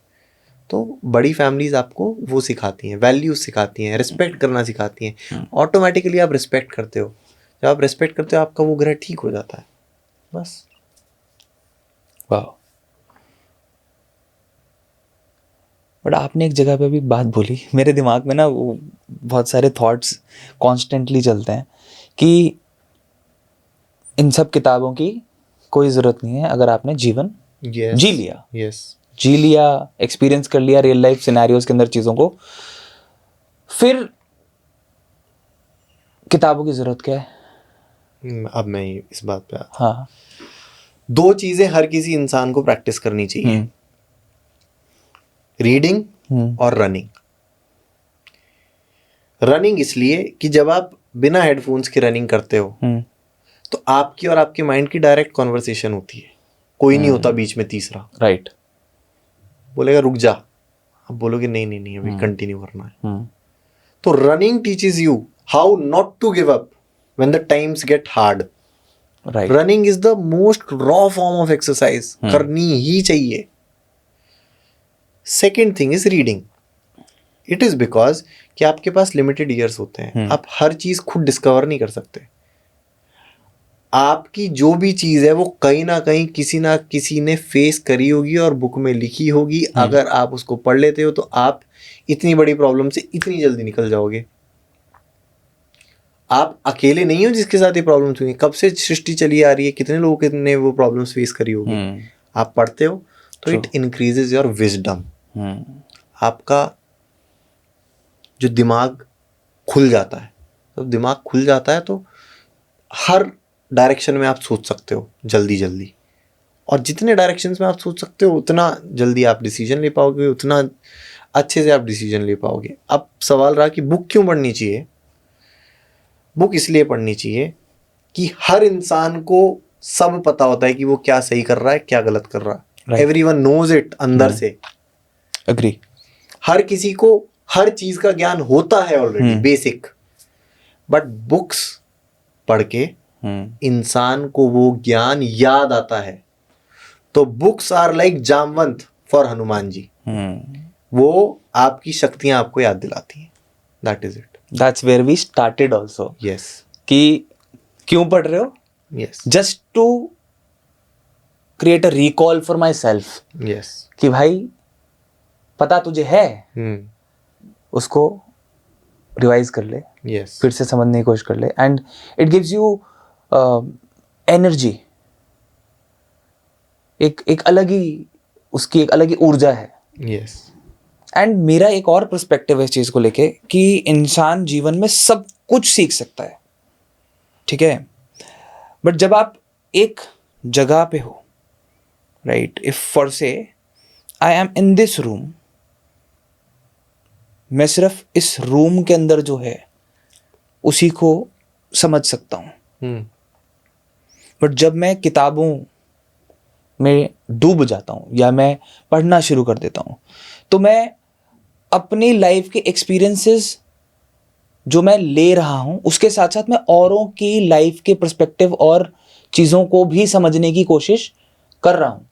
Speaker 2: तो बड़ी फैमिलीज आपको वो सिखाती हैं, वैल्यूज सिखाती हैं, रिस्पेक्ट करना सिखाती हैं। ऑटोमेटिकली आप रिस्पेक्ट करते हो। जब आप रिस्पेक्ट करते हो आपका वो ग्रह ठीक हो जाता है, बस।
Speaker 1: वाह। बट आपने एक जगह पे भी बात बोली, मेरे दिमाग में ना वो बहुत सारे थॉट्स कॉन्स्टेंटली चलते हैं कि इन सब किताबों की कोई ज़रूरत नहीं है अगर आपने जीवन जी लिया। जी लिया, एक्सपीरियंस कर लिया रियल लाइफ सिनेरियोज के अंदर चीज़ों को, फिर किताबों की ज़रूरत क्या है?
Speaker 2: अब मैं इस बात पे
Speaker 1: हाँ।
Speaker 2: 2 चीज़ें हर किसी इंसान को प्रैक्टिस करनी चाहिए, रीडिंग और रनिंग। रनिंग इसलिए कि जब आप बिना हेडफोन्स के रनिंग करते हो तो आपकी और आपके माइंड की डायरेक्ट कॉन्वर्सेशन होती है। कोई नहीं होता बीच में तीसरा।
Speaker 1: राइट।
Speaker 2: बोलेगा रुक जा, अब बोलोगे नहीं नहीं नहीं अभी कंटिन्यू करना है। तो running teaches you how not to give up when the times get hard.
Speaker 1: Right.
Speaker 2: Running is the most raw form of exercise, करनी ही चाहिए। Second thing is reading. It is because कि आपके पास लिमिटेड ईयर्स होते हैं, आप हर चीज खुद डिस्कवर नहीं कर सकते। आपकी जो भी चीज है वो कहीं ना कहीं किसी ना किसी ने फेस करी होगी और बुक में लिखी होगी। अगर आप उसको पढ़ लेते हो तो आप इतनी बड़ी प्रॉब्लम से इतनी जल्दी निकल जाओगे। आप अकेले नहीं हो जिसके साथ ये प्रॉब्लम्स हुई। कब से सृष्टि चली आ रही है, कितने लोगों ने वो प्रॉब्लम्स फेस करी होगी। आप पढ़ते हो तो इट इंक्रीजेज योर विजडम। आपका जो दिमाग खुल जाता है, तो दिमाग खुल जाता है तो हर डायरेक्शन में आप सोच सकते हो जल्दी जल्दी। और जितने डायरेक्शंस में आप सोच सकते हो उतना जल्दी आप डिसीजन ले पाओगे, उतना अच्छे से आप डिसीजन ले पाओगे। अब सवाल रहा कि बुक क्यों पढ़नी चाहिए। बुक इसलिए पढ़नी चाहिए कि हर इंसान को सब पता होता है कि वो क्या सही कर रहा है, क्या गलत कर रहा है। एवरीवन नोज इट अंदर से।
Speaker 1: एग्री।
Speaker 2: हर किसी को हर चीज का ज्ञान होता है ऑलरेडी, बेसिक। बट बुक्स पढ़ के इंसान को वो ज्ञान याद आता है। तो books are like Jamvant for Hanuman ji. वो आपकी शक्तियां आपको याद दिलाती हैं। That is it.
Speaker 1: That's where we started also.
Speaker 2: Yes.
Speaker 1: कि क्यों पढ़ रहे हो?
Speaker 2: Yes.
Speaker 1: Just to create a recall for myself.
Speaker 2: Yes.
Speaker 1: कि भाई पता तुझे है, उसको रिवाइज कर ले,
Speaker 2: यस।
Speaker 1: फिर से समझने की कोशिश कर ले। And it gives you energy. एक अलग ही उसकी एक अलग ही ऊर्जा है।
Speaker 2: यस।
Speaker 1: एंड मेरा एक और पर्सपेक्टिव है इस चीज को लेके कि इंसान जीवन में सब कुछ सीख सकता है, ठीक है, बट जब आप एक जगह पे हो, राइट, इफ फॉर से I am in this room, मैं सिर्फ इस रूम के अंदर जो है उसी को समझ सकता हूँ। बट जब मैं किताबों में डूब जाता हूँ या मैं पढ़ना शुरू कर देता हूँ तो मैं अपनी लाइफ के एक्सपीरियंसेस जो मैं ले रहा हूँ उसके साथ साथ मैं औरों की लाइफ के पर्सपेक्टिव और चीज़ों को भी समझने की कोशिश कर रहा हूँ।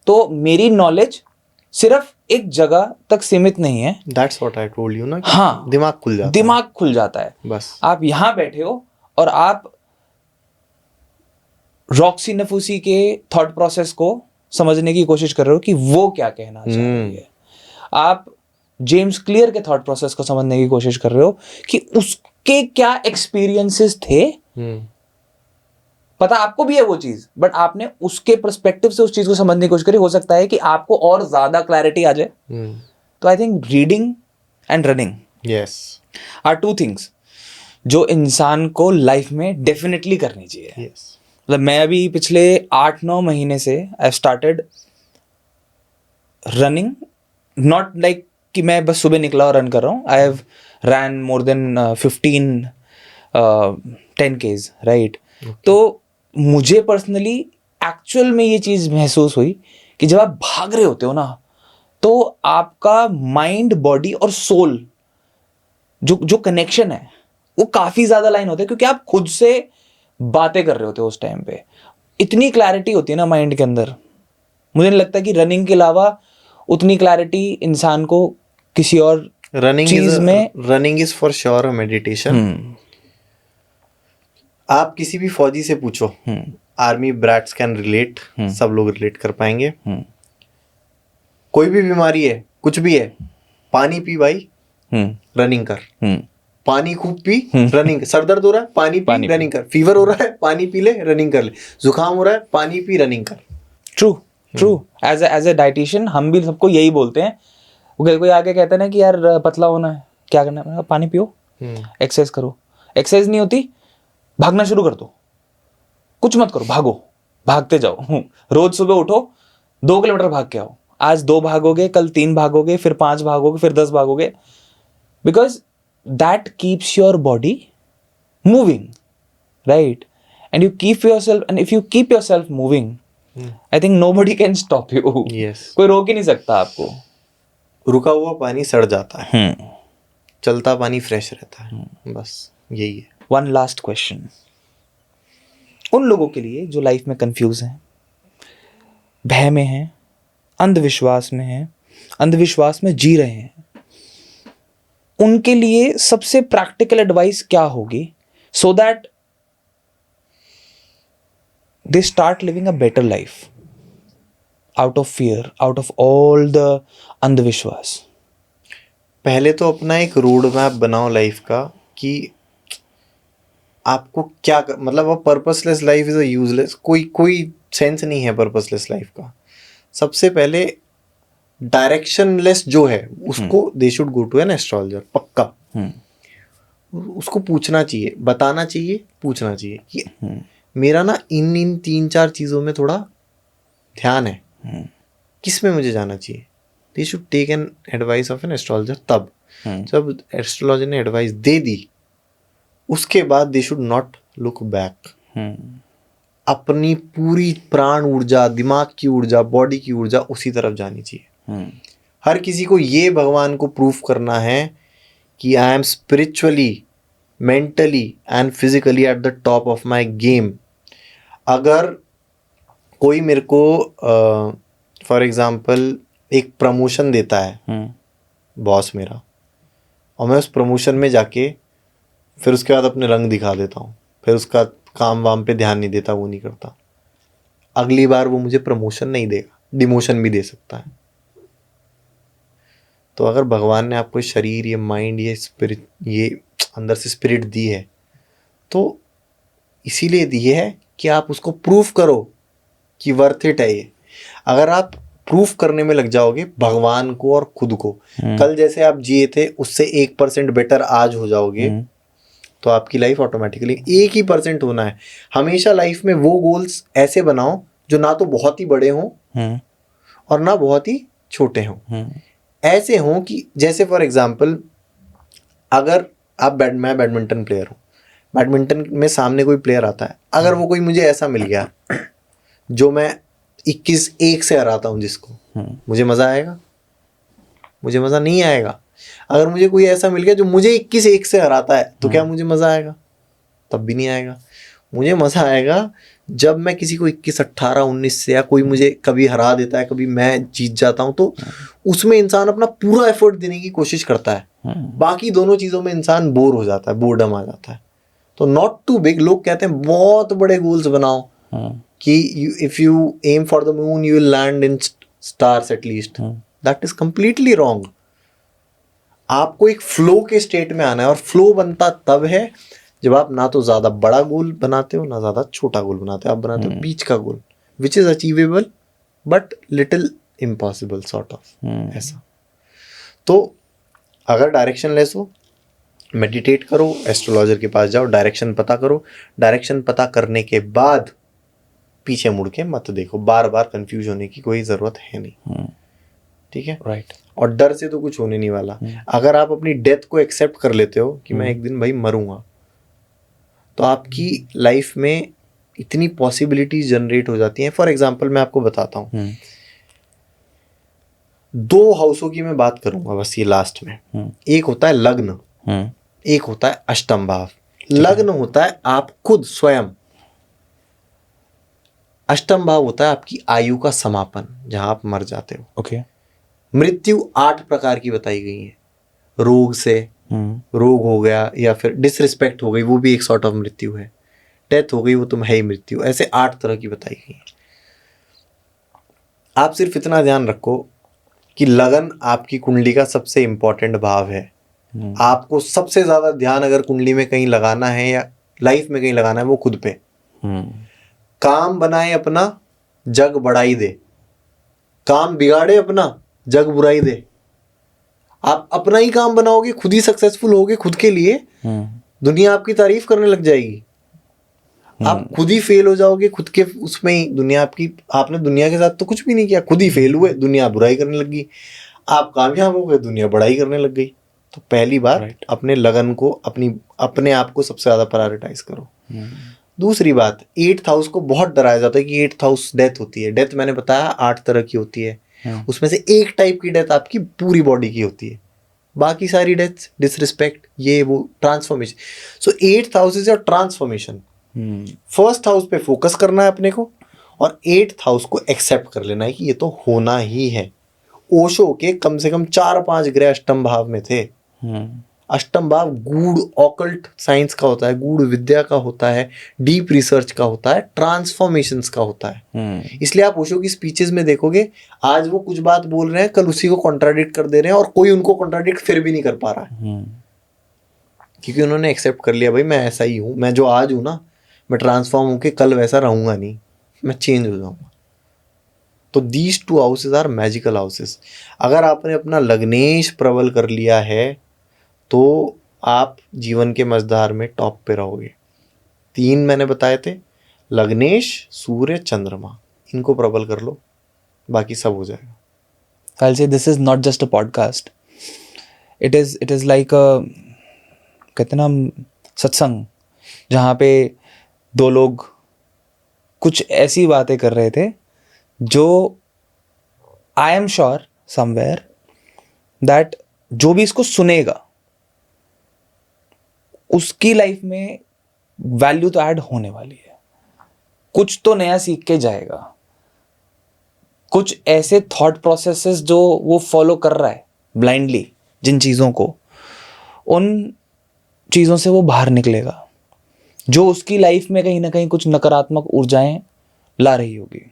Speaker 1: तो मेरी नॉलेज सिर्फ एक जगह तक सीमित नहीं है।
Speaker 2: That's what I told you ना।
Speaker 1: हाँ,
Speaker 2: दिमाग खुल जाता है।
Speaker 1: दिमाग खुल जाता है।
Speaker 2: बस
Speaker 1: आप यहाँ बैठे हो और आप रॉक्सी नफूसी के थॉट प्रोसेस को समझने की कोशिश कर रहे हो कि वो क्या कहना चाह रही है। आप जेम्स क्लियर के थॉट प्रोसेस को समझने की कोशिश कर रहे हो कि उसके क्या एक्सपीरियंसेस थे। पता आपको भी है वो चीज, बट आपने उसके पर्सपेक्टिव से उस चीज को समझने की कोशिश करी। हो सकता है कि आपको और ज्यादा क्लैरिटी आ जाए। तो I think reading and running
Speaker 2: yes
Speaker 1: are two things जो इंसान को लाइफ में डेफिनेटली करनी चाहिए.
Speaker 2: Yes.
Speaker 1: मतलब मैं अभी पिछले 8-9 महीने से I started running, not like कि मैं बस सुबह निकला और रन कर रहा हूँ. I have ran more than 15 10Ks, right. तो मुझे पर्सनली एक्चुअल में ये चीज़ महसूस हुई कि जब आप भाग रहे होते हो ना, तो आपका माइंड, बॉडी और सोल जो कनेक्शन है वो काफ़ी ज़्यादा लाइन होता है, क्योंकि आप खुद से बातें कर रहे होते हो उस टाइम पे. इतनी क्लैरिटी होती है ना माइंड के अंदर. मुझे नहीं लगता कि रनिंग के अलावा उतनी क्लैरिटी इंसान को किसी और चीज में.
Speaker 2: Running is for sure meditation. आप किसी भी फौजी से पूछो, आर्मी ब्रैट्स कैन रिलेट, सब लोग रिलेट कर पाएंगे. कोई भी बीमारी है, कुछ भी है, पानी पी भाई, रनिंग कर. पानी खूब पी, रनिंग कर. सर दर्द हो रहा है, पानी पी, रनिंग कर. फीवर हो रहा है, पानी पी ले, रनिंग कर ले. जुकाम हो रहा है, पानी पी, रनिंग कर.
Speaker 1: ट्रू. एज ए डाइटिशियन हम भी सबको यही बोलते हैं. कोई आके कहता है ना कि यार पतला होना है, क्या करना है? मैंने कहा, पानी पियो, एक्सरसाइज करो. एक्सरसाइज नहीं होती, भागना शुरू कर दो. कुछ मत करो, भागो, भागते जाओ. रोज सुबह उठो, 2 किलोमीटर भाग के आओ. आज 2 भागोगे, कल 3 भागोगे, फिर 5 भागोगे, फिर 10 भागोगे. Because that keeps your body moving, right. And you keep yourself, and if you keep yourself moving, I think nobody can stop you. कोई रोक ही नहीं सकता आपको.
Speaker 2: रुका हुआ पानी सड़ जाता है, चलता पानी फ्रेश रहता है. बस यही है.
Speaker 1: वन लास्ट क्वेश्चन उन लोगों के लिए जो लाइफ में कंफ्यूज हैं, भय में हैं, अंधविश्वास में हैं, अंधविश्वास में जी रहे हैं, उनके लिए सबसे प्रैक्टिकल एडवाइस क्या होगी, so that they start living a better life out of fear, out of all the अंधविश्वास?
Speaker 2: पहले तो अपना एक रोड मैप बनाओ लाइफ का, कि आपको क्या मतलब a purposeless life is a useless. कोई सेंस नहीं है पर्पसलेस लाइफ का. सबसे पहले डायरेक्शनलेस जो है उसको they should go to an astrologer. पक्का उसको पूछना चाहिए, बताना चाहिए, पूछना चाहिए कि मेरा ना इन 3-4 चीज़ों में थोड़ा ध्यान है, किस में मुझे जाना चाहिए. They should take an advice of an astrologer. तब जब एस्ट्रोलॉजर ने एडवाइस दे दी, उसके बाद they should not look back. अपनी पूरी प्राण ऊर्जा, दिमाग की ऊर्जा, बॉडी की ऊर्जा उसी तरफ जानी चाहिए. हर किसी को ये भगवान को प्रूफ करना है कि I am spiritually, mentally and physically at the top of my game. अगर कोई मेरे को फॉर एग्जांपल एक प्रमोशन देता है बॉस मेरा, और मैं उस प्रमोशन में जाके फिर उसके बाद अपने रंग दिखा देता हूँ, फिर उसका काम वाम पे ध्यान नहीं देता, वो नहीं करता, अगली बार वो मुझे प्रमोशन नहीं देगा, डिमोशन भी दे सकता है. तो अगर भगवान ने आपको शरीर, ये माइंड, ये स्पिरिट, ये अंदर से स्पिरिट दी है, तो इसीलिए दी है कि आप उसको प्रूफ करो कि वर्थ इट है ये. अगर आप प्रूफ करने में लग जाओगे भगवान को और खुद को, कल जैसे आप जिए थे उससे 1% बेटर आज हो जाओगे, तो आपकी लाइफ ऑटोमेटिकली 1% होना है. हमेशा लाइफ में वो गोल्स ऐसे बनाओ जो ना तो बहुत ही बड़े हों और ना बहुत ही छोटे हों. ऐसे हों कि जैसे फॉर एग्जांपल, अगर आप मैं बैडमिंटन प्लेयर हूँ, बैडमिंटन में सामने कोई प्लेयर आता है, अगर वो कोई मुझे ऐसा मिल गया जो मैं 21-1 से हराता हूँ जिसको, मुझे मज़ा आएगा? मुझे मज़ा नहीं आएगा. अगर मुझे कोई ऐसा मिल गया जो मुझे 21-1 से हराता है, तो क्या मुझे मज़ा आएगा? तब भी नहीं आएगा. मुझे मज़ा आएगा जब मैं किसी को 21, 18, 19 से, या कोई मुझे कभी हरा देता है, कभी मैं जीत जाता हूँ, तो उसमें इंसान अपना पूरा एफर्ट देने की कोशिश करता है. बाकी दोनों चीज़ों में इंसान बोर हो जाता है, बोर्डम आ जाता है. तो नॉट टू बिग. लोग कहते हैं बहुत बड़े गोल्स बनाओ कि if you aim for the moon you will land in stars at least. That is completely wrong. आपको एक फ्लो के स्टेट में आना है, और फ्लो बनता तब है जब आप ना तो ज़्यादा बड़ा गोल बनाते हो, ना ज़्यादा छोटा गोल बनाते हो. आप बनाते हो बीच का goal, which is achievable but little impossible sort of, ऐसा. तो अगर डायरेक्शन लेस हो, मेडिटेट करो, एस्ट्रोलॉजर के पास जाओ, डायरेक्शन पता करो, डायरेक्शन पता करने के बाद पीछे मुड़ के मत देखो, बार बार कंफ्यूज होने की कोई ज़रूरत है नहीं, ठीक है।
Speaker 1: राइट।
Speaker 2: और डर से तो कुछ होने नहीं वाला। अगर आप अपनी डेथ को एक्सेप्ट कर लेते हो कि मैं एक दिन भाई मरूंगा, तो आपकी लाइफ में इतनी पॉसिबिलिटीज जनरेट हो जाती हैं। फॉर एग्जाम्पल मैं आपको बताता हूँ, 2 हाउसों की मैं बात करूंगा बस ये लास्ट में। एक होता है लग्न, एक होता है अष्टम भाव। लग्न होता है आप खुद स्वयं, अष्टम भाव होता है आपकी आयु का समापन, जहां आप मर जाते हो।
Speaker 1: ओके।
Speaker 2: मृत्यु 8 प्रकार की बताई गई है। रोग से, रोग हो गया, या फिर डिसरिस्पेक्ट हो गई, वो भी एक सॉर्ट ऑफ मृत्यु है। डेथ हो गई, वो तो है ही मृत्यु। ऐसे 8 तरह की बताई गई है। आप सिर्फ इतना ध्यान रखो कि लगन आपकी कुंडली का सबसे इंपॉर्टेंट भाव है। आपको सबसे ज्यादा ध्यान अगर कुंडली में कहीं लगाना है या लाइफ में कहीं लगाना है, वो खुद पे। काम बनाए अपना, जग बढ़ाई दे। काम बिगाड़े अपना, जग बुराई दे। आप अपना ही काम बनाओगे, खुद ही सक्सेसफुल होगे खुद के लिए, दुनिया आपकी तारीफ करने लग जाएगी। आप खुद ही फेल हो जाओगे खुद के उसमें ही, दुनिया आपकी, आपने दुनिया के साथ तो कुछ भी नहीं किया, खुद ही फेल हुए, दुनिया बुराई करने लगी। आप कामयाब हो गए, दुनिया बड़ाई करने लग गई। तो पहली बात, अपने लगन को, अपने आप को सबसे ज्यादा प्रायोरिटाइज करो। दूसरी बात, 8th हाउस को बहुत डराया जाता है कि 8th हाउस डेथ होती है। डेथ मैंने बताया 8 तरह की होती है, उसमें से एक टाइप की डेथ आपकी पूरी बॉडी की होती है, बाकी सारी डेथ डिसरिस्पेक्ट, ये वो, transformation. So 8th house is your transformation. 1st house पे फोकस करना है अपने को, और 8th हाउस को एक्सेप्ट कर लेना है कि ये तो होना ही है। ओशो के कम से कम 4-5 ग्रह अष्टम भाव में थे। अष्टम भाव गूढ़ ऑकल्ट साइंस का होता है, गूढ़ विद्या का होता है, डीप रिसर्च का होता है, ट्रांसफॉर्मेशंस का होता है। इसलिए आप ओशो की स्पीचेस में देखोगे, आज वो कुछ बात बोल रहे हैं, कल उसी को कॉन्ट्राडिक्ट कर दे रहे हैं, और कोई उनको कॉन्ट्राडिक्ट फिर भी नहीं कर पा रहा है, क्योंकि उन्होंने एक्सेप्ट कर लिया, भाई मैं ऐसा ही हूँ, मैं जो आज हूँ ना, मैं ट्रांसफॉर्म होके कल वैसा रहूंगा नहीं, मैं चेंज हो जाऊंगा। तो these 2 houses are magical houses. अगर आपने अपना लग्नेश प्रबल कर लिया है, तो आप जीवन के मझधार में टॉप पे रहोगे। 3 मैंने बताए थे, लग्नेश, सूर्य, चंद्रमा, इनको प्रबल कर लो, बाकी सब हो जाएगा।
Speaker 1: I'll say this is not just a podcast. It is like a, कहते ना हम, सत्संग, जहाँ पे 2 लोग कुछ ऐसी बातें कर रहे थे जो I am sure somewhere that जो भी इसको सुनेगा उसकी लाइफ में वैल्यू तो ऐड होने वाली है, कुछ तो नया सीख के जाएगा, कुछ ऐसे थॉट प्रोसेसेस जो वो फॉलो कर रहा है ब्लाइंडली, जिन चीज़ों को, उन चीज़ों से वो बाहर निकलेगा, जो उसकी लाइफ में कहीं ना कहीं कुछ नकारात्मक ऊर्जाएं ला रही होगी।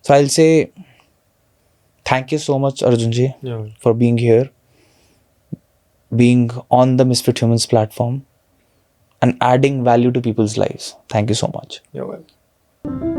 Speaker 1: So I will say thank you so much Arjun ji for being here, being on the Misfit Humans platform and adding value to people's lives. Thank you so much.
Speaker 2: You're welcome.